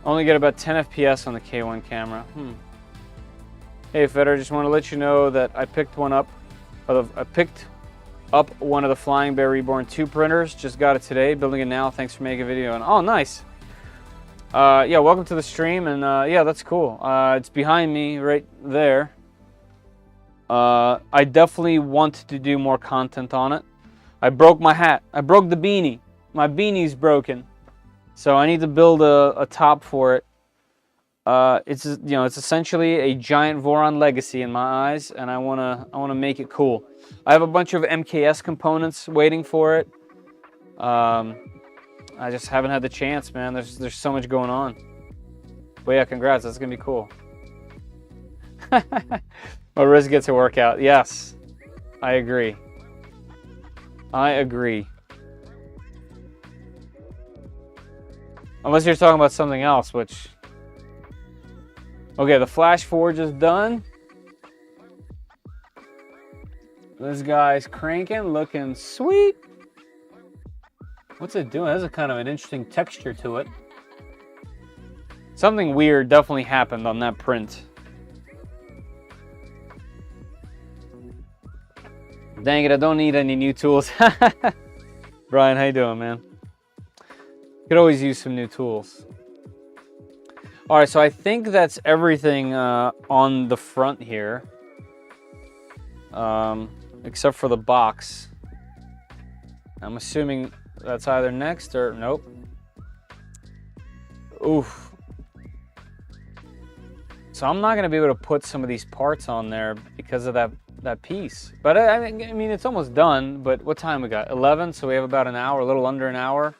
Speaker 1: Only get about 10 FPS on the K1 camera. Hey Feder, just want to let you know that I picked one up. I picked up one of the Flying Bear Reborn 2 printers. Just got it today, building it now. Thanks for making a video. And oh, nice. Yeah, welcome to the stream. And yeah, that's cool. It's behind me right there. I definitely want to do more content on it. I broke my hat. I broke the beanie. My beanie's broken. So I need to build a top for it. It's, you know, it's essentially a giant Voron legacy in my eyes, and I wanna make it cool. I have a bunch of MKS components waiting for it. I just haven't had the chance, man. There's so much going on. But yeah, congrats. That's gonna be cool. My wrist gets a workout. Yes, I agree. I agree. Unless you're talking about something else, which... Okay, the Flash Forge is done. This guy's cranking, looking sweet. What's it doing? That's a kind of an interesting texture to it. Something weird definitely happened on that print. Dang it, I don't need any new tools. Brian, how you doing, man? Could always use some new tools. All right, so I think that's everything on the front here, except for the box. I'm assuming that's either next or nope. Oof. So I'm not gonna be able to put some of these parts on there because of that piece. But I mean, it's almost done. But what time we got? 11. So we have about an hour, a little under an hour.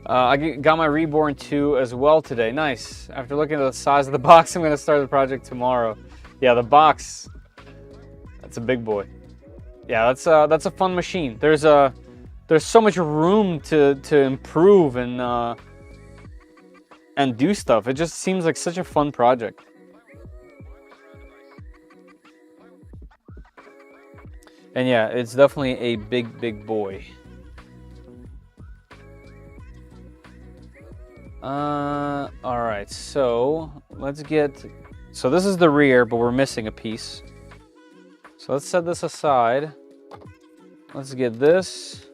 Speaker 1: I got my Reborn 2 as well today. Nice. After looking at the size of the box, I'm going to start the project tomorrow. Yeah, the box. That's a big boy. Yeah, that's a fun machine. There's so much room to improve and do stuff. It just seems like such a fun project. And yeah, it's definitely a big boy. All right, so let's get, so this is the rear, but we're missing a piece. So let's set this aside. Let's get this,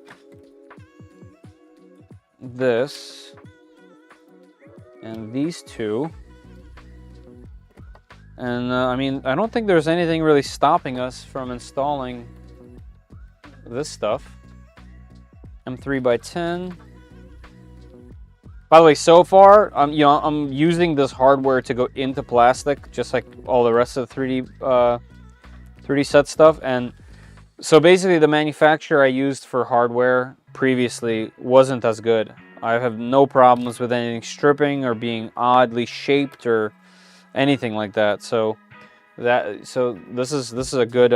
Speaker 1: and these two. And I mean, I don't think there's anything really stopping us from installing this stuff. M3x10. By the way, so far, I'm using this hardware to go into plastic, just like all the rest of the 3D set stuff. And so basically, the manufacturer I used for hardware previously wasn't as good. I have no problems with anything stripping or being oddly shaped or anything like that. So this is a good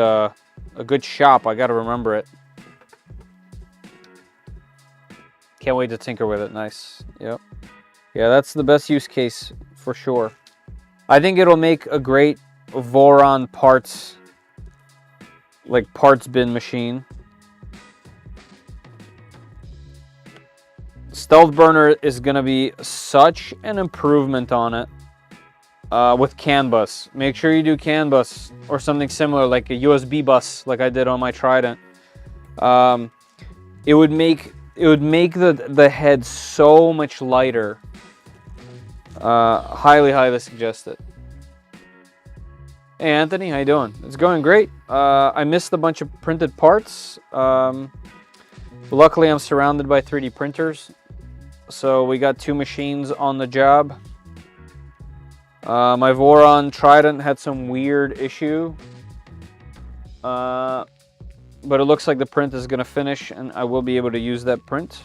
Speaker 1: shop. I got to remember it. Can't wait to tinker with it. Nice. Yep. Yeah, that's the best use case for sure. I think it'll make a great Voron parts, like parts bin machine. Stealth Burner is going to be such an improvement on it with CAN bus. Make sure you do CAN bus or something similar, like a USB bus, like I did on my Trident. It would make the head so much lighter. Highly suggest it. Hey Anthony, how you doing? It's going great. I missed a bunch of printed parts. Luckily, I'm surrounded by 3D printers. So we got 2 machines on the job. My Voron Trident had some weird issue. But it looks like the print is going to finish and I will be able to use that print.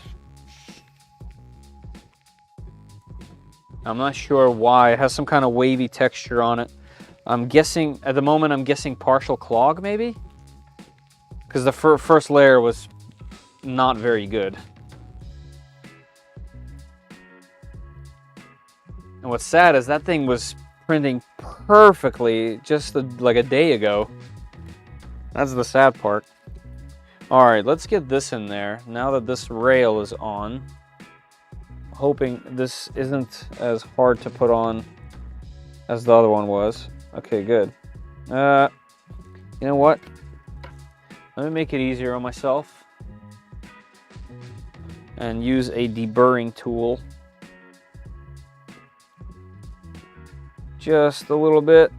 Speaker 1: I'm not sure why. It has some kind of wavy texture on it. I'm guessing, at the moment, I'm guessing partial clog maybe? Because the first layer was not very good. And what's sad is that thing was printing perfectly just like a day ago. That's the sad part. All right, let's get this in there now that this rail is on. Hoping this isn't as hard to put on as the other one was. Okay, good. You know what? Let me make it easier on myself and use a deburring tool. Just a little bit.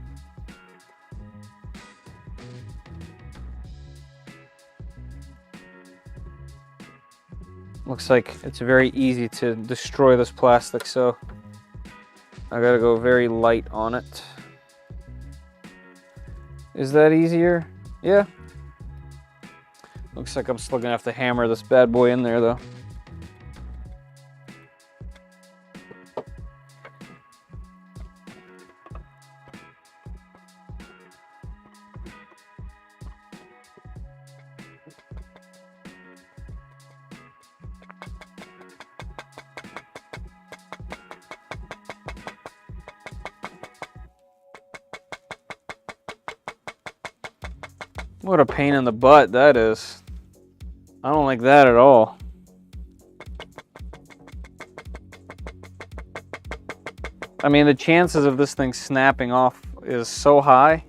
Speaker 1: Looks like it's very easy to destroy this plastic, so I gotta go very light on it. Is that easier? Yeah. Looks like I'm still gonna have to hammer this bad boy in there though. What a pain in the butt that is. I don't like that at all. I mean, the chances of this thing snapping off is so high.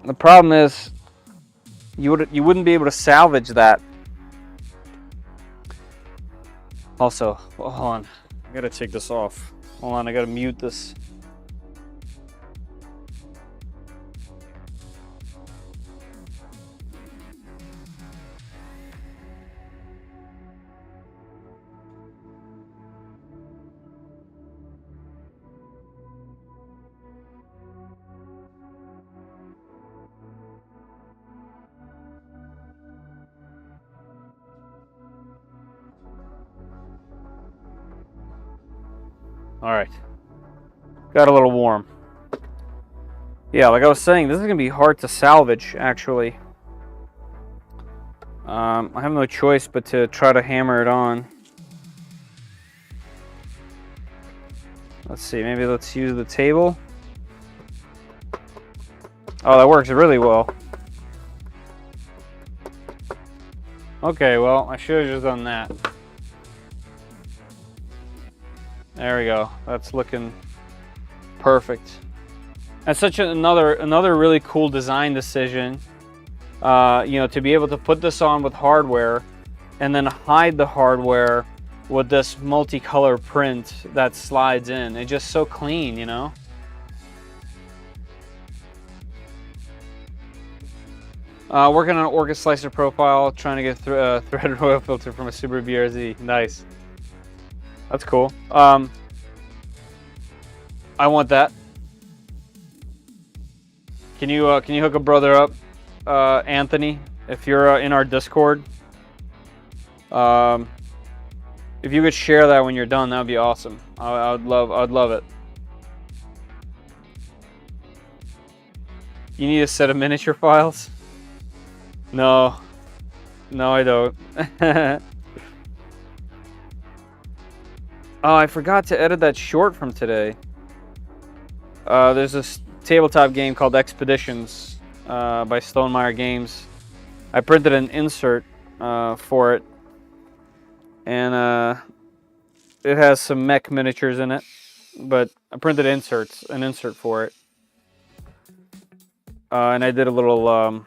Speaker 1: The problem is you wouldn't be able to salvage that. Also, hold on. I gotta take this off. Hold on, I gotta mute this. All right, got a little warm. Yeah, like I was saying, this is gonna be hard to salvage, actually. I have no choice but to try to hammer it on. Let's see, maybe let's use the table. Oh, that works really well. Okay, well, I should have just done that. There we go. That's looking perfect. That's such another really cool design decision. You know, to be able to put this on with hardware and then hide the hardware with this multicolor print that slides in. It's just so clean, you know? Working on an Orca Slicer profile, trying to get through a threaded oil filter from a Subaru BRZ. Nice. That's cool. I want that. Can you hook a brother up, Anthony, if you're in our Discord? If you could share that when you're done, that would be awesome. I'd love it. You need a set of miniature files? No, I don't. Oh, I forgot to edit that short from today. There's this tabletop game called Expeditions by Stonemeyer Games. I printed an insert for it, and it has some mech miniatures in it, but I printed an insert for it, and I did a little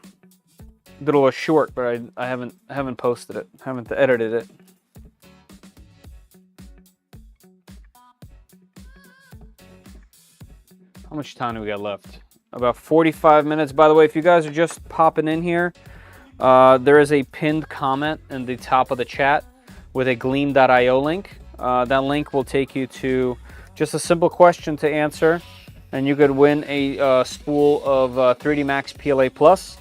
Speaker 1: short, but I haven't posted it, haven't edited it. How much time do we got left? About 45 minutes. By the way, if you guys are just popping in here, there is a pinned comment in the top of the chat with a gleam.io link. That link will take you to just a simple question to answer, and you could win a spool of 3D Max PLA Plus.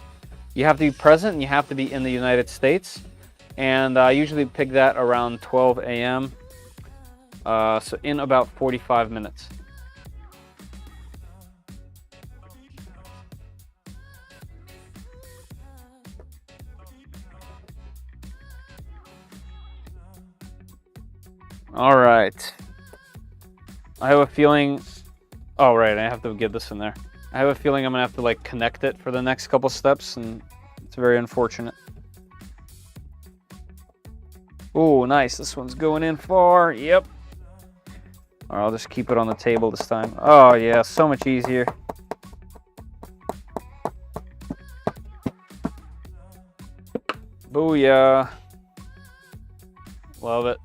Speaker 1: You have to be present and you have to be in the United States. And I usually pick that around 12 a.m. So in about 45 minutes. All right. I have a feeling. Oh, right. I have to get this in there. I have a feeling I'm gonna have to like connect it for the next couple steps, and it's very unfortunate. Oh, nice. This one's going in far. Yep. All right, I'll just keep it on the table this time. Oh yeah, so much easier. Booyah. Love it.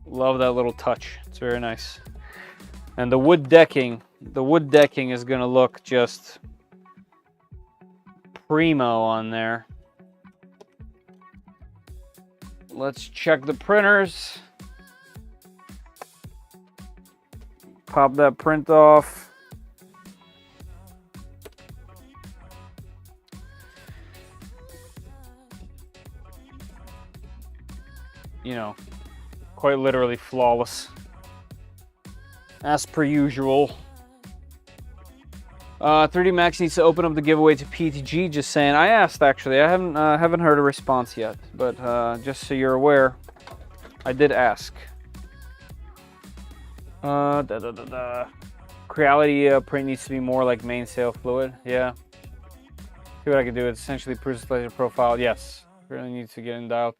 Speaker 1: Love that little touch. It's very nice. And the wood decking is gonna look just primo on there. Let's check the printers. Pop that print off. You know, quite literally flawless, as per usual. 3D Max needs to open up the giveaway to PTG. Just saying. I asked actually. I haven't heard a response yet, but just so you're aware, I did ask. Creality print needs to be more like mainsail fluid. Yeah. See what I can do. It essentially proves the laser profile. Yes. Really needs to get in dialed.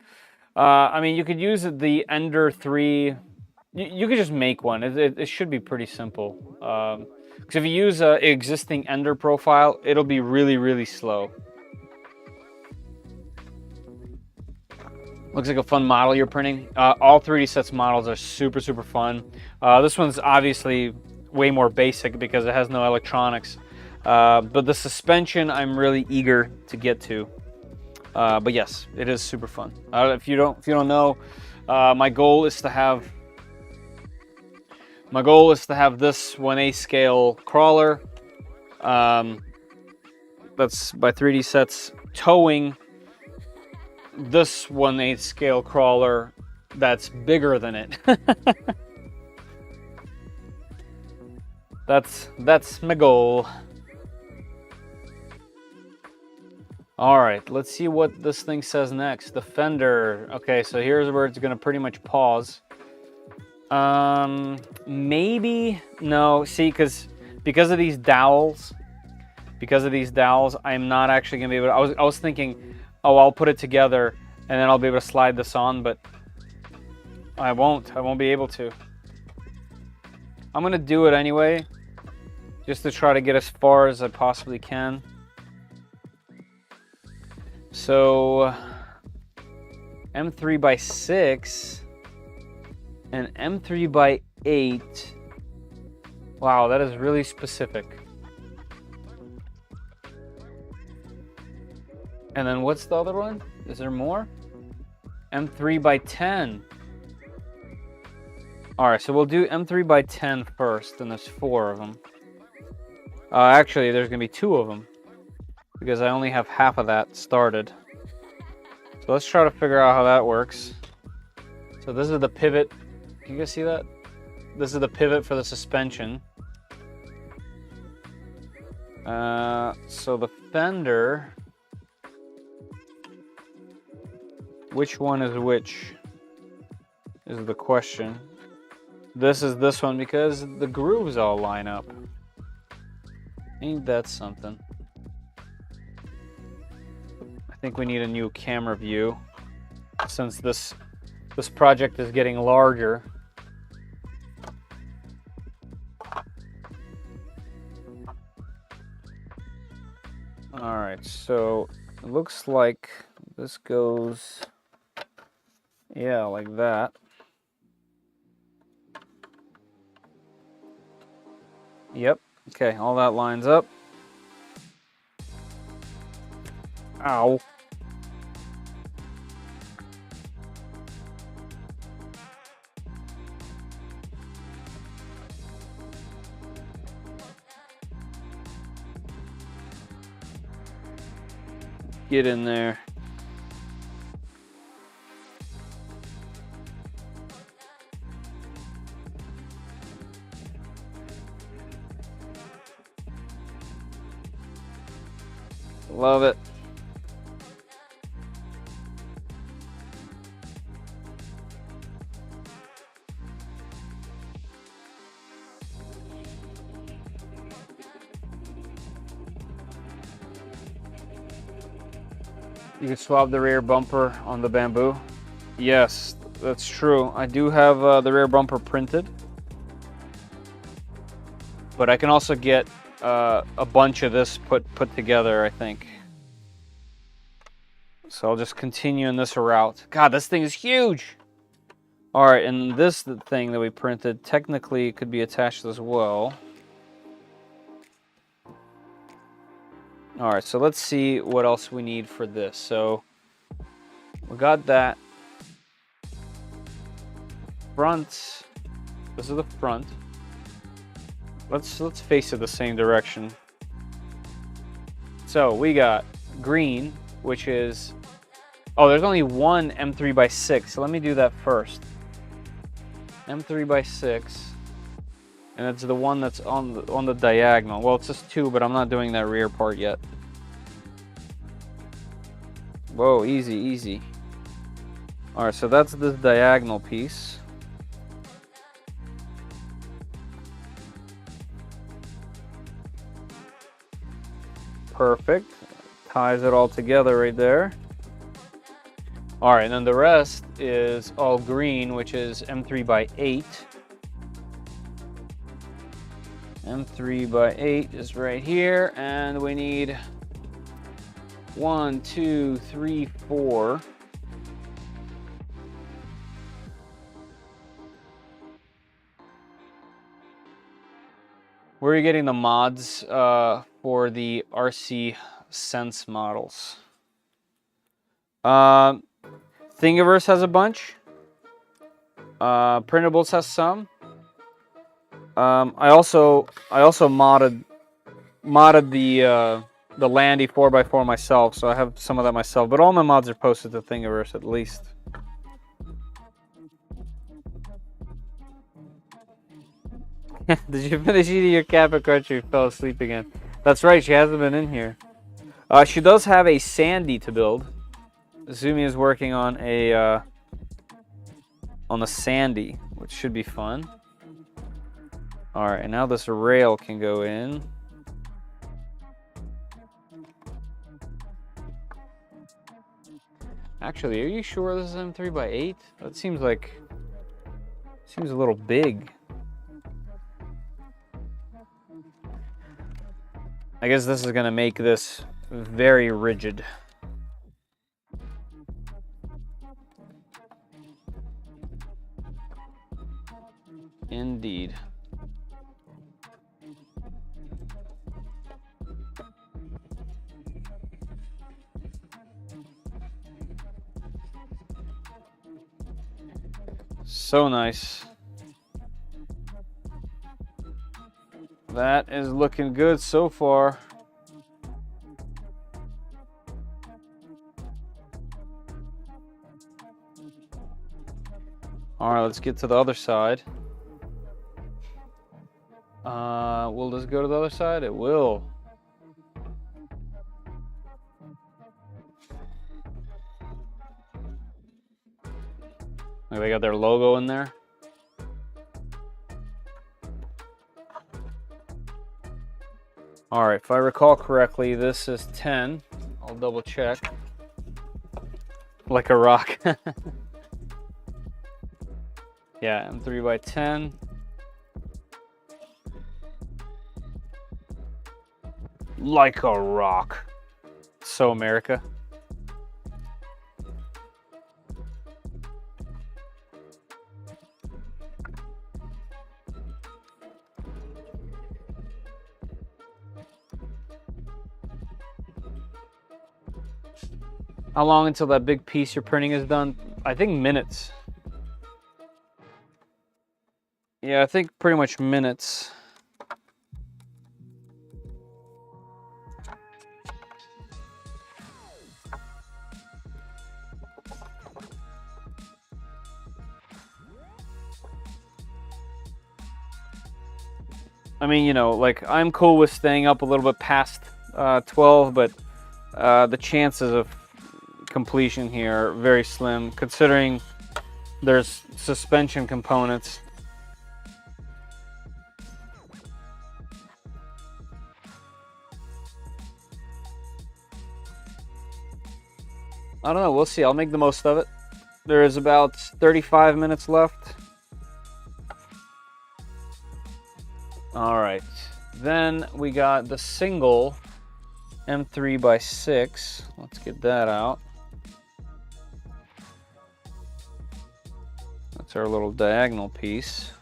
Speaker 1: I mean, you could use the Ender 3. You could just make one. It should be pretty simple. Because if you use an existing Ender profile, it'll be really, really slow. Looks like a fun model you're printing. All 3DSets models are super, super fun. This one's obviously way more basic because it has no electronics. But the suspension, I'm really eager to get to. But yes, it is super fun. If you don't know, my goal is to have this 1/8 scale crawler. That's by 3DSets towing this 1/8 scale crawler that's bigger than it. That's my goal. All right, let's see what this thing says next. The fender. Okay, so here's where it's gonna pretty much pause. Maybe no. See, because of these dowels, I'm not actually gonna be able to. I was thinking, oh, I'll put it together and then I'll be able to slide this on, but I won't be able to. I'm gonna do it anyway, just to try to get as far as I possibly can. So M3x6 and M3x8. Wow, that is really specific. And then what's the other one? Is there more? M3x10. All right, so we'll do M3x10 first, and there's 4 of them. Actually, there's gonna be 2 of them, because I only have half of that started. So let's try to figure out how that works. So this is the pivot. Can you guys see that? This is the pivot for the suspension. So the fender, which one is which is the question. This is this one because the grooves all line up. Ain't that something? I think we need a new camera view since this project is getting larger. All right, so it looks like this goes, yeah, like that. Yep, okay, all that lines up. Ow. Get in there. Love it. You can swap the rear bumper on the bamboo. Yes, that's true. I do have the rear bumper printed, but I can also get a bunch of this put together, I think. So I'll just continue in this route. God, this thing is huge. All right, and this thing that we printed technically could be attached as well. All right, so let's see what else we need for this. So we got that. Front. This is the front. Let's face it the same direction. So we got green, which is, oh, there's only one M3x6. So let me do that first. M3x6, and it's the one that's on the diagonal. Well, it's just two, but I'm not doing that rear part yet. Whoa, easy, easy. All right, so that's this diagonal piece. Perfect. Ties it all together right there. All right, and then the rest is all green, which is M3x8. M3x8 is right here, and we need 1, 2, 3, 4. Where are you getting the mods for the RC Sense models? Thingiverse has a bunch. Printables has some. I also modded the Landy 4x4 myself, so I have some of that myself. But all my mods are posted to Thingiverse at least. Did you finish eating your cat because you fell asleep again? That's right, she hasn't been in here. She does have a Sandy to build. Zumi is working on a on the Sandy, which should be fun. All right, and now this rail can go in. Actually, are you sure this is M3x8? That seems a little big. I guess this is gonna make this very rigid. Indeed. So nice. That is looking good so far. All right, let's get to the other side. Will this go to the other side? It will. Like they got their logo in there. All right, if I recall correctly, this is 10. I'll double check. Like a rock. Yeah, M3x10. Like a rock. So America. How long until that big piece you're printing is done? I think minutes. Yeah, I think pretty much minutes. I mean, you know, like I'm cool with staying up a little bit past 12, but the chances of completion here are very slim, considering there's suspension components. I don't know, we'll see. I'll make the most of it. There is about 35 minutes left. All right, then we got the single M3x6. Let's get that out. It's our little diagonal piece.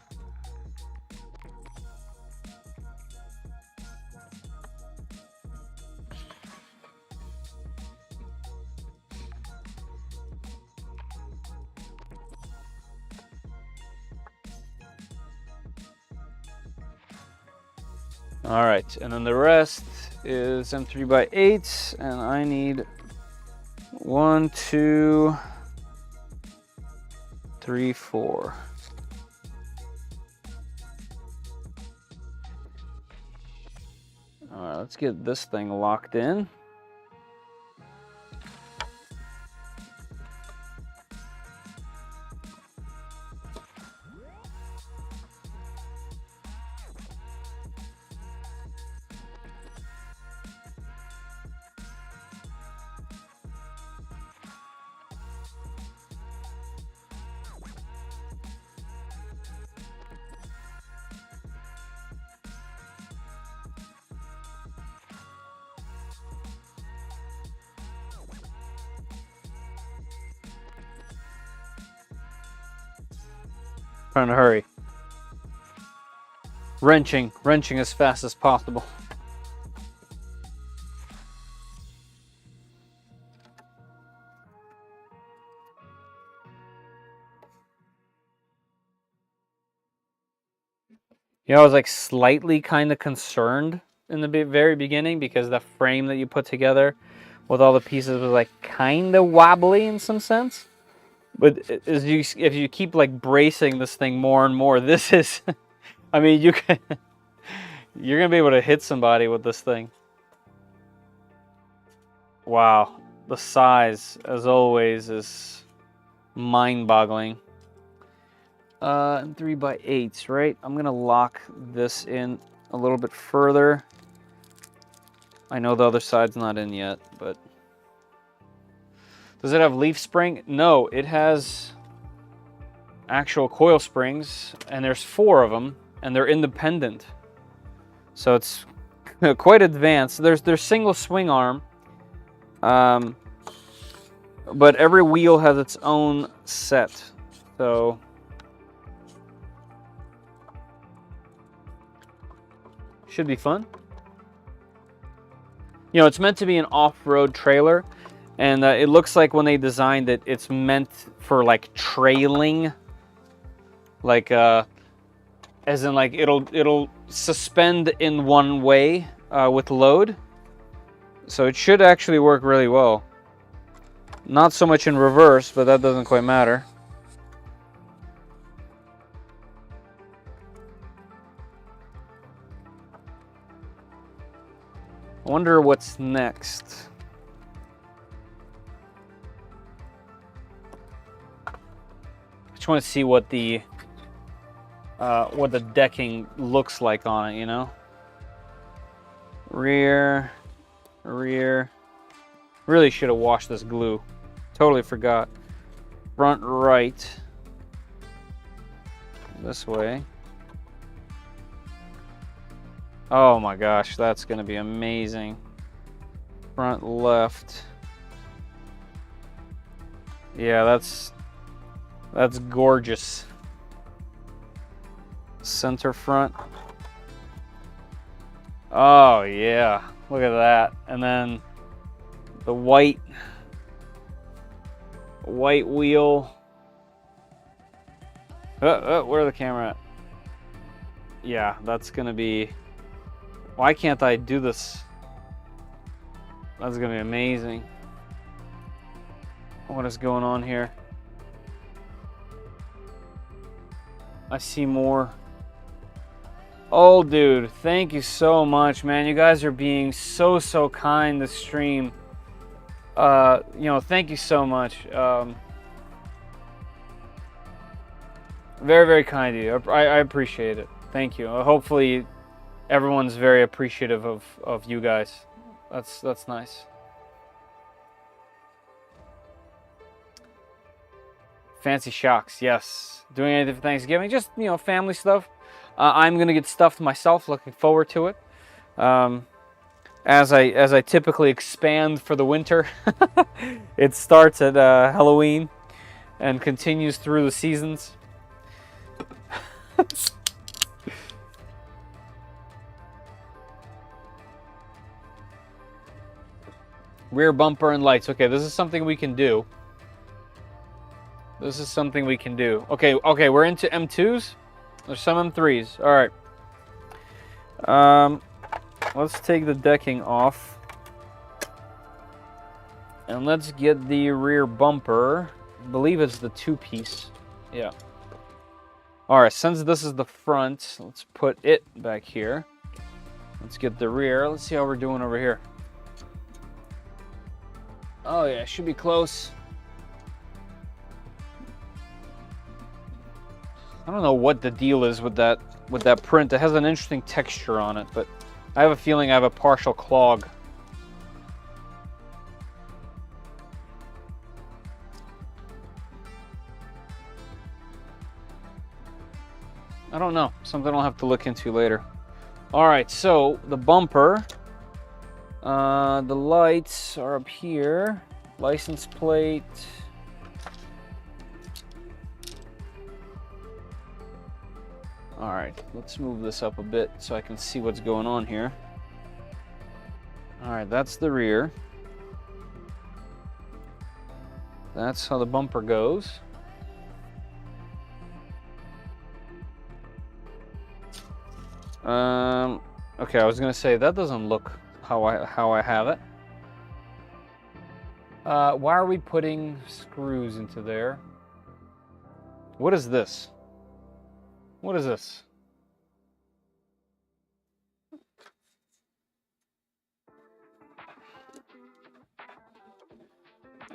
Speaker 1: All right, and then the rest is M3x8, and I need 1, 2, 3, 4. All right, let's get this thing locked in. Trying to hurry. Wrenching as fast as possible. You know, I was like slightly kind of concerned in the very beginning because the frame that you put together with all the pieces was like kind of wobbly in some sense. But if you keep like bracing this thing more and more, this is, I mean, you're gonna be able to hit somebody with this thing. Wow, the size, as always, is mind-boggling. 3x8s, right? I'm gonna lock this in a little bit further. I know the other side's not in yet, but. Does it have leaf spring? No, it has actual coil springs, and there's 4 of them, and they're independent. So it's quite advanced. There's single swing arm, but every wheel has its own set. So should be fun. You know, it's meant to be an off-road trailer. And it looks like when they designed it, it's meant for like trailing, like as in like it'll suspend in one way with load. So it should actually work really well. Not so much in reverse, but that doesn't quite matter. I wonder what's next. Just want to see what the decking looks like on it, you know. Rear. Really should have washed this glue. Totally forgot. Front right. This way. Oh my gosh, that's gonna be amazing. Front left. Yeah, that's gorgeous. Center front. Oh yeah, look at that. And then the white wheel. Where's the camera at? Yeah, that's gonna be. Why can't I do this? That's gonna be amazing. What is going on here? I see more. Oh, dude, thank you so much, man. You guys are being so kind this stream. You know, thank you so much. Very kind of you. I appreciate it. Thank you. Hopefully, everyone's very appreciative of you guys. That's nice. Fancy shocks, yes. Doing anything for Thanksgiving? Just, you know, family stuff. I'm gonna get stuffed myself. Looking forward to it. As I typically expand for the winter. It starts at Halloween and continues through the seasons. Rear bumper and lights. Okay, this is something we can do. This is something we can do. Okay, we're into M2s. There's some M3s. All right. Let's take the decking off. And let's get the rear bumper. I believe it's the 2-piece. Yeah. All right, since this is the front, let's put it back here. Let's get the rear. Let's see how we're doing over here. Oh yeah, should be close. I don't know what the deal is with that print. It has an interesting texture on it, but I have a feeling I have a partial clog. I don't know. Something I'll have to look into later. All right, so the bumper, the lights are up here. License plate. All right, let's move this up a bit so I can see what's going on here. All right, that's the rear. That's how the bumper goes. Okay, I was gonna say that doesn't look how I have it. Why are we putting screws into there? What is this? What is this?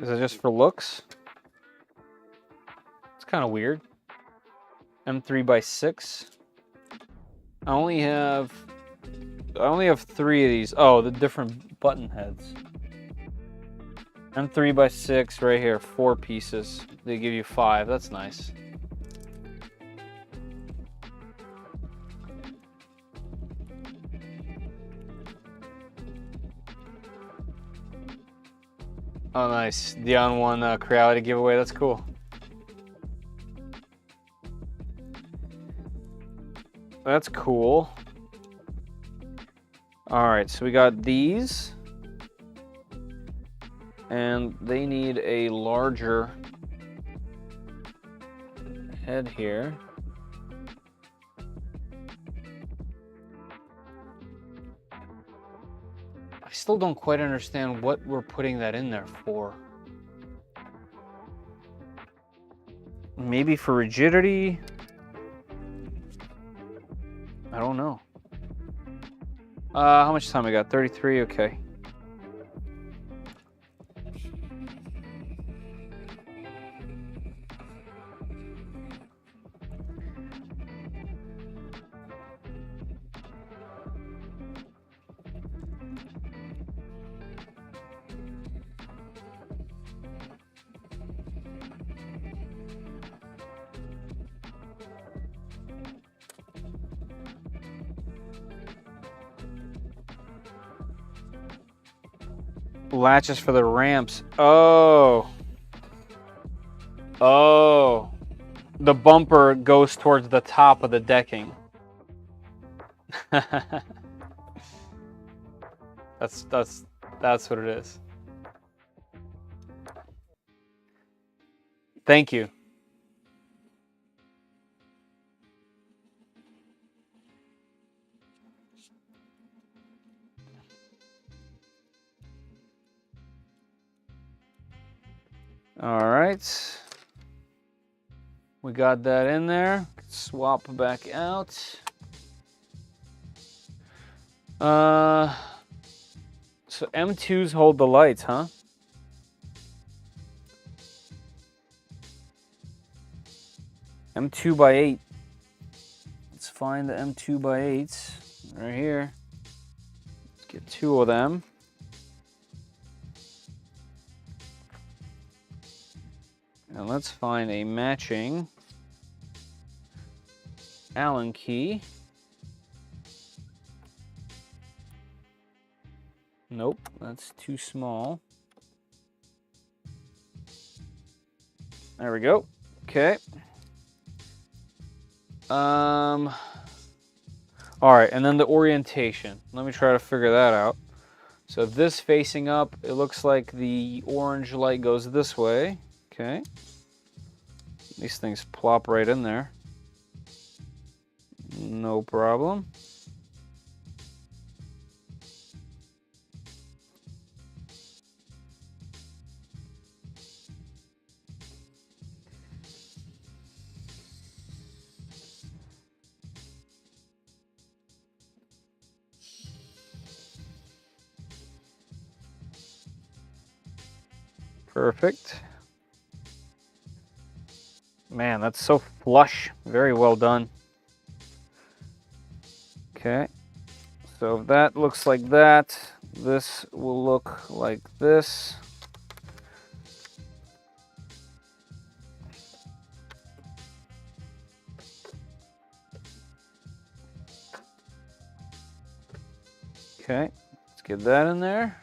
Speaker 1: Is it just for looks? It's kind of weird. M3x6. I only have 3 of these. Oh, the different button heads. M3x6 right here, 4 pieces. They give you 5. That's nice. Oh, nice. The on-one Creality giveaway. That's cool. That's cool. All right, so we got these. And they need a larger head here. I still don't quite understand what we're putting that in there for. Maybe for rigidity? I don't know. How much time we got? 33, okay. Latches for the ramps. Oh. Oh. The bumper goes towards the top of the decking. That's what it is. Thank you. All right. We got that in there. Swap back out. So M2s hold the lights, huh? M2x8. Let's find the M2x8s right here. Let's get 2 of them. And let's find a matching Allen key. Nope, that's too small. There we go. Okay. All right, and then the orientation. Let me try to figure that out. So this facing up, it looks like the orange light goes this way. Okay. These things plop right in there. No problem. Perfect. Man, that's so flush. Very well done. Okay. So if that looks like that, this will look like this. Okay, let's get that in there.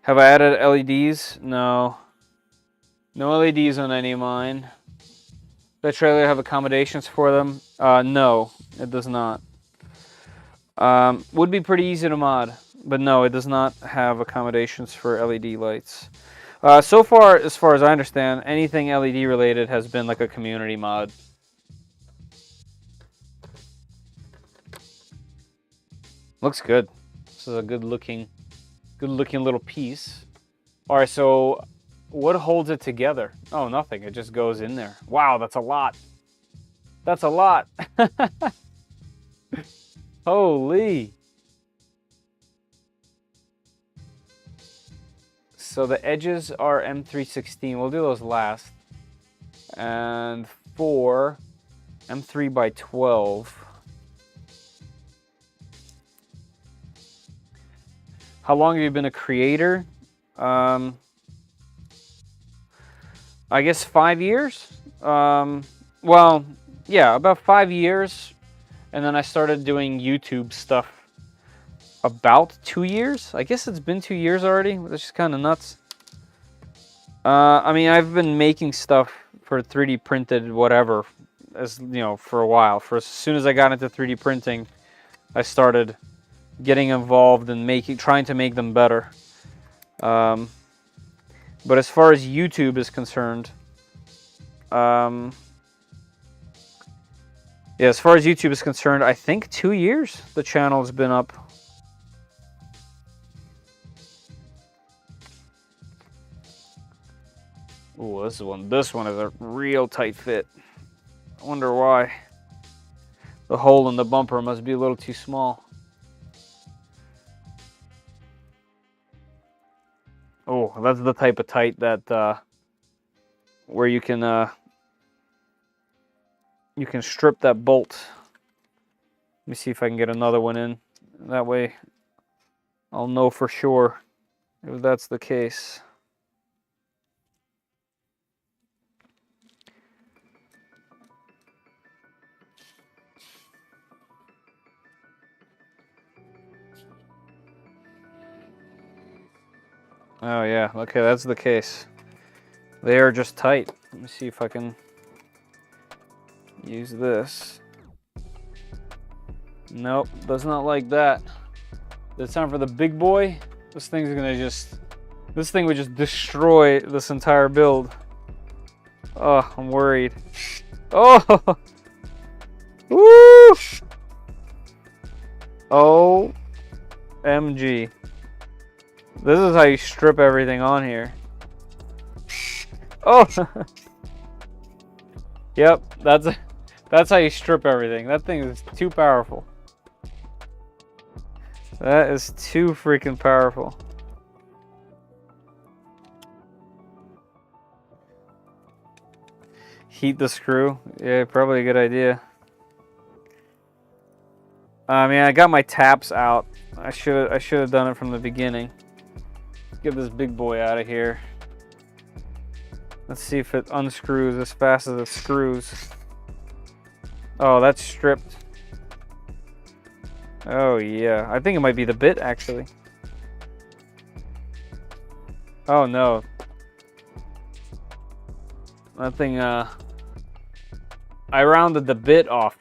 Speaker 1: Have I added LEDs? No. No LEDs on any of mine. Does the trailer have accommodations for them? No, it does not. Would be pretty easy to mod, but no, it does not have accommodations for LED lights. So far as I understand, anything LED related has been like a community mod. Looks good. This is a good looking little piece. All right, so what holds it together? Oh, nothing. It just goes in there. Wow, that's a lot. That's a lot. Holy. So the edges are M316. We'll do those last. And 4 M3 by 12. How long have you been a creator? I guess 5 years. Well, yeah, about 5 years. And then I started doing YouTube stuff about 2 years. I guess it's been 2 years already. That's just kind of nuts. I mean, I've been making stuff for 3D printed whatever, as you know, for a while. For as soon as I got into 3D printing, I started getting involved in trying to make them better. But as far as YouTube is concerned, yeah, as far as YouTube is concerned, I think 2 years the channel's been up. Ooh, this one is a real tight fit. I wonder why. The hole in the bumper must be a little too small. Oh, that's the type of tight that where you can strip that bolt. Let me see if I can get another one in. That way I'll know for sure if that's the case. Oh yeah, okay, that's the case. They are just tight. Let me see if I can use this. Nope, does not like that. It's time for the big boy. This thing would just destroy this entire build. Oh, I'm worried. Oh! Woo! OMG. This is how you strip everything on here. Oh! Yep, that's how you strip everything. That thing is too powerful. That is too freaking powerful. Heat the screw. Yeah, probably a good idea. I mean, I got my taps out. I should have done it from the beginning. Get this big boy out of here. Let's see if it unscrews as fast as it screws. Oh, that's stripped. Oh yeah, I think it might be the bit actually. Oh no. That thing I rounded the bit off.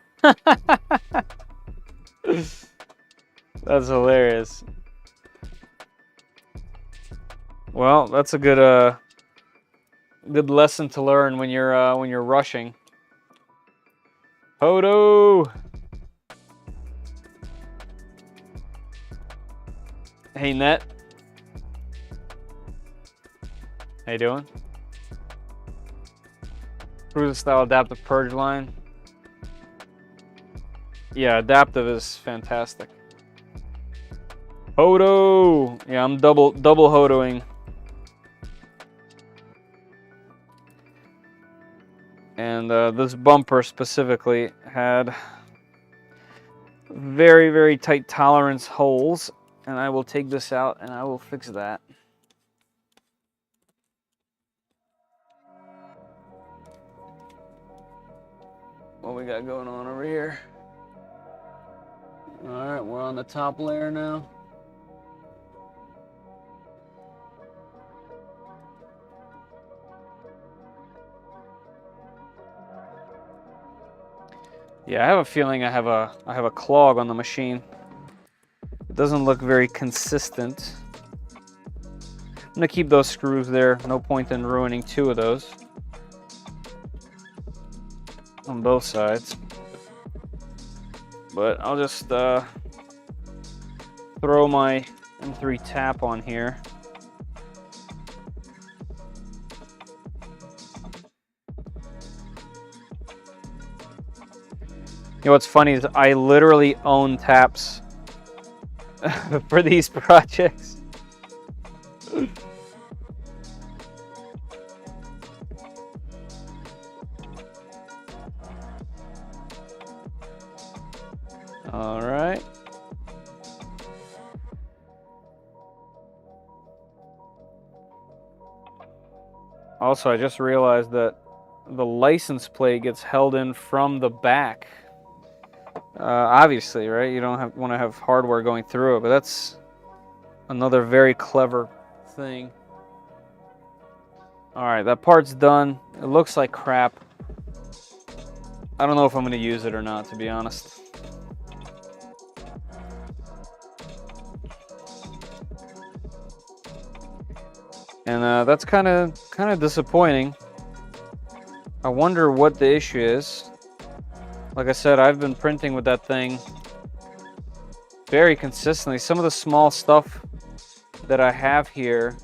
Speaker 1: That's hilarious. Well, that's a good good lesson to learn when you're rushing. Hodo. Hey, Net. How you doing? Cruiser style adaptive purge line. Yeah, adaptive is fantastic. Hodo. Yeah, I'm double hodoing. And this bumper specifically had very, very tight tolerance holes. And I will take this out and I will fix that. What we got going on over here? All right, we're on the top layer now. Yeah, I have a feeling I have a clog on the machine. It doesn't look very consistent. I'm gonna keep those screws there. No point in ruining two of those on both sides. But I'll just throw my M3 tap on here. You know what's funny is I literally own taps for these projects. All right. Also, I just realized that the license plate gets held in from the back. Obviously, right? You don't want to have hardware going through it, but that's another very clever thing. All right, that part's done. It looks like crap. I don't know if I'm going to use it or not, to be honest. And that's kind of disappointing. I wonder what the issue is. Like I said, I've been printing with that thing very consistently. Some of the small stuff that I have here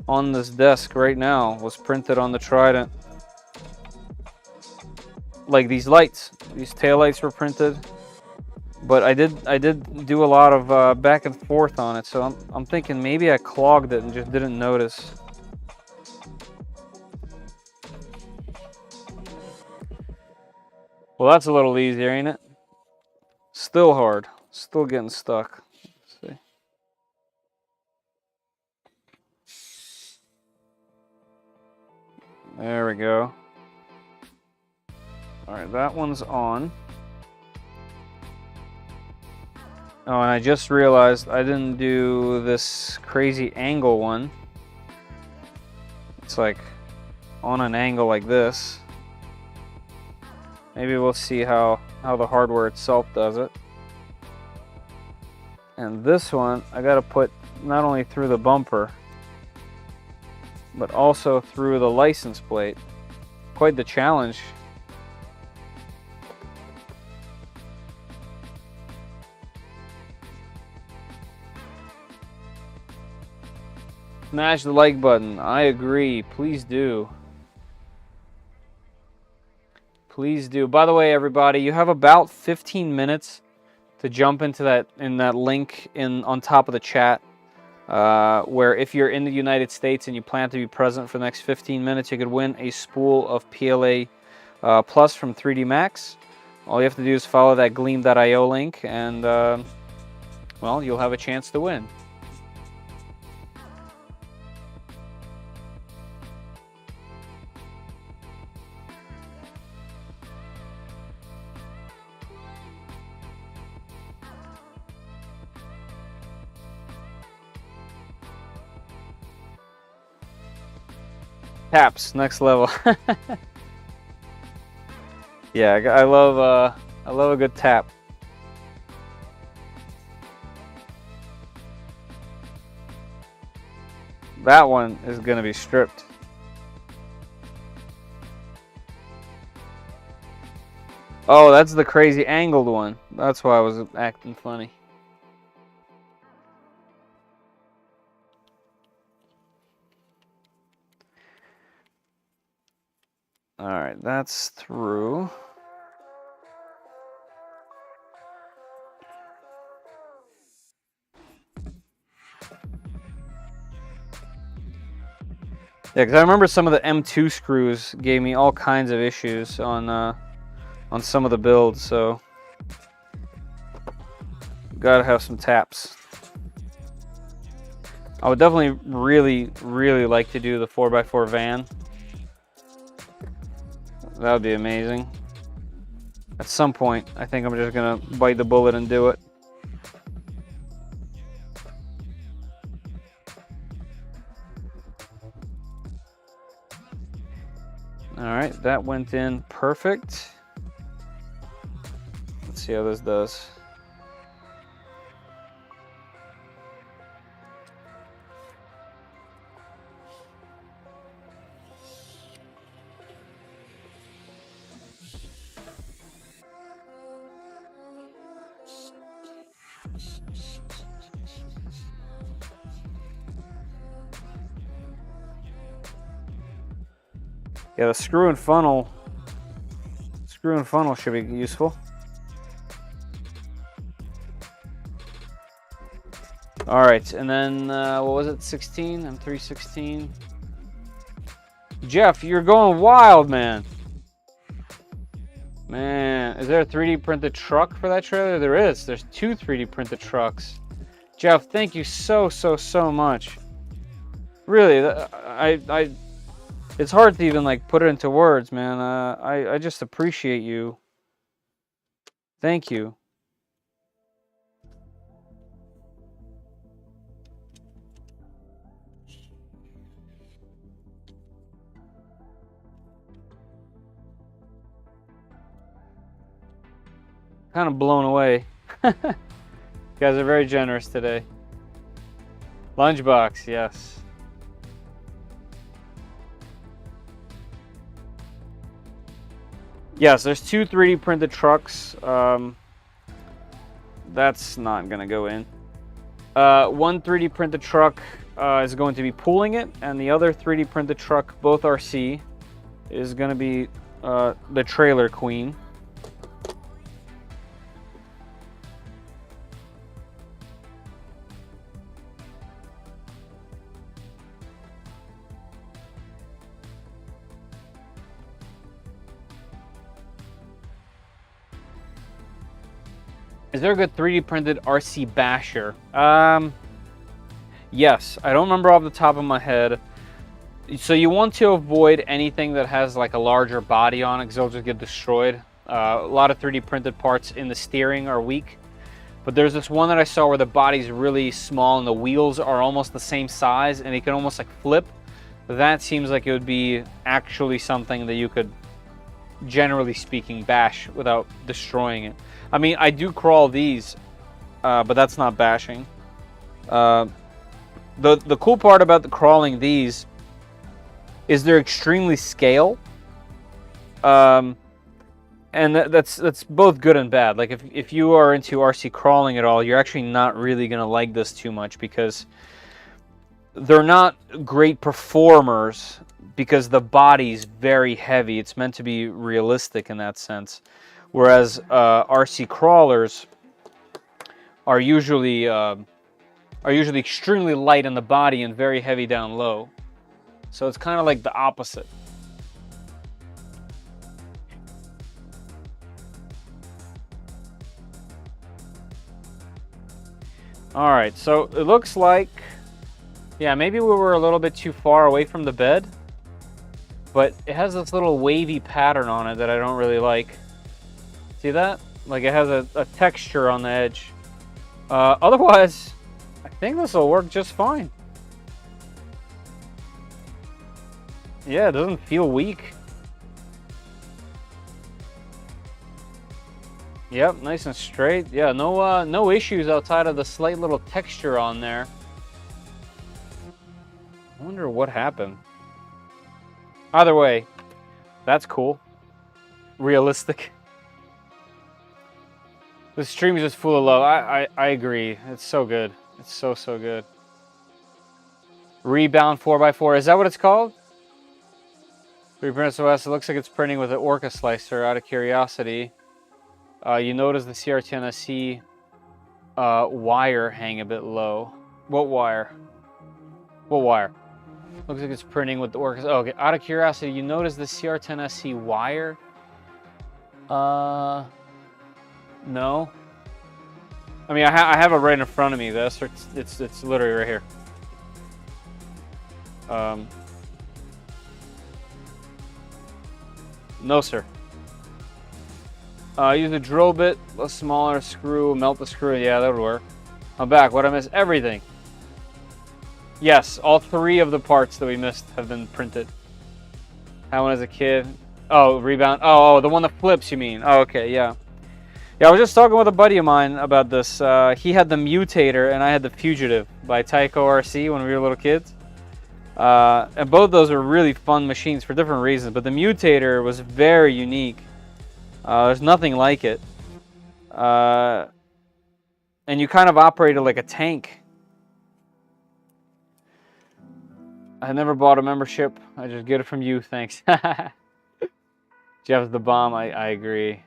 Speaker 1: on this desk right now was printed on the Trident. Like these lights, these tail lights were printed. But I did do a lot of back and forth on it, so I'm thinking maybe I clogged it and just didn't notice. Well, that's a little easier, ain't it? Still hard. Still getting stuck. Let's see. There we go. All right, that one's on. Oh, and I just realized I didn't do this crazy angle one. It's like on an angle like this. Maybe we'll see how the hardware itself does it. And this one, I gotta put not only through the bumper, but also through the license plate. Quite the challenge. Smash the like button. I agree. Please do. Please do. By the way, everybody, you have about 15 minutes to jump into that link on top of the chat, where if you're in the United States and you plan to be present for the next 15 minutes, you could win a spool of PLA Plus from 3D Max. All you have to do is follow that gleam.io link, and well, you'll have a chance to win. Taps, next level. Yeah, I love a good tap. That one is gonna be stripped. Oh, that's the crazy angled one. That's why I was acting funny. All right, that's through. Yeah, because I remember some of the M2 screws gave me all kinds of issues on some of the builds, so gotta have some taps. I would definitely really like to do the 4x4 van. That would be amazing. At some point, I think I'm just gonna bite the bullet and do it. All right, that went in perfect. Let's see how this does. Yeah, the screw and funnel should be useful. All right, and then what was it? 16? I'm 316. Jeff, you're going wild, man. Man, is there a 3D printed truck for that trailer? There is. There's 2 3D printed trucks. Jeff, thank you so much. Really, it's hard to even like put it into words, man. I just appreciate you. Thank you. Kind of blown away. You guys are very generous today. Lunchbox, yes. Yes, there's 2 3D printed trucks. That's not gonna go in. One 3D printed truck is going to be pulling it, and the other 3D printed truck, both RC, is gonna be the trailer queen. Is there a good 3D printed RC basher? Yes, I don't remember off the top of my head. So you want to avoid anything that has like a larger body on it because they'll just get destroyed. A lot of 3D printed parts in the steering are weak. But there's this one that I saw where the body's really small and the wheels are almost the same size and it can almost like flip. That seems like it would be actually something that you could, generally speaking, bash without destroying it. I mean, I do crawl these, but that's not bashing. The cool part about the crawling these is they're extremely scale, and that's both good and bad. Like if you are into RC crawling at all, you're actually not really gonna like this too much because they're not great performers because the body's very heavy. It's meant to be realistic in that sense. Whereas RC crawlers are usually extremely light in the body and very heavy down low. So it's kind of like the opposite. All right, so it looks like, yeah, maybe we were a little bit too far away from the bed, but it has this little wavy pattern on it that I don't really like. See that? Like it has a texture on the edge. Otherwise, I think this will work just fine. Yeah, it doesn't feel weak. Yep, nice and straight. Yeah, no issues outside of the slight little texture on there. I wonder what happened. Either way, that's cool. Realistic. The stream is just full of love. I agree. It's so good. It's so good. Rebound 4x4. Is that what it's called? 3D OS. It looks like it's printing with an Orca slicer. Out of curiosity, you notice the CR10SC wire hang a bit low. What wire? What wire? Looks like it's printing with the Orca. Oh, okay. Out of curiosity, you notice the CR10SC wire? No. I mean, I have it right in front of me. This, it's literally right here. No, sir. Use a drill bit, a smaller screw, melt the screw. Yeah, that would work. I'm back. What I missed? Everything. Yes, all 3 of the parts that we missed have been printed. Had one as a kid. Oh, rebound. Oh, the one that flips, you mean? Oh, okay, yeah. Yeah, I was just talking with a buddy of mine about this. He had the Mutator and I had the Fugitive by Tyco RC when we were little kids. And both those were really fun machines for different reasons, but the Mutator was very unique. There's nothing like it. And you kind of operated like a tank. I never bought a membership. I just get it from you, thanks. Jeff's the bomb, I agree.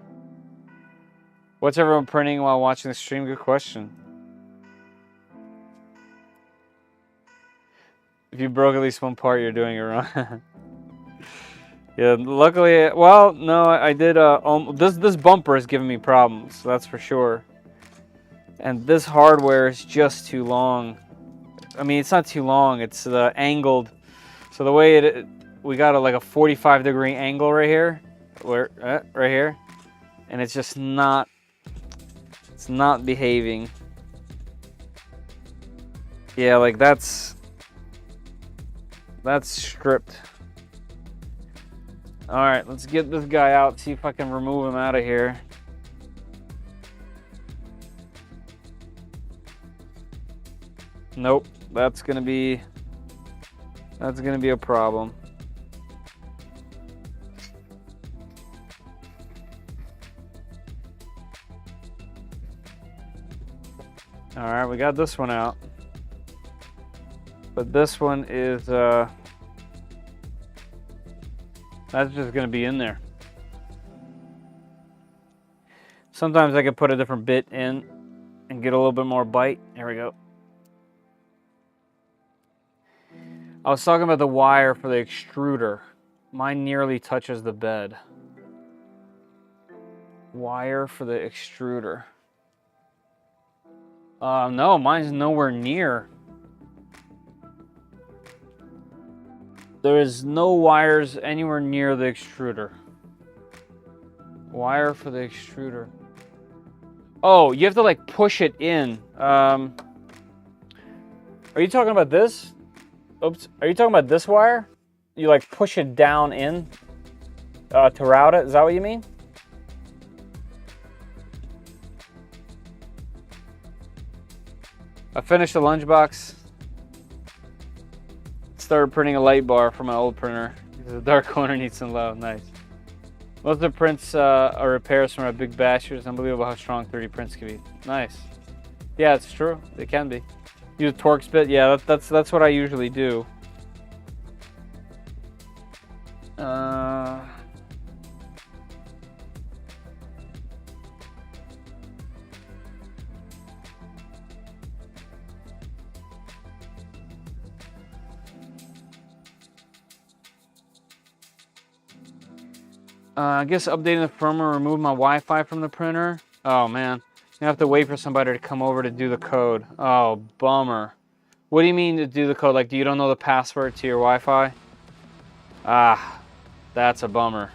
Speaker 1: What's everyone printing while watching the stream? Good question. If you broke at least one part, you're doing it wrong. Yeah, luckily, well, no, I did, this bumper is giving me problems, that's for sure. And this hardware is just too long. I mean, it's not too long, it's angled. So the way we got like a 45-degree angle right here, right here. And it's just not, it's not behaving. Yeah, like that's stripped. All right, let's get this guy out, see if I can remove him out of here. Nope, that's gonna be a problem. All right, we got this one out. But this one is, that's just gonna be in there. Sometimes I could put a different bit in and get a little bit more bite. Here we go. I was talking about the wire for the extruder. Mine nearly touches the bed. Wire for the extruder. No, mine's nowhere near. There is no wires anywhere near the extruder. Wire for the extruder. Oh, you have to like push it in. Are you talking about this? Oops. Are you talking about this wire? You like push it down in to route it? Is that what you mean? I finished the lunchbox. Started printing a light bar for my old printer. The dark corner needs some love. Nice. Most of the prints are repairs from our big bashers. It's unbelievable how strong 3D prints can be. Nice. Yeah, it's true. They can be. Use a Torx bit. Yeah, that's what I usually do. I guess updating the firmware, remove my Wi-Fi from the printer. Oh man, you have to wait for somebody to come over to do the code. Oh, bummer. What do you mean to do the code? Like, you don't know the password to your Wi-Fi? Ah, that's a bummer.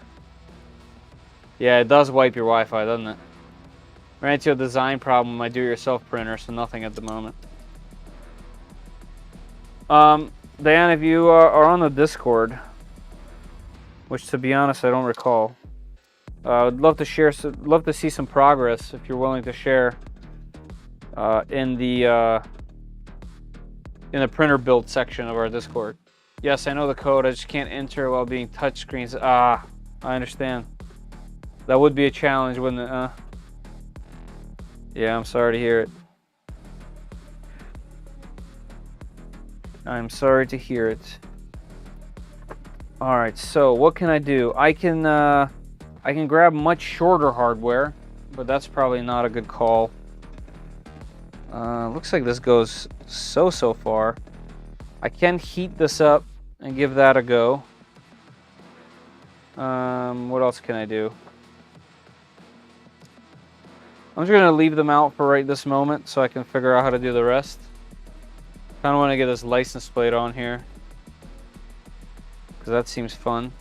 Speaker 1: Yeah, it does wipe your Wi-Fi, doesn't it? Ran into a design problem with my do-it-yourself printer, so nothing at the moment. Diane, if you are on the Discord, which to be honest, I don't recall. I'd love to share. Love to see some progress if you're willing to share in the printer build section of our Discord. Yes, I know the code. I just can't enter while being touchscreens. Ah, I understand. That would be a challenge, wouldn't it? Yeah, I'm sorry to hear it. I'm sorry to hear it. All right, so what can I do? I can grab much shorter hardware, but that's probably not a good call. Looks like this goes so far. I can heat this up and give that a go. What else can I do? I'm just gonna leave them out for right this moment so I can figure out how to do the rest. Kind of want to get this license plate on here because that seems fun.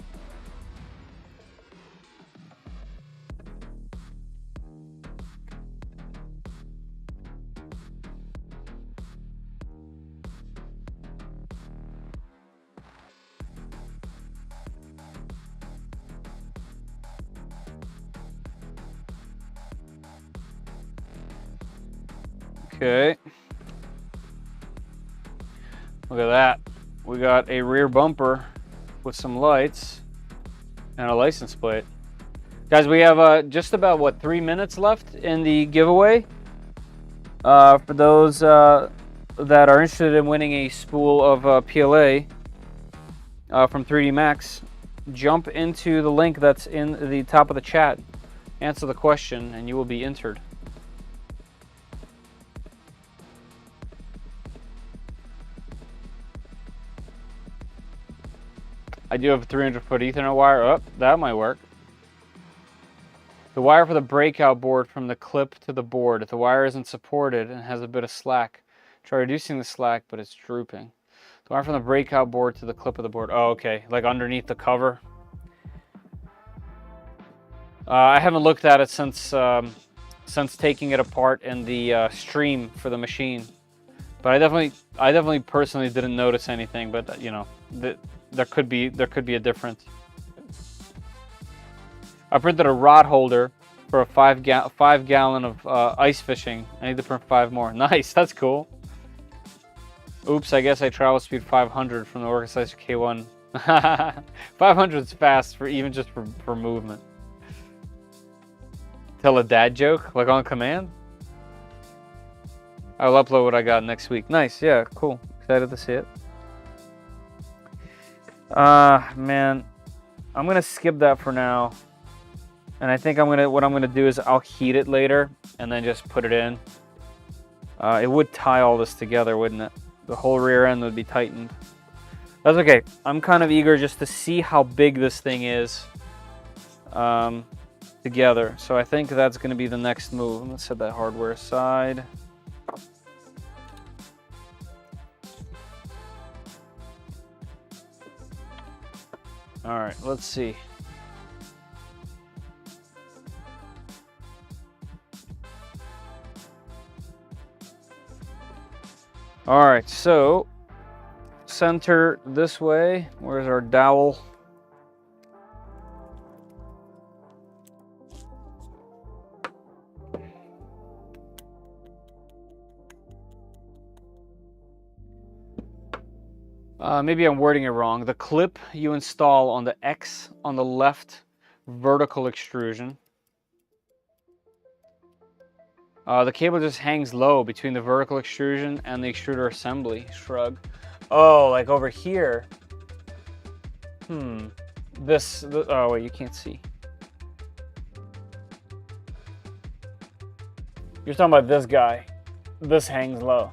Speaker 1: Okay. Look at that. We got a rear bumper with some lights and a license plate. Guys, we have just about, what, 3 minutes left in the giveaway. For those that are interested in winning a spool of PLA from 3D Max, jump into the link that's in the top of the chat. Answer the question and you will be entered. I do have a 300-foot Ethernet wire. Oh, that might work. The wire for the breakout board from the clip to the board. If the wire isn't supported and has a bit of slack, try reducing the slack, but it's drooping. The wire from the breakout board to the clip of the board. Oh, okay. Like underneath the cover. I haven't looked at it since taking it apart in the stream for the machine. But I definitely personally didn't notice anything. But you know, there could be a difference. I printed a rod holder for a 5 gallon of ice fishing. I need to print 5 more. Nice, that's cool. Oops, I guess I travel speed 500 from the Orchestra K1. 500 is fast for even just for movement. Tell a dad joke like on command. I'll upload what I got next week. Nice, yeah, cool. Excited to see it. Man, I'm gonna skip that for now. And I think what I'm gonna do is I'll heat it later and then just put it in. It would tie all this together, wouldn't it? The whole rear end would be tightened. That's okay. I'm kind of eager just to see how big this thing is together. So I think that's gonna be the next move. I'm gonna set that hardware aside. All right, let's see. All right, so center this way. Where's our dowel? Maybe I'm wording it wrong. The clip you install on the X on the left vertical extrusion. The cable just hangs low between the vertical extrusion and the extruder assembly. Shrug. Oh, like over here. Oh wait, you can't see. You're talking about this guy. This hangs low.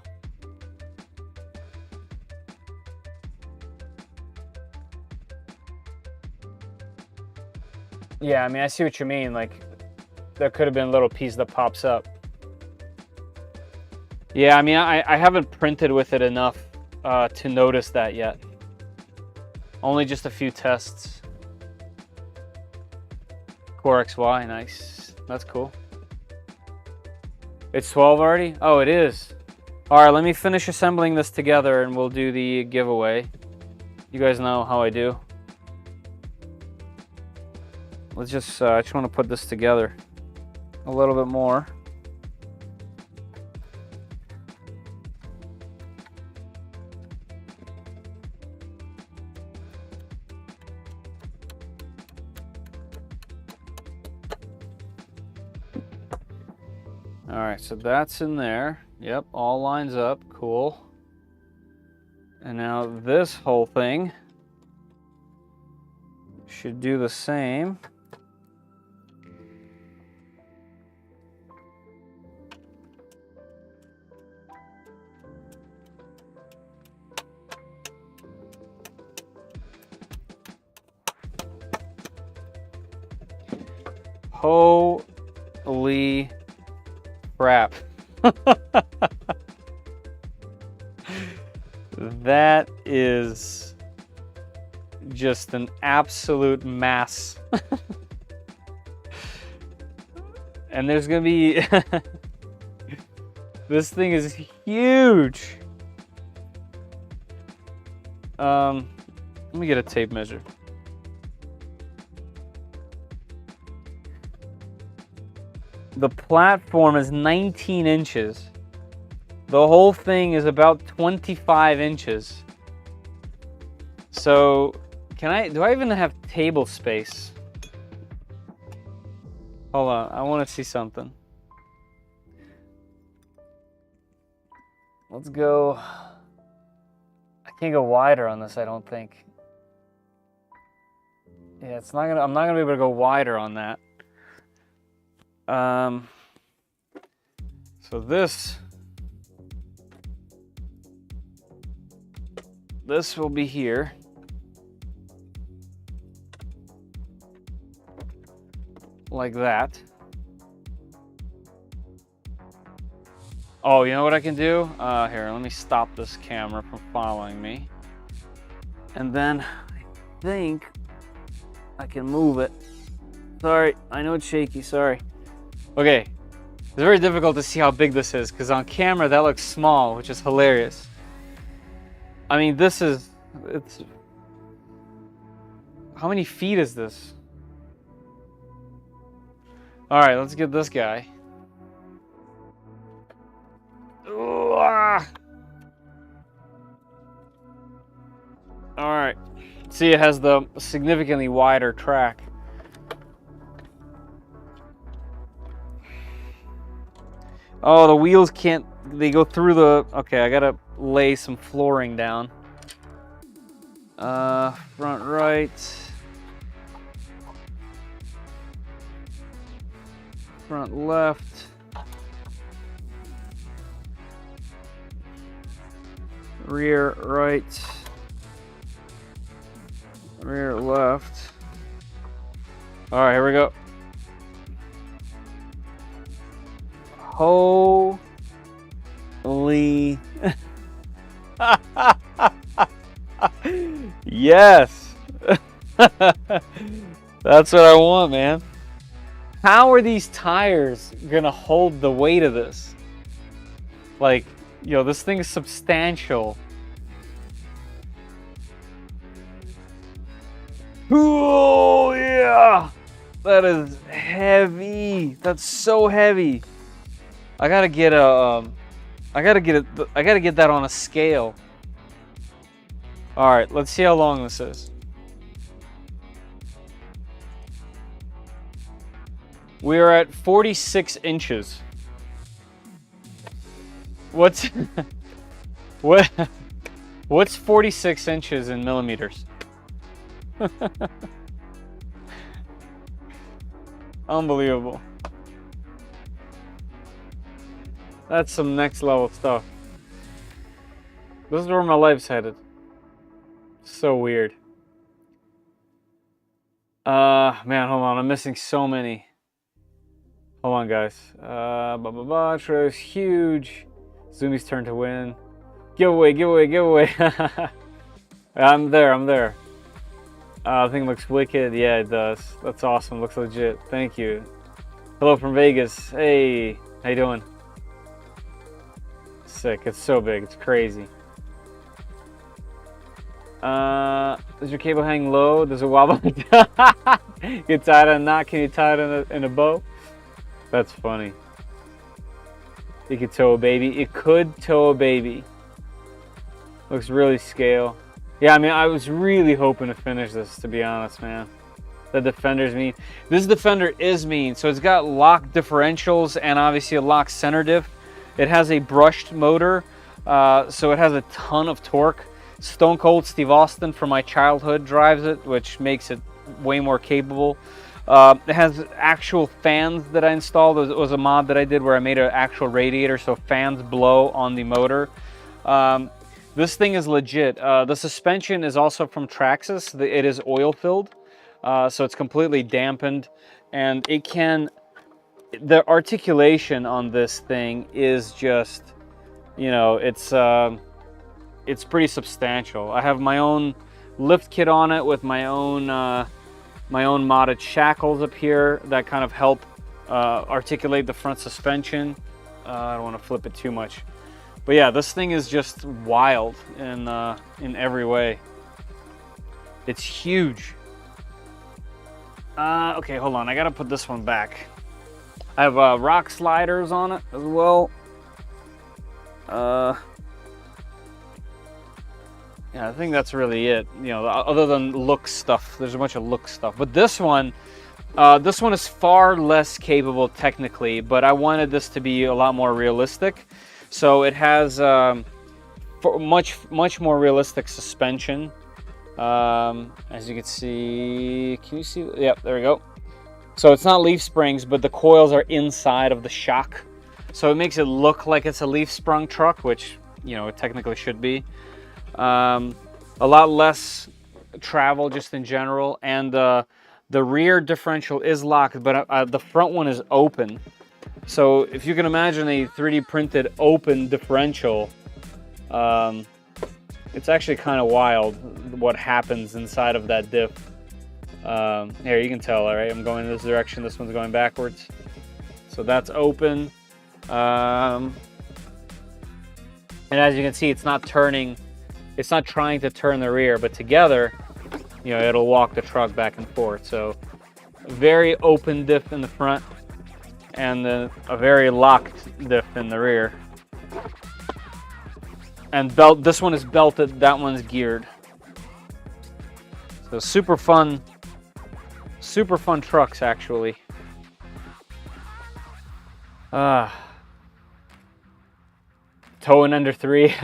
Speaker 1: Yeah, I mean, I see what you mean. Like, there could have been a little piece that pops up. Yeah, I mean, I haven't printed with it enough to notice that yet. Only just a few tests. Core XY, nice. That's cool. It's 12 already? Oh, it is. All right, let me finish assembling this together and we'll do the giveaway. You guys know how I do. let's just, I just want to put this together a little bit more. All right, so that's in there. Yep, all lines up, cool. And now this whole thing should do the same. Holy crap. That is just an absolute mass. And there's gonna be this thing is huge. Let me get a tape measure. The platform is 19 inches. The whole thing is about 25 inches. So, do I even have table space? Hold on, I want to see something. Let's go. I can't go wider on this, I don't think. Yeah, I'm not gonna be able to go wider on that. So this will be here. Like that. Oh, you know what I can do? Here, let me stop this camera from following me. And then I think I can move it. Sorry, I know it's shaky, sorry. Okay, it's very difficult to see how big this is because on camera that looks small, which is hilarious. I mean, it's... How many feet is this? All right, let's get this guy. Ooh, ah. All right, see, it has the significantly wider track. Oh, the wheels can't, they go through the, okay, I gotta lay some flooring down. Front right. Front left. Rear right. Rear left. All right, here we go. Holy. Yes. That's what I want, man. How are these tires gonna hold the weight of this? Like, yo, this thing is substantial. Oh yeah, that is heavy. That's so heavy. I gotta get a, I gotta get that on a scale. All right, let's see how long this is. We are at 46 inches. What's 46 inches in millimeters? Unbelievable. That's some next level stuff. This is where my life's headed. So weird. Man, hold on. I'm missing so many. Hold on, guys. Trailer's huge. Zoomies turn to win. Giveaway, giveaway, giveaway. I'm there. I think it looks wicked. Yeah, it does. That's awesome. Looks legit. Thank you. Hello from Vegas. Hey, how you doing? Sick. It's so big. It's crazy. Does your cable hang low? Does it wobble? You tie it in a knot, can you tie it in a bow? That's funny. You could tow a baby. It could tow a baby. Looks really scale. Yeah, I mean, I was really hoping to finish this, to be honest, man. The Defender's mean. This Defender is mean. So it's got lock differentials and obviously a lock center diff. It has a brushed motor, so it has a ton of torque. Stone Cold Steve Austin from my childhood drives it, which makes it way more capable. It has actual fans that I installed. It was a mod that I did where I made an actual radiator so fans blow on the motor. This thing is legit. The suspension is also from Traxxas. It is oil filled, so it's completely dampened, and it can, the articulation on this thing is just, you know, it's pretty substantial. I have my own lift kit on it with my own modded shackles up here that kind of help articulate the front suspension. I don't want to flip it too much, but yeah, this thing is just wild in every way. It's huge. Okay, hold on. I gotta put this one back. I have rock sliders on it as well. Yeah, I think that's really it. You know, other than look stuff, there's a bunch of look stuff. But this one is far less capable technically, but I wanted this to be a lot more realistic. So it has much more realistic suspension. As you can see, can you see? Yep, there we go. So it's not leaf springs, but the coils are inside of the shock. So it makes it look like it's a leaf sprung truck, which, you know, it technically should be. A lot less travel just in general, and the rear differential is locked, but the front one is open. So if you can imagine a 3D printed open differential, it's actually kind of wild what happens inside of that diff. Here, you can tell, all right, I'm going in this direction, this one's going backwards. So that's open. And as you can see, it's not turning, it's not trying to turn the rear, but together, you know, it'll walk the truck back and forth. So very open diff in the front, and then a very locked diff in the rear. And this one is belted, that one's geared. So super fun trucks actually. Towing under 3.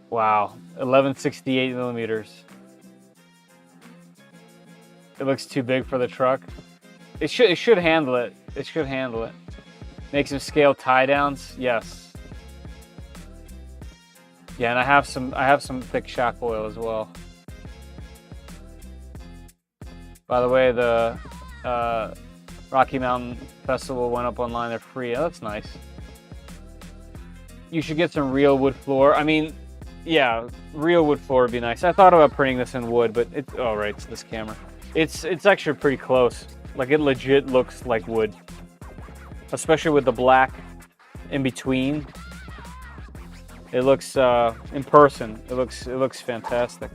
Speaker 1: Wow, 1168 millimeters. It looks too big for the truck. It should handle it. It should handle it. Make some scale tie downs. Yes. Yeah, and I have some thick shock oil as well. By the way, the Rocky Mountain Festival went up online. They're free. Oh, that's nice. You should get some real wood floor. I mean, yeah, real wood floor would be nice. I thought about printing this in wood, but it's oh right, it's this camera. It's actually pretty close. Like, it legit looks like wood, especially with the black in between. It looks in person. It looks fantastic.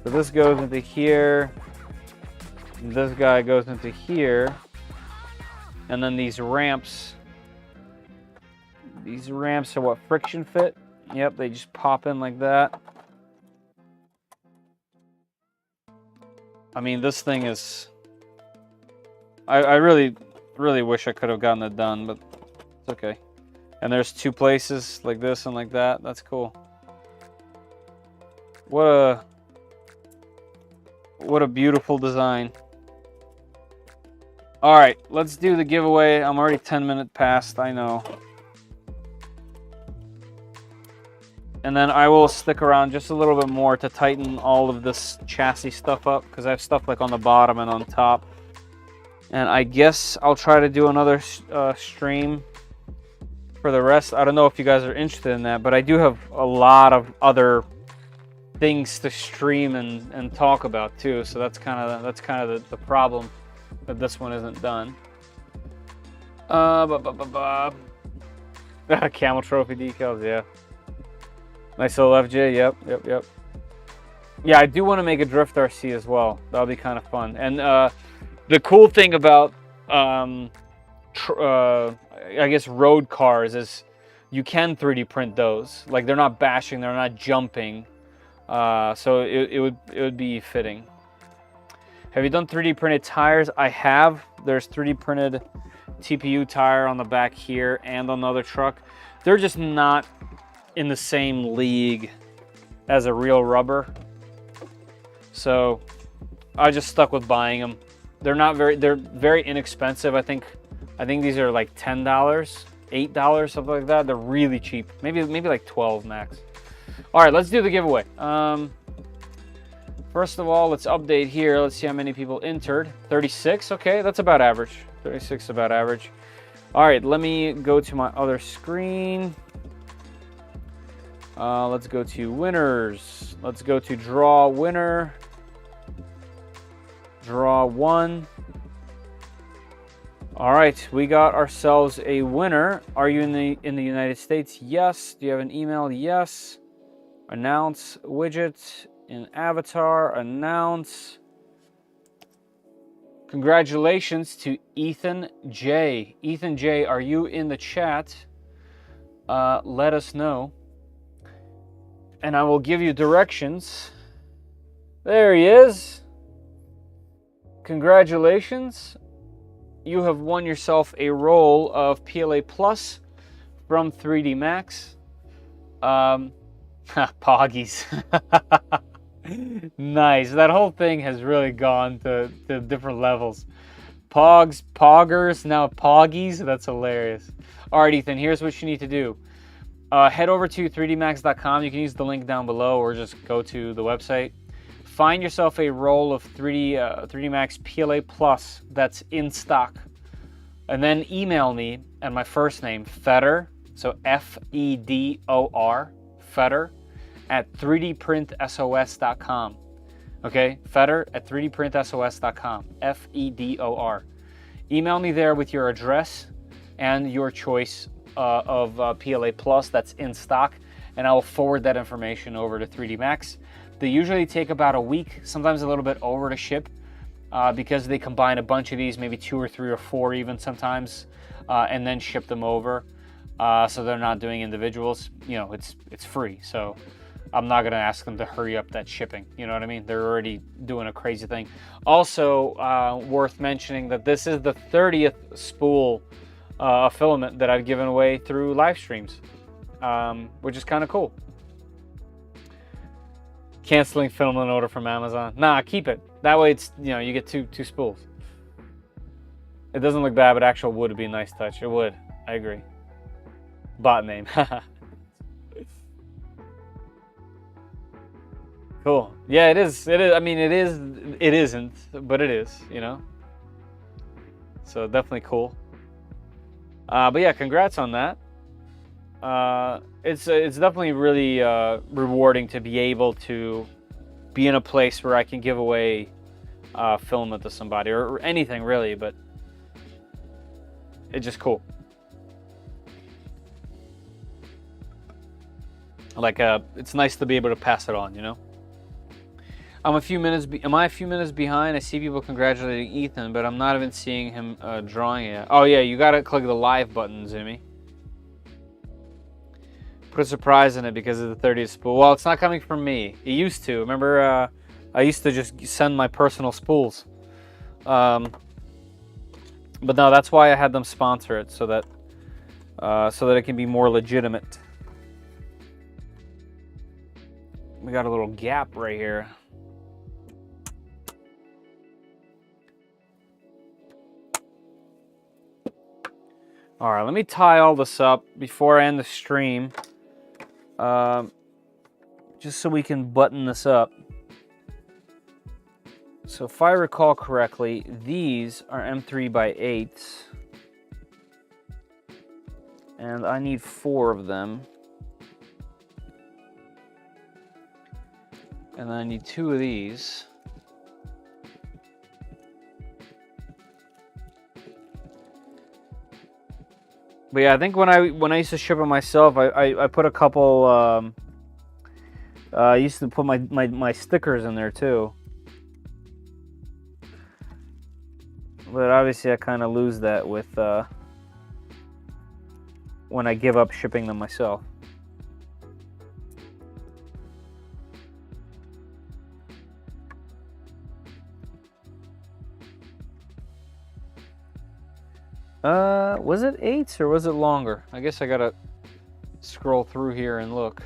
Speaker 1: So this goes into here. This guy goes into here, and then these ramps. These ramps are what, friction fit? Yep, they just pop in like that. I mean, this thing is... I really wish I could have gotten it done, but it's okay. And there's two places, like this and like that. That's cool. What a beautiful design. All right, let's do the giveaway. I'm already 10 minutes past, I know. And then I will stick around just a little bit more to tighten all of this chassis stuff up, because I have stuff like on the bottom and on top. And I guess I'll try to do another stream for the rest. I don't know if you guys are interested in that, but I do have a lot of other things to stream and talk about too. So that's kind of the problem that this one isn't done. Camel trophy decals, yeah. Nice little FJ. Yep. Yeah, I do want to make a drift RC as well. That'll be kind of fun. And the cool thing about, I guess, road cars is you can 3D print those. Like, they're not bashing, they're not jumping. So it would be fitting. Have you done 3D printed tires? I have. There's 3D printed TPU tire on the back here and on the other truck. They're just not in the same league as a real rubber. So I just stuck with buying them. They're very inexpensive. I think these are like $10, $8, something like that. They're really cheap. Maybe like 12 max. All right, let's do the giveaway. First of all, let's update here. Let's see how many people entered. 36, okay, that's about average. 36 is about average. All right, let me go to my other screen. Let's go to winners. Let's go to draw winner. Draw one. All right, we got ourselves a winner. Are you in the United States? Yes. Do you have an email? Yes. Announce widget in avatar. Announce. Congratulations to Ethan J. Ethan J, are you in the chat? Let us know. And I will give you directions. There he is. Congratulations. You have won yourself a roll of PLA Plus from 3D Max. Poggies. Nice. That whole thing has really gone to different levels. Pogs, poggers, now poggies. That's hilarious. All right, Ethan, here's what you need to do. Head over to 3dmax.com. You can use the link down below or just go to the website. Find yourself a roll of 3D Max PLA Plus that's in stock. And then email me at my first name, Fedor, so Fedor, Fedor, at 3dprintsos.com. Okay, Fedor at 3dprintsos.com, Fedor. Email me there with your address and your choice of PLA Plus that's in stock, and I will forward that information over to 3D Max. They usually take about a week, sometimes a little bit over to ship, because they combine a bunch of these, maybe 2 or 3 or 4 even sometimes, and then ship them over. So they're not doing individuals. You know, it's free, so I'm not gonna ask them to hurry up that shipping. You know what I mean? They're already doing a crazy thing. Also, worth mentioning that this is the 30th spool filament that I've given away through live streams, which is kind of cool. Canceling filament order from Amazon. Nah, keep it. That way it's, you know, you get two spools. It doesn't look bad, but actual wood would be a nice touch. It would. I agree. Bot name. Cool. Yeah, it is. It is. I mean, it is. It isn't, but it is. You know. So definitely cool. But yeah, congrats on that. It's definitely really rewarding to be able to be in a place where I can give away filament to somebody or anything really, but it's just cool. Like it's nice to be able to pass it on, you know. Am I a few minutes behind? I see people congratulating Ethan, but I'm not even seeing him drawing it. Oh yeah, you gotta click the live button, Zimmy. Put a surprise in it because of the 30th spool. Well, it's not coming from me. It used to. Remember, I used to just send my personal spools. But no, that's why I had them sponsor it, so that it can be more legitimate. We got a little gap right here. All right, let me tie all this up before I end the stream. Just so we can button this up. So if I recall correctly, these are M3x8s. And I need 4 of them. And then I need 2 of these. But yeah, I think when I used to ship them myself, I put a couple I used to put my stickers in there too. But obviously I kind of lose that with when I give up shipping them myself. Was it 8s or was it longer? I guess I gotta scroll through here and look.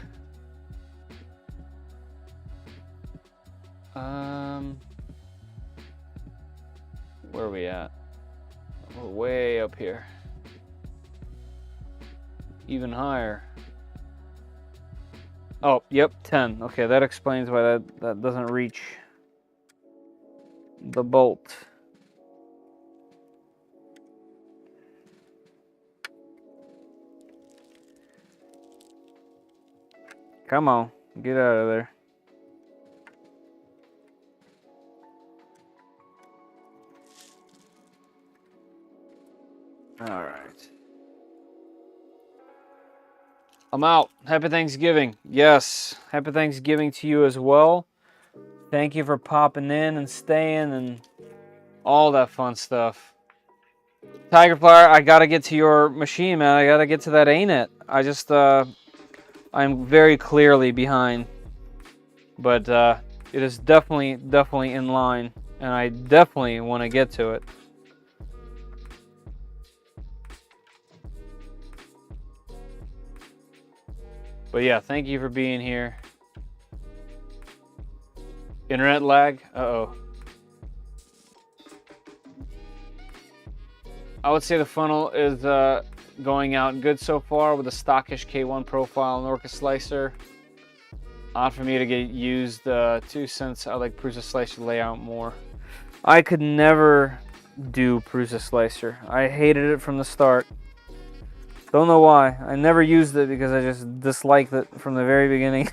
Speaker 1: Where are we at? We're way up here. Even higher. Oh, yep, 10. Okay, that explains why that doesn't reach the bolt. Come on, get out of there. All right. I'm out. Happy Thanksgiving. Yes, happy Thanksgiving to you as well. Thank you for popping in and staying and all that fun stuff. Tigerflyer, I gotta get to your machine, man. I gotta get to that ANET. I just, I'm very clearly behind. But it is definitely in line. And I definitely want to get to it. But yeah, thank you for being here. Internet lag? Uh-oh. I would say the funnel is going out good so far with a stockish K1 profile and Orca slicer. Odd for me to get used too, since I like Prusa slicer layout more. I could never do Prusa slicer. I hated it from the start. Don't know why. I never used it because I just disliked it from the very beginning.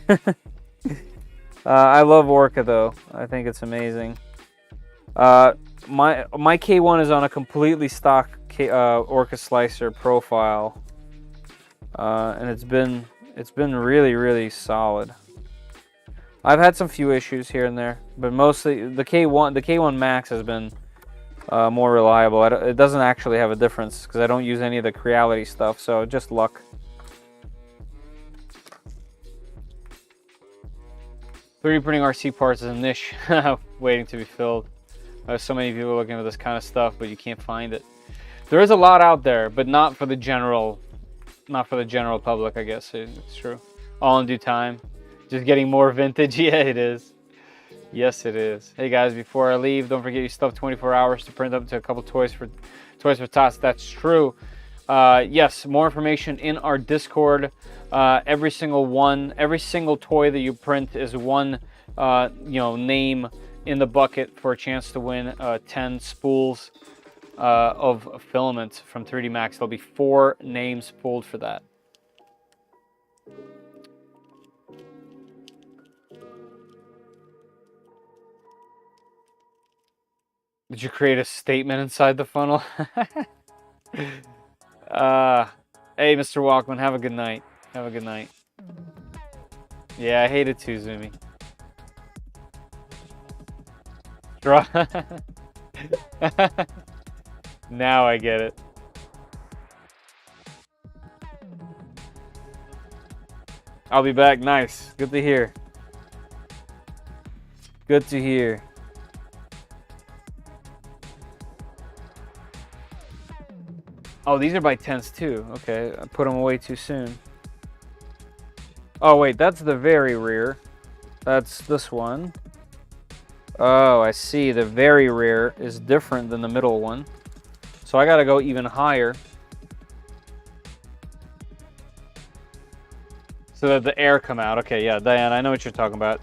Speaker 1: I love Orca though. I think it's amazing. My K1 is on a completely stock Orca slicer profile, and it's been really solid. I've had some few issues here and there, but mostly the K1 Max has been more reliable. It doesn't actually have a difference because I don't use any of the Creality stuff, so just luck. "3D printing RC parts is a niche waiting to be filled. So many people looking for this kind of stuff, but you can't find it. There is a lot out there, but not for the general public, I guess. It's true. All in due time. Just getting more vintage. Yeah, it is. Yes, it is. Hey guys, before I leave, don't forget you still have 24 hours to print up to a couple Toys for Tots. That's true. Yes, more information in our Discord. Every single toy that you print is one name in the bucket for a chance to win 10 spools of filament from 3D Max. There'll be 4 names pulled for that. Did you create a statement inside the funnel? Hey, Mr. Walkman, have a good night. Have a good night. Yeah, I hate it too, Zumi. Draw. Now I get it. I'll be back. Nice. Good to hear. Good to hear. Oh, these are by 10s too. Okay, I put them away too soon. Oh wait, that's the very rear. That's this one. Oh, I see. The very rear is different than the middle one. So I gotta go even higher, so that the air come out. Okay, yeah, Diane, I know what you're talking about.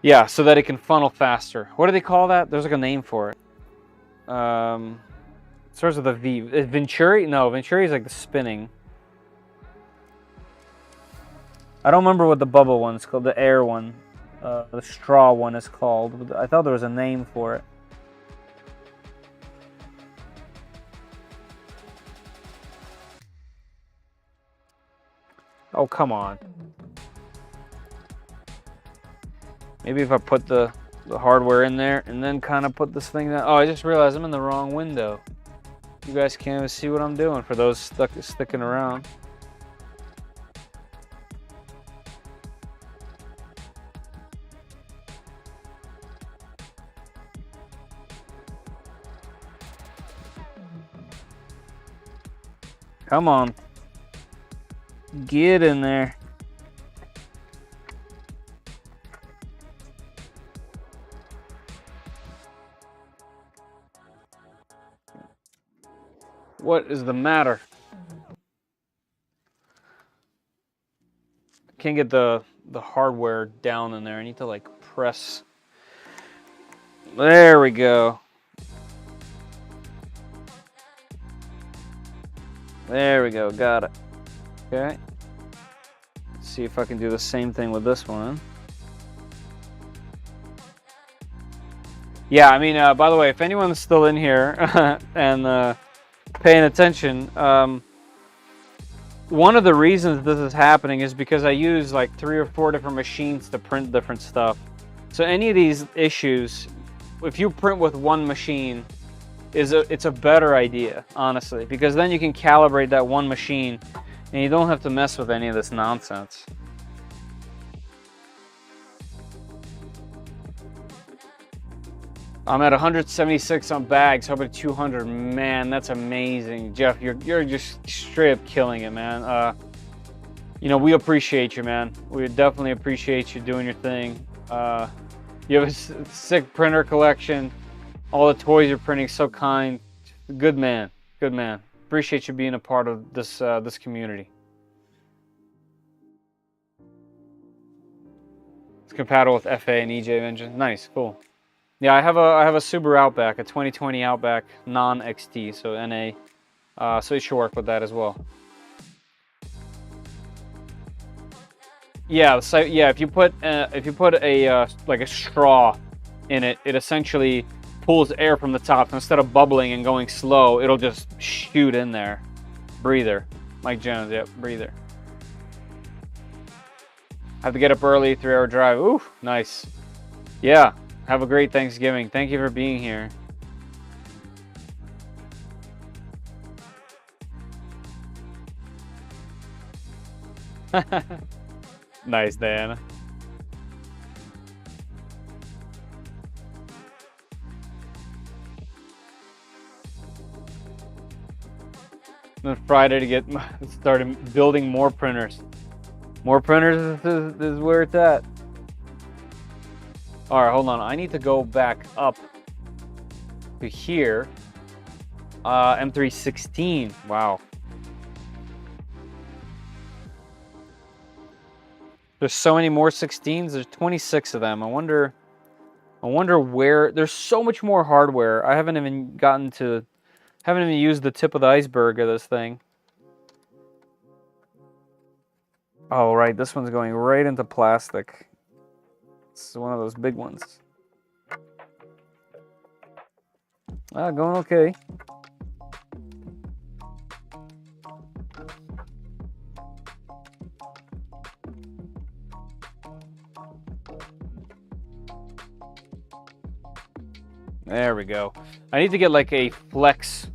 Speaker 1: Yeah, so that it can funnel faster. What do they call that? There's like a name for it. Starts with a V. Venturi? No, Venturi is like the spinning. I don't remember what the bubble one is called. The air one. The straw one is called. I thought there was a name for it. Oh, come on. Maybe if I put the hardware in there and then kind of put this thing down. Oh, I just realized I'm in the wrong window. You guys can't even see what I'm doing for those sticking around. Come on. Get in there. What is the matter? I can't get the hardware down in there. I need to like press. There we go. There we go, got it. Okay. Let's see if I can do the same thing with this one. Yeah, I mean, by the way, if anyone's still in here and paying attention, one of the reasons this is happening is because I use like 3 or 4 different machines to print different stuff. So any of these issues, if you print with one machine, it's a better idea, honestly, because then you can calibrate that one machine and you don't have to mess with any of this nonsense. I'm at 176 on bags, hoping 200. Man, that's amazing. Jeff, you're just straight up killing it, man. You know, we appreciate you, man. We definitely appreciate you doing your thing. You have a sick printer collection. All the toys you're printing, so kind. Good man, good man. Appreciate you being a part of this this community. It's compatible with FA and EJ engine. Nice, cool. Yeah, I have a Subaru Outback, a 2020 Outback non-XT, so NA. So it should work with that as well. Yeah, so yeah, if you put a like a straw in it, it essentially pulls air from the top. So instead of bubbling and going slow, it'll just shoot in there. Breather. Mike Jones, yep, breather. Have to get up early, 3-hour drive. Ooh, nice. Yeah, have a great Thanksgiving. Thank you for being here. Nice, Diana. Then Friday to get started building more printers. More printers is where it's at. All right, hold on. I need to go back up to here. M316. Wow. There's so many more 16s. There's 26 of them. I wonder where. There's so much more hardware. I haven't even used the tip of the iceberg of this thing. Oh, right. This one's going right into plastic. It's one of those big ones. Going okay. There we go. I need to get like a flex,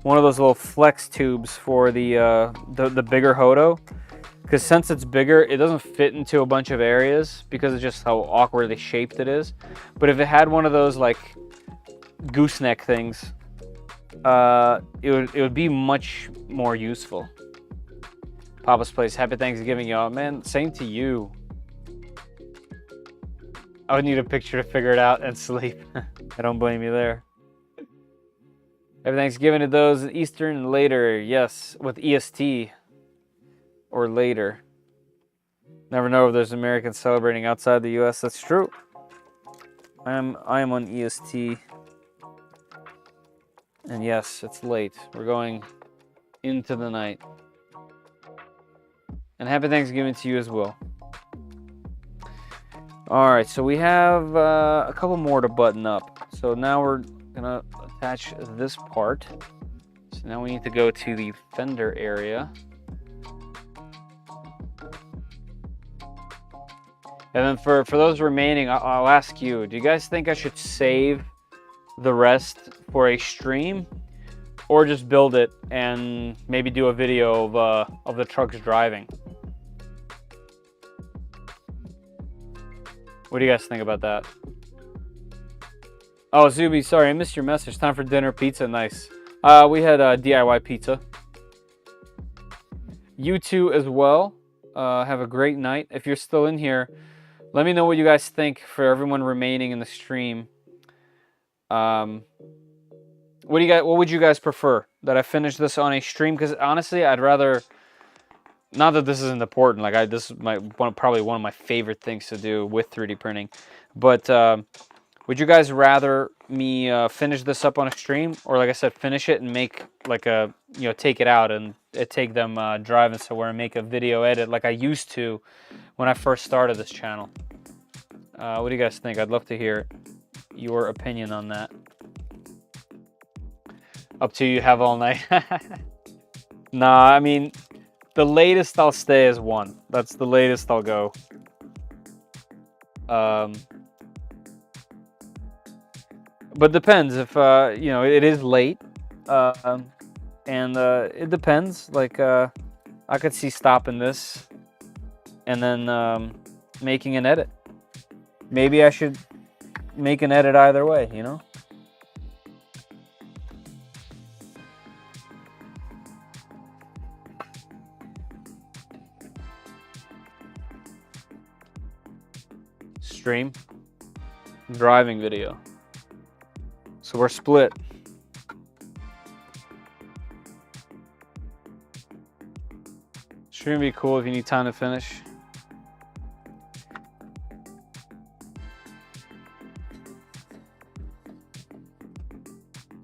Speaker 1: one of those little flex tubes for the bigger Hodo, because since it's bigger, it doesn't fit into a bunch of areas because of just how awkwardly shaped it is. But if it had one of those like gooseneck things, it would be much more useful. Papa's Place, happy Thanksgiving, y'all. Man, same to you. I would need a picture to figure it out and sleep. I don't blame you there. Happy Thanksgiving to those Eastern later. Yes, with EST or later. Never know if there's Americans celebrating outside the US. That's true. I am on EST. And yes, it's late. We're going into the night. And happy Thanksgiving to you as well. All right, so we have a couple more to button up. So now we're gonna attach this part. So now we need to go to the fender area. And then for those remaining, I'll ask you, do you guys think I should save the rest for a stream, or just build it and maybe do a video of the trucks driving? What do you guys think about that? Oh, Zuby, sorry, I missed your message. Time for dinner, pizza, nice. We had DIY pizza. You too as well. Have a great night. If you're still in here, let me know what you guys think for everyone remaining in the stream. What would you guys prefer? That I finish this on a stream? Because honestly, I'd rather, not that this isn't important, like this is probably one of my favorite things to do with 3D printing, but would you guys rather me finish this up on a stream, or like I said, finish it and make like a, take it out and take them driving somewhere and make a video edit like I used to when I first started this channel? What do you guys think? I'd love to hear your opinion on that. Up to you, have all night. Nah, I mean, the latest I'll stay is 1. That's the latest I'll go. But depends if, it is late. And it depends. Like, I could see stopping this and then making an edit. Maybe I should make an edit either way, Stream driving video. So we're split. Stream would be cool if you need time to finish.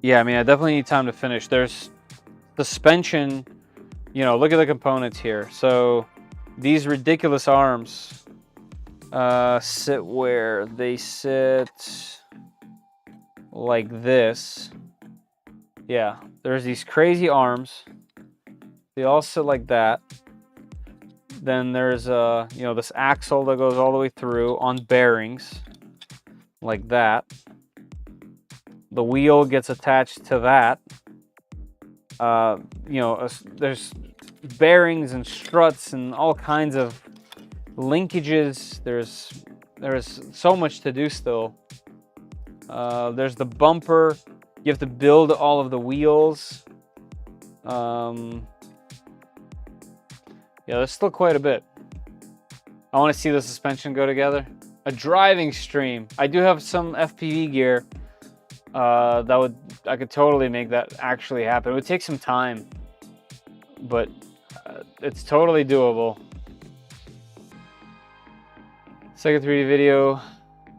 Speaker 1: Yeah, I mean, I definitely need time to finish. There's suspension, look at the components here. So these ridiculous arms sit where they sit like this. Yeah, there's these crazy arms. They all sit like that. Then there's this axle that goes all the way through on bearings like that. The wheel gets attached to that. There's bearings and struts and all kinds of linkages. There's so much to do still. There's the bumper. You have to build all of the wheels. Yeah, there's still quite a bit. I want to see the suspension go together. A driving stream. I do have some FPV gear. I could totally make that actually happen. It would take some time, but it's totally doable. Second 3D video.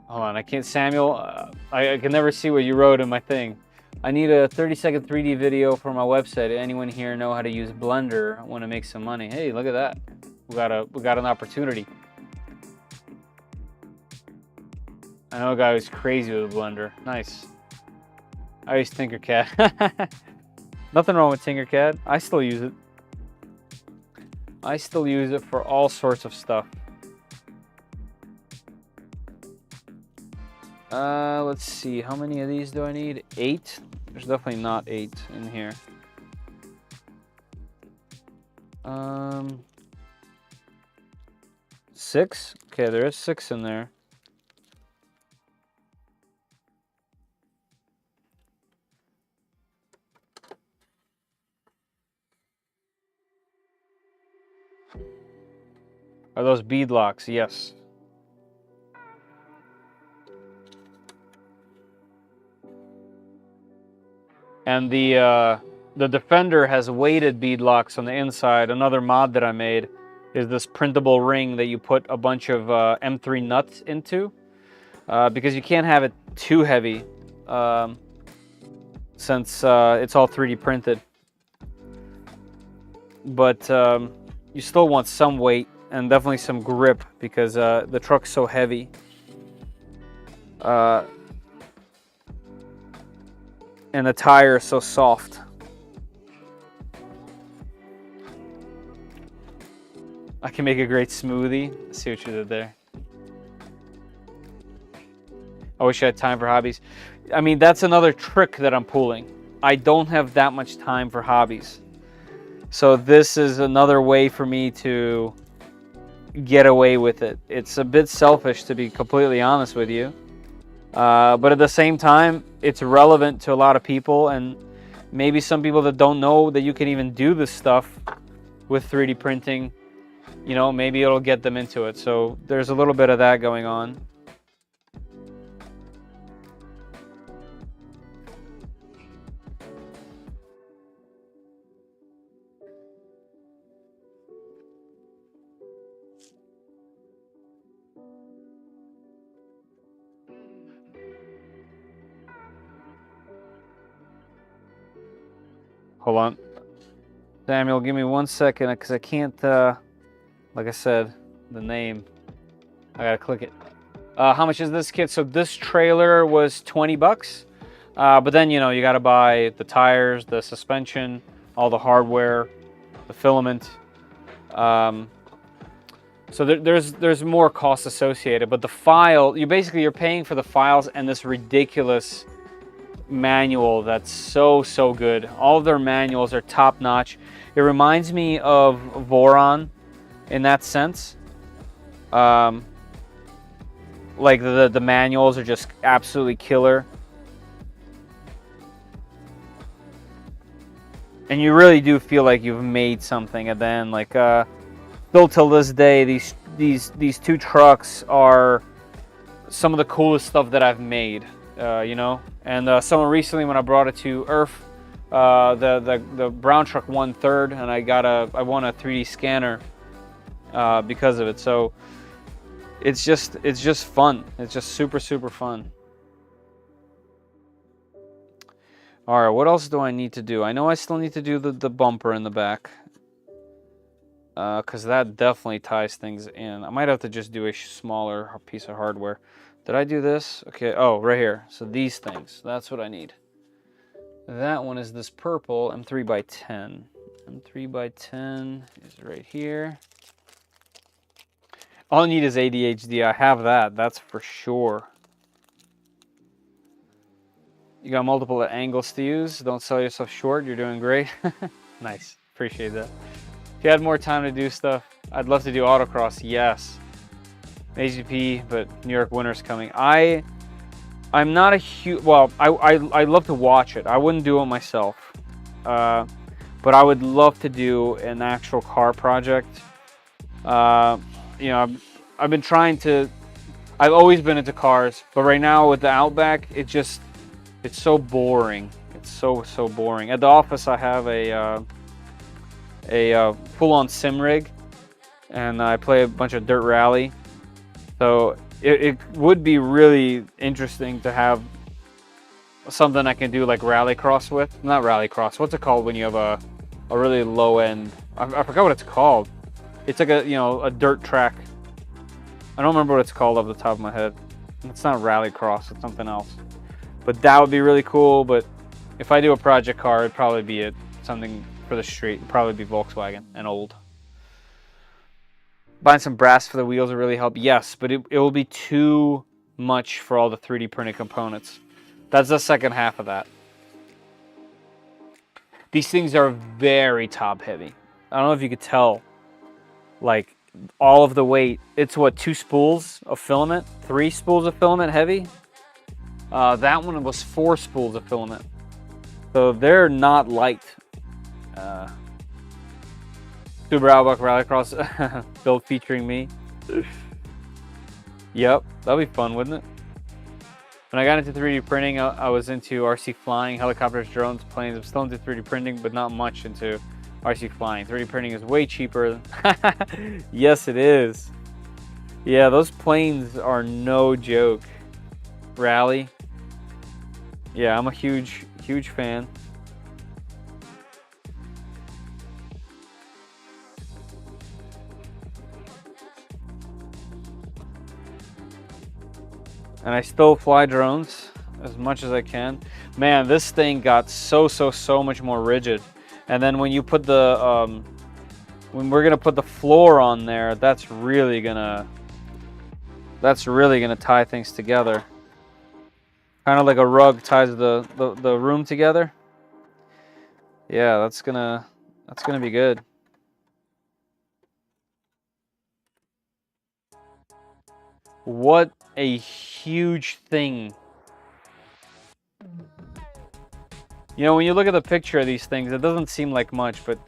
Speaker 1: Hold on, I can't, Samuel. I can never see what you wrote in my thing. I need a 30-second 3D video for my website. Anyone here know how to use Blender? I want to make some money. Hey, look at that. We got an opportunity. I know a guy who's crazy with Blender. Nice. I use Tinkercad. Nothing wrong with Tinkercad. I still use it. I still use it for all sorts of stuff. Let's see. How many of these do I need? 8? There's definitely not 8 in here. 6? Okay, there is 6 in there. Are those bead locks? Yes. And the Defender has weighted bead locks on the inside. Another mod that I made is this printable ring that you put a bunch of M3 nuts into, because you can't have it too heavy since it's all 3D printed. But you still want some weight and definitely some grip because the truck's so heavy. And the tire is so soft. I can make a great smoothie. Let's see what you did there. I wish I had time for hobbies. I mean, that's another trick that I'm pulling. I don't have that much time for hobbies. So this is another way for me to get away with it. It's a bit selfish, to be completely honest with you. But at the same time, it's relevant to a lot of people, and maybe some people that don't know that you can even do this stuff with 3D printing, you know, maybe it'll get them into it. So there's a little bit of that going on. Hold on. Samuel, give me 1 second, because I can't, like I said, the name. I gotta click it. How much is this kit? So this trailer was 20 bucks. But then, you know, you gotta buy the tires, the suspension, all the hardware, the filament. So there's more costs associated. But the file, you're paying for the files and this ridiculous manual that's so good. All of their manuals are top notch. It reminds me of Voron in that sense. Like the manuals are just absolutely killer, and you really do feel like you've made something at the end. Like still till this day, these two trucks are some of the coolest stuff that I've made. You know, and someone recently, when I brought it to Earth, the brown truck won third, and I won a 3D scanner because of it. So it's just fun. It's just super fun. All right, what else do I need to do? I know I still need to do the bumper in the back, because that definitely ties things in. I might have to just do a smaller piece of hardware. Did I do this? Okay, oh, right here. So these things, that's what I need. That one is this purple M3x10. M3x10 is right here. All I need is ADHD. I have that, that's for sure. You got multiple angles to use. Don't sell yourself short. You're doing great. Nice, appreciate that. If you had more time to do stuff, I'd love to do autocross, yes. AGP, but New York winter's coming. I'm not a huge, well, I love to watch it. I wouldn't do it myself, but I would love to do an actual car project. You know, I've been trying to, I've always been into cars, but right now with the Outback, it's so boring. It's so boring. At the office, I have a full-on sim rig, and I play a bunch of dirt rally. So it would be really interesting to have something I can do like rallycross with. Not rallycross. What's it called when you have a really low end? I forgot what it's called. It's like a dirt track. I don't remember what it's called off the top of my head. It's not rallycross. It's something else. But that would be really cool. But if I do a project car, it'd probably be something for the street. It'd probably be Volkswagen and old. Buying some brass for the wheels will really help. Yes, but it will be too much for all the 3D printed components. That's the second half of that. These things are very top heavy. I don't know if you could tell. Like all of the weight. It's what, 2 spools of filament? 3 spools of filament heavy? That one was 4 spools of filament. So they're not light. Super Outback Rallycross build featuring me. Yep, that'll be fun, wouldn't it? When I got into 3D printing, I was into RC flying, helicopters, drones, planes. I'm still into 3D printing, but not much into RC flying. 3D printing is way cheaper. Yes, it is. Yeah, those planes are no joke. Rally. Yeah, I'm a huge fan. And I still fly drones as much as I can. Man, this thing got so much more rigid. And then when you put the, when we're gonna put the floor on there, that's really gonna tie things together. Kind of like a rug ties the room together. Yeah, that's gonna be good. What a huge thing. You know, when you look at the picture of these things, it doesn't seem like much, but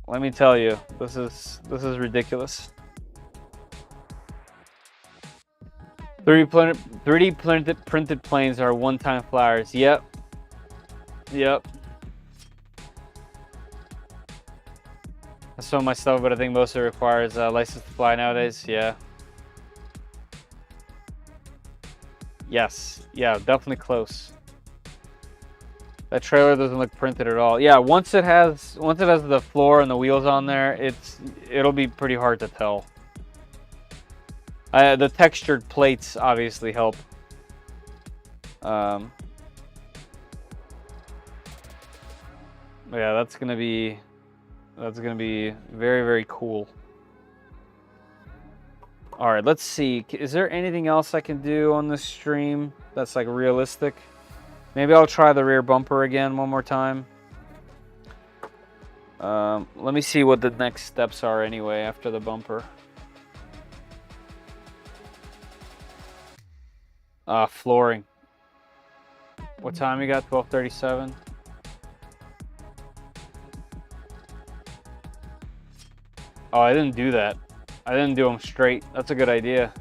Speaker 1: let me tell you, this is ridiculous. 3D printed planes are one-time flyers. Yep. Yep. I saw myself, but I think most of it requires a license to fly nowadays. Yeah. Yes. Yeah, definitely close. That trailer doesn't look printed at all. Yeah, once it has the floor and the wheels on there, it'll be pretty hard to tell. The textured plates obviously help. Yeah, that's gonna be very, very cool. All right, let's see. Is there anything else I can do on this stream that's like realistic? Maybe I'll try the rear bumper again one more time. Let me see what the next steps are anyway after the bumper. Flooring. What time you got? 12:37. Oh, I didn't do that. I didn't do them straight. That's a good idea.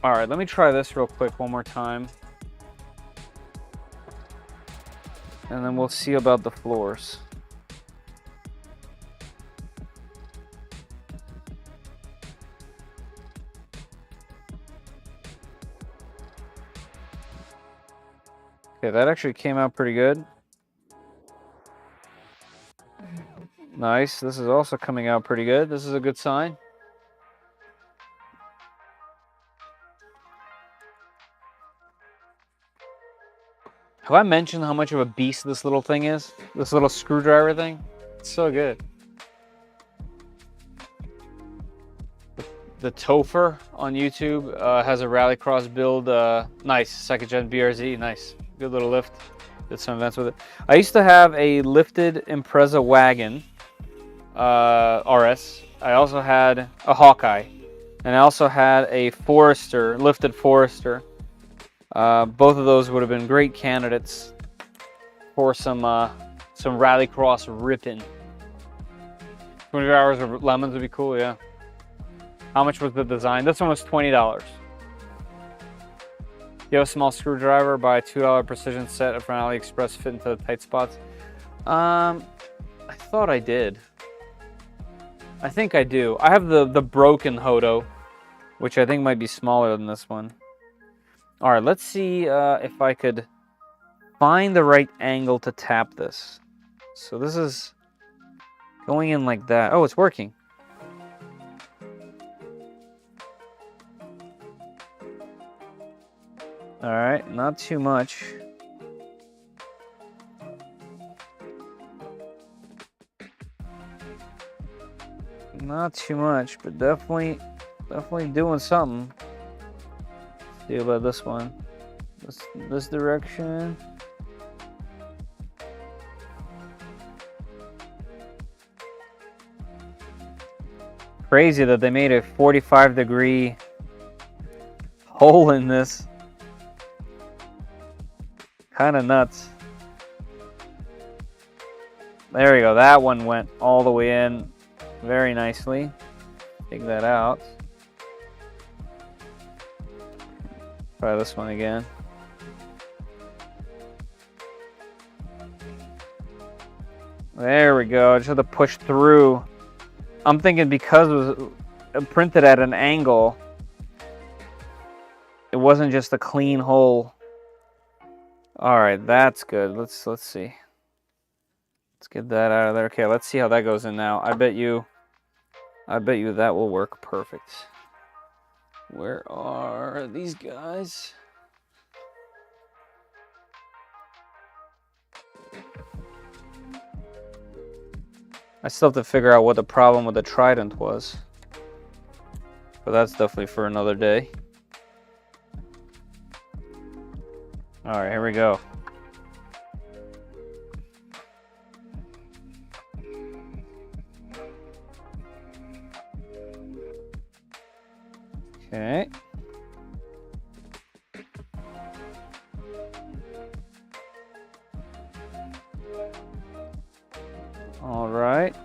Speaker 1: All right, let me try this real quick one more time. And then we'll see about the floors. Okay, that actually came out pretty good. Nice. This is also coming out pretty good. This is a good sign. Have I mentioned how much of a beast this little thing is? This little screwdriver thing? It's so good. The Topher on YouTube has a rallycross build. Nice. Second gen BRZ. Nice. Good little lift. Did some events with it. I used to have a lifted Impreza wagon RS. I also had a Hawkeye. And I also had a Forester, lifted Forester. Both of those would have been great candidates for some rallycross ripping. 24 hours of lemons would be cool, yeah. How much was the design? This one was $20. You have a small screwdriver, buy a $2 precision set from AliExpress, fit into the tight spots. I thought I did. I think I do. I have the broken Hodo, which I think might be smaller than this one. All right, let's see if I could find the right angle to tap this. So this is going in like that. Oh, it's working. All right, not too much. Not too much, but definitely doing something. Let's see about this one. This direction. Crazy that they made a 45-degree hole in this. Kind of nuts. There we go. That one went all the way in very nicely. Take that out. Try this one again. There we go. I just had to push through. I'm thinking because it was printed at an angle, it wasn't just a clean hole. All right, that's good. Let's see. Let's get that out of there. Okay, let's see how that goes in now. I bet you that will work perfect. Where are these guys? I still have to figure out what the problem with the Trident was. But that's definitely for another day. Alright, here we go. Okay. All right.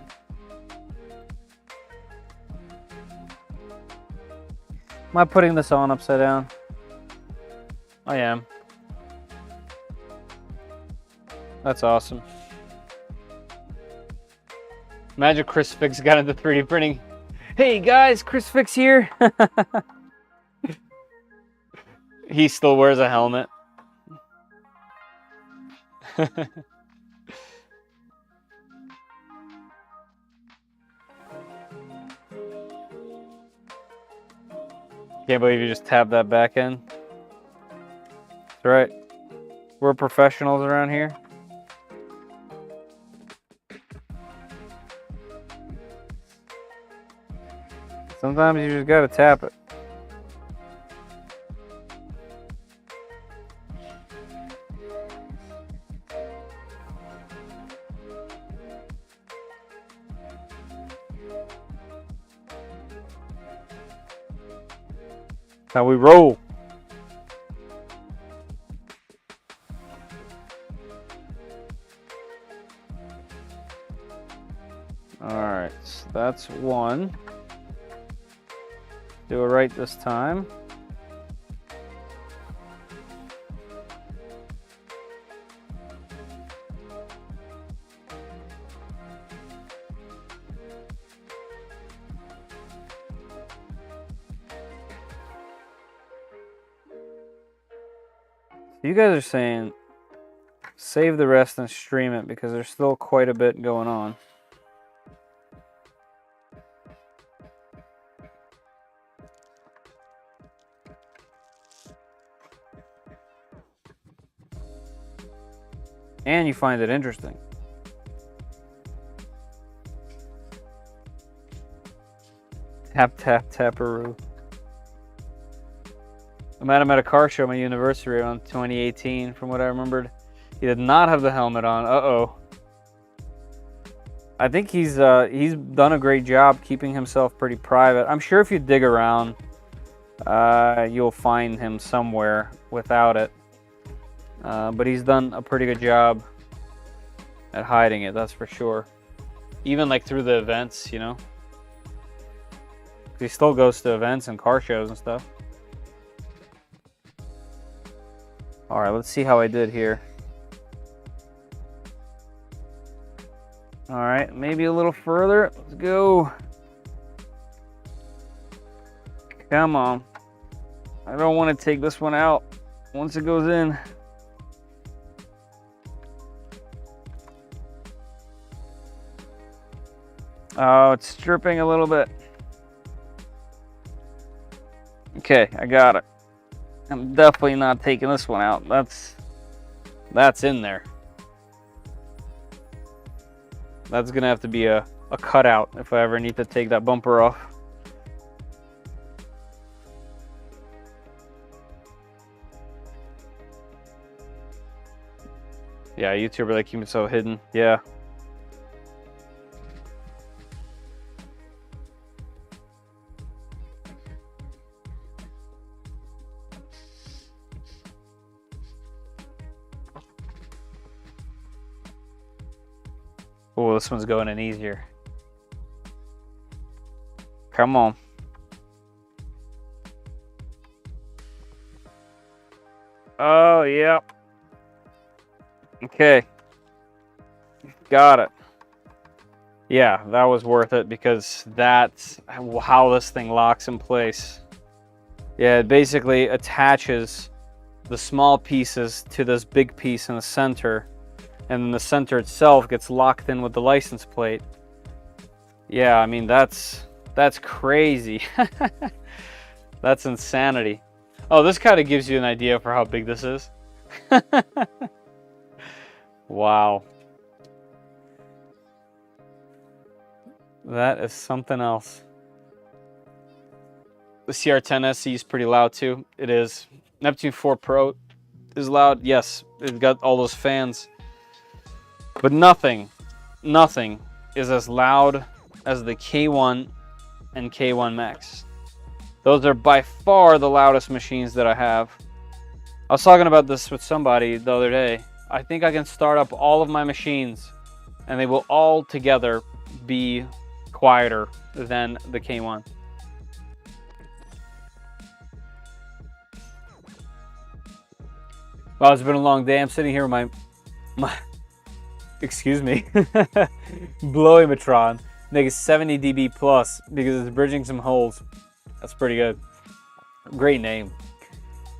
Speaker 1: Am I putting this on upside down? I am. That's awesome. Imagine Chris Fix got into 3D printing. Hey guys, Chris Fix here. He still wears a helmet. Can't believe you just tapped that back end. That's right. We're professionals around here. Sometimes you just gotta tap it. How we roll. All right, so that's one. Do it right this time. You guys are saying save the rest and stream it because there's still quite a bit going on. And you find it interesting. Tap, tap, taparoo. I met him at a car show at my university around 2018, from what I remembered. He did not have the helmet on. Uh-oh. I think he's done a great job keeping himself pretty private. I'm sure if you dig around, you'll find him somewhere without it. But he's done a pretty good job at hiding it, that's for sure. Even like through the events, you know? He still goes to events and car shows and stuff. All right, let's see how I did here. All right, maybe a little further. Let's go. Come on. I don't want to take this one out once it goes in. Oh, it's dripping a little bit. Okay, I got it. I'm definitely not taking this one out. That's in there. That's gonna have to be a cutout if I ever need to take that bumper off. Yeah, YouTuber that keep it so hidden. Yeah. Oh, this one's going in easier. Come on. Oh, yep. Okay. Got it. Yeah, that was worth it because that's how this thing locks in place. Yeah, it basically attaches the small pieces to this big piece in the center. And then the center itself gets locked in with the license plate. Yeah, I mean, that's crazy. That's insanity. Oh, this kind of gives you an idea for how big this is. Wow. That is something else. The CR10 SE is pretty loud too. It is. Neptune 4 Pro is loud. Yes, it's got all those fans. But nothing is as loud as the K1 and K1 Max. Those are by far the loudest machines that I have. I was talking about this with somebody the other day. I think I can start up all of my machines and they will all together be quieter than the K1. Well, it's been a long day. I'm sitting here with my excuse me, Blowimatron. Make it 70 dB plus because it's bridging some holes. That's pretty good. Great name.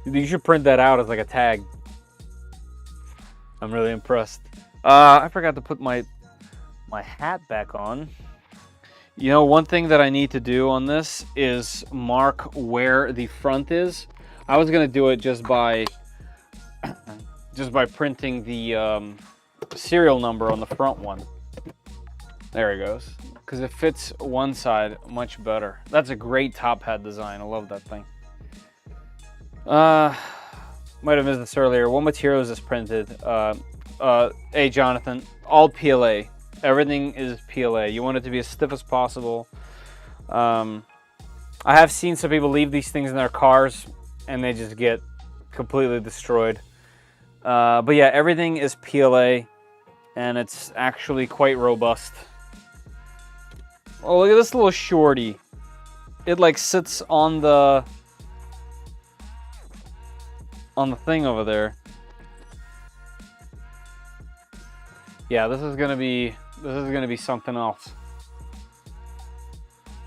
Speaker 1: You should print that out as like a tag. I'm really impressed. I forgot to put my hat back on. You know, one thing that I need to do on this is mark where the front is. I was gonna do it just by printing the serial number on the front one. There it goes. Because it fits one side much better. That's a great top hat design. I love that thing. Might have missed this earlier. What material is this printed? Hey Jonathan, all PLA. Everything is PLA. You want it to be as stiff as possible. I have seen some people leave these things in their cars and they just get completely destroyed. But yeah, everything is PLA and it's actually quite robust. Oh, look at this little shorty. It like sits on the thing over there. Yeah, this is gonna be something else.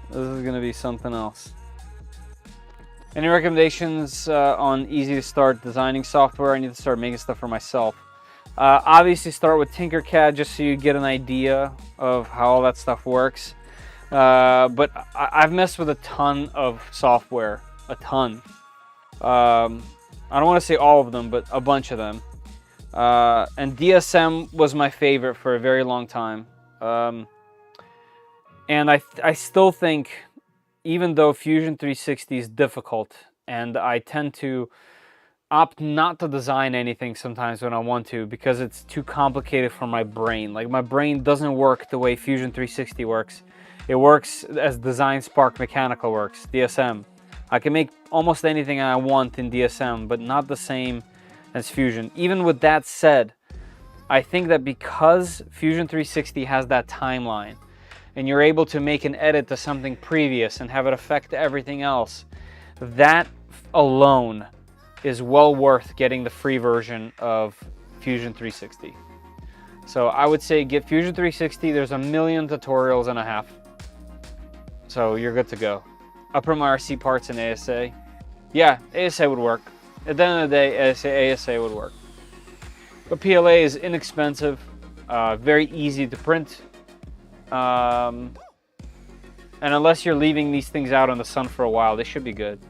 Speaker 1: This is gonna be something else. Any recommendations on easy to start designing software? I need to start making stuff for myself. Obviously start with Tinkercad just so you get an idea of how all that stuff works. But I've messed with a ton of software, a ton. I don't want to say all of them, but a bunch of them. And DSM was my favorite for a very long time. And I still think, even though Fusion 360 is difficult, and I tend to opt not to design anything sometimes when I want to because it's too complicated for my brain. Like my brain doesn't work the way Fusion 360 works. It works as Design Spark Mechanical works, DSM. I can make almost anything I want in DSM, but not the same as Fusion. Even with that said, I think that because Fusion 360 has that timeline, and you're able to make an edit to something previous and have it affect everything else, that alone is well worth getting the free version of Fusion 360. So I would say get Fusion 360. There's a million tutorials and a half. So you're good to go. Upper RC parts in ASA. Yeah, ASA would work. At the end of the day, ASA would work. But PLA is inexpensive, very easy to print. And unless you're leaving these things out in the sun for a while, they should be good.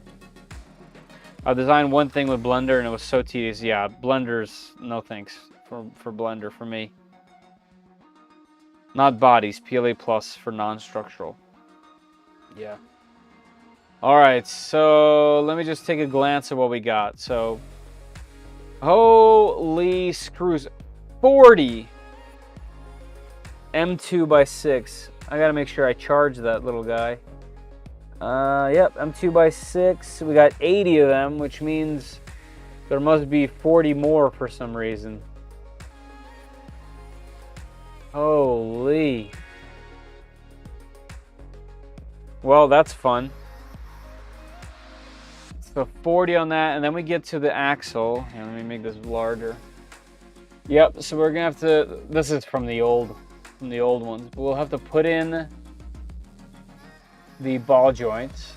Speaker 1: I designed one thing with Blender and it was so tedious. Yeah, Blender's no thanks for Blender for me. Not bodies, PLA plus for non-structural. Yeah. All right, so let me just take a glance at what we got. So, holy screws, 40 M2x6. I gotta make sure I charge that little guy. Yep, M2x6. We got 80 of them, which means there must be 40 more for some reason. Holy. Well, that's fun. So 40 on that, and then we get to the axle. Here, let me make this larger. Yep, so we're gonna have to, this is from the old ones, but we'll have to put in the ball joints.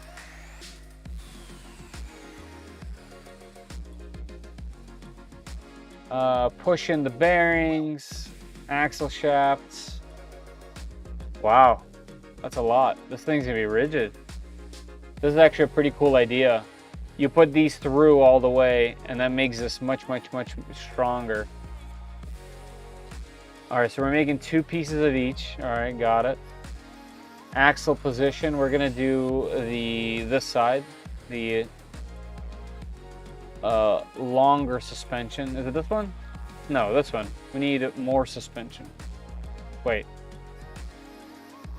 Speaker 1: Push in the bearings, axle shafts. Wow, that's a lot. This thing's gonna be rigid. This is actually a pretty cool idea. You put these through all the way, and that makes this much, much, much stronger. All right, so we're making 2 pieces of each. All right, got it. axle position, we're gonna do this side, the longer suspension. Is it this one? No, this one. We need more suspension. Wait.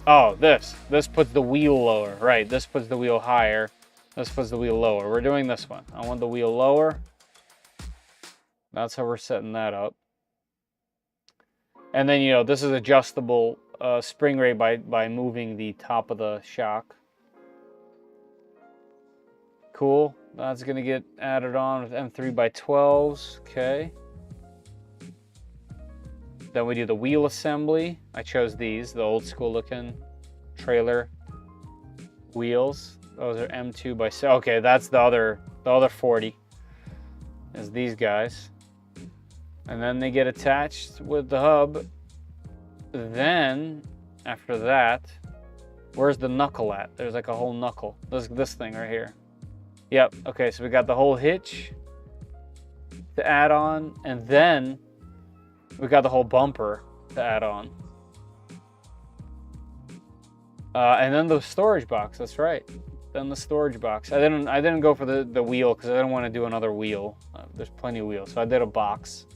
Speaker 1: Oh, this puts the wheel lower. Right, this puts the wheel higher. This puts the wheel lower. We're doing this one. I want the wheel lower. That's how we're setting that up. And then, you know, this is adjustable spring rate by moving the top of the shock. Cool. That's going to get added on with M3x12s. Okay. Then we do the wheel assembly. I chose these, the old school looking trailer wheels. Those are M2x7. Okay, that's the other 40. Is these guys. And then they get attached with the hub. Then, after that, where's the knuckle at? There's like a whole knuckle. This thing right here. Yep, okay, so we got the whole hitch to add on, and then we got the whole bumper to add on. And then the storage box, that's right. Then the storage box. I didn't go for the wheel because I didn't want to do another wheel. There's plenty of wheels, so I did a box.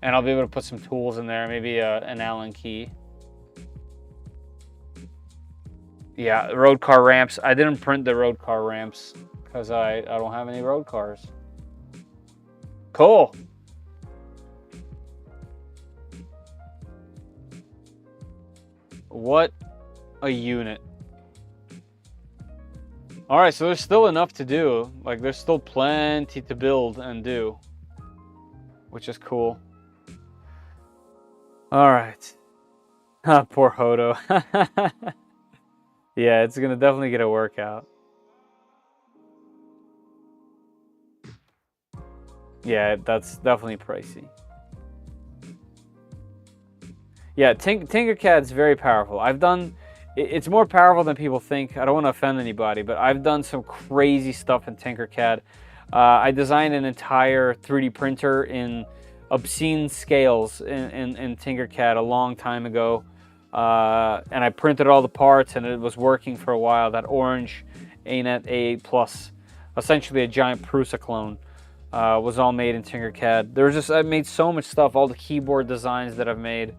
Speaker 1: And I'll be able to put some tools in there, maybe an Allen key. Yeah, road car ramps. I didn't print the road car ramps because I don't have any road cars. Cool. What a unit. All right, so there's still enough to do. Like, there's still plenty to build and do, which is cool. All right. Poor Hodo. Yeah, it's gonna definitely get a workout. Yeah, that's definitely pricey. Yeah, Tinkercad's very powerful. It's more powerful than people think. I don't want to offend anybody, but I've done some crazy stuff in Tinkercad. I designed an entire 3D printer in obscene scales in Tinkercad a long time ago. And I printed all the parts and it was working for a while. That orange ANET A8+, essentially a giant Prusa clone, was all made in Tinkercad. I made so much stuff. All the keyboard designs that I've made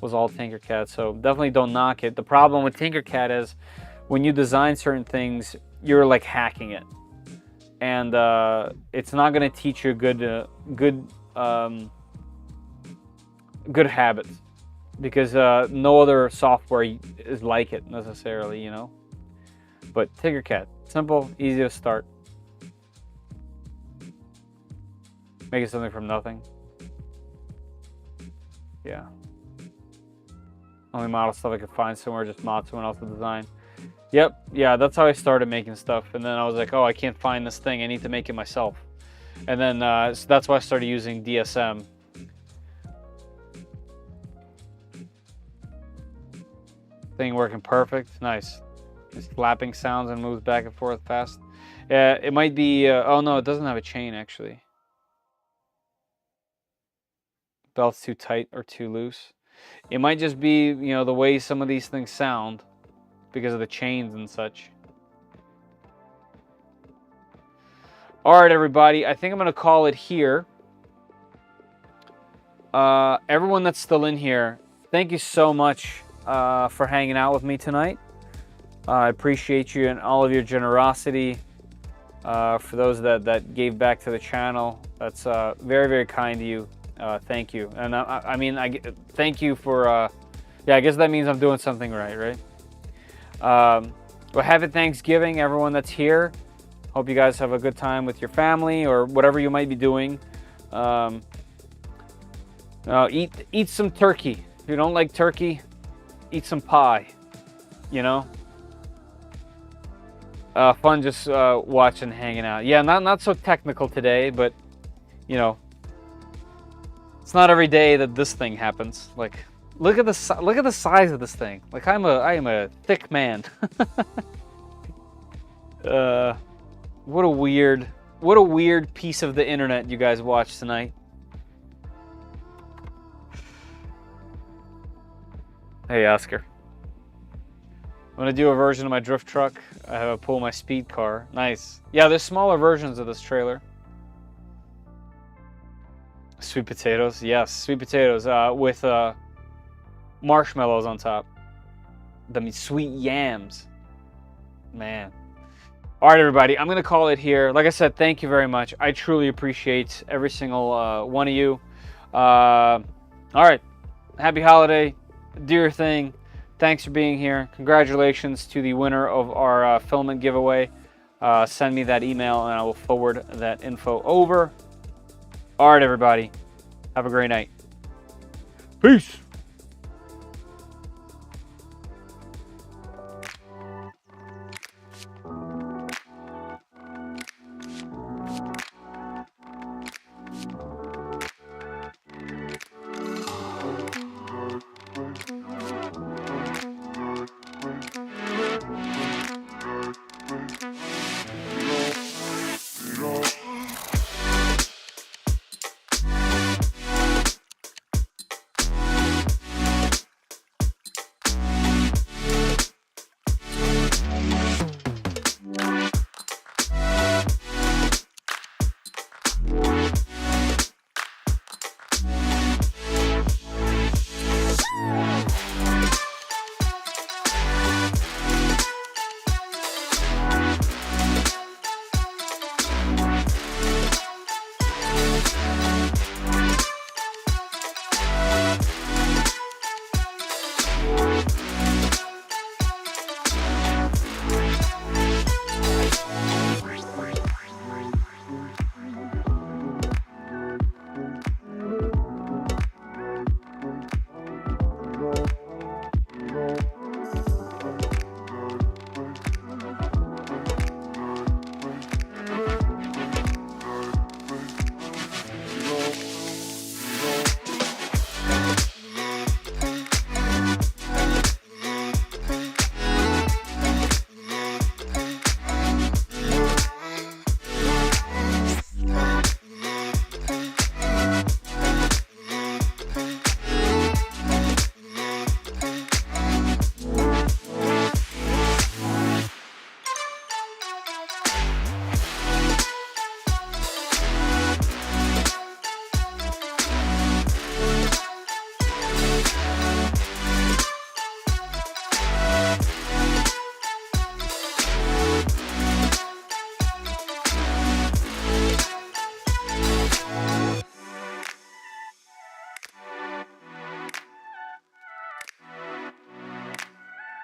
Speaker 1: was all Tinkercad, so definitely don't knock it. The problem with Tinkercad is when you design certain things, you're like hacking it. And it's not going to teach you good habits, because no other software is like it necessarily, you know. But Tinkercad, simple, easy to start. Making something from nothing. Yeah. Only model stuff I could find somewhere, just mod someone else's design. Yep, yeah, that's how I started making stuff. And then I was like, oh, I can't find this thing. I need to make it myself. And then so that's why I started using DSM. Thing working perfect. Nice. Just flapping sounds and moves back and forth fast. Yeah, it might be... oh, no, it doesn't have a chain, actually. Belt's too tight or too loose. It might just be, you know, the way some of these things sound because of the chains and such. All right, everybody. I think I'm going to call it here. Everyone that's still in here, thank you so much for hanging out with me tonight. I appreciate you and all of your generosity. For those that gave back to the channel, that's very, very kind of you. Thank you. And I mean, thank you for, yeah, I guess that means I'm doing something right? Well, happy Thanksgiving, everyone that's here. Hope you guys have a good time with your family or whatever you might be doing. Eat some turkey. If you don't like turkey, eat some pie, you know? Fun just watching, hanging out. Yeah, not so technical today, but, you know, it's not every day that this thing happens. Like, look at the size of this thing. Like, I am a thick man. What a weird piece of the internet you guys watched tonight. Hey, Oscar. I'm gonna do a version of my drift truck. I have a pull my speed car. Nice. Yeah, there's smaller versions of this trailer. Sweet potatoes, yes, sweet potatoes with marshmallows on top. The sweet yams, man. All right, everybody, I'm gonna call it here. Like I said, thank you very much. I truly appreciate every single one of you. All right, happy holiday. Do your thing. Thanks for being here. Congratulations to the winner of our filament giveaway. Send me that email and I will forward that info over. All right, everybody. Have a great night. Peace.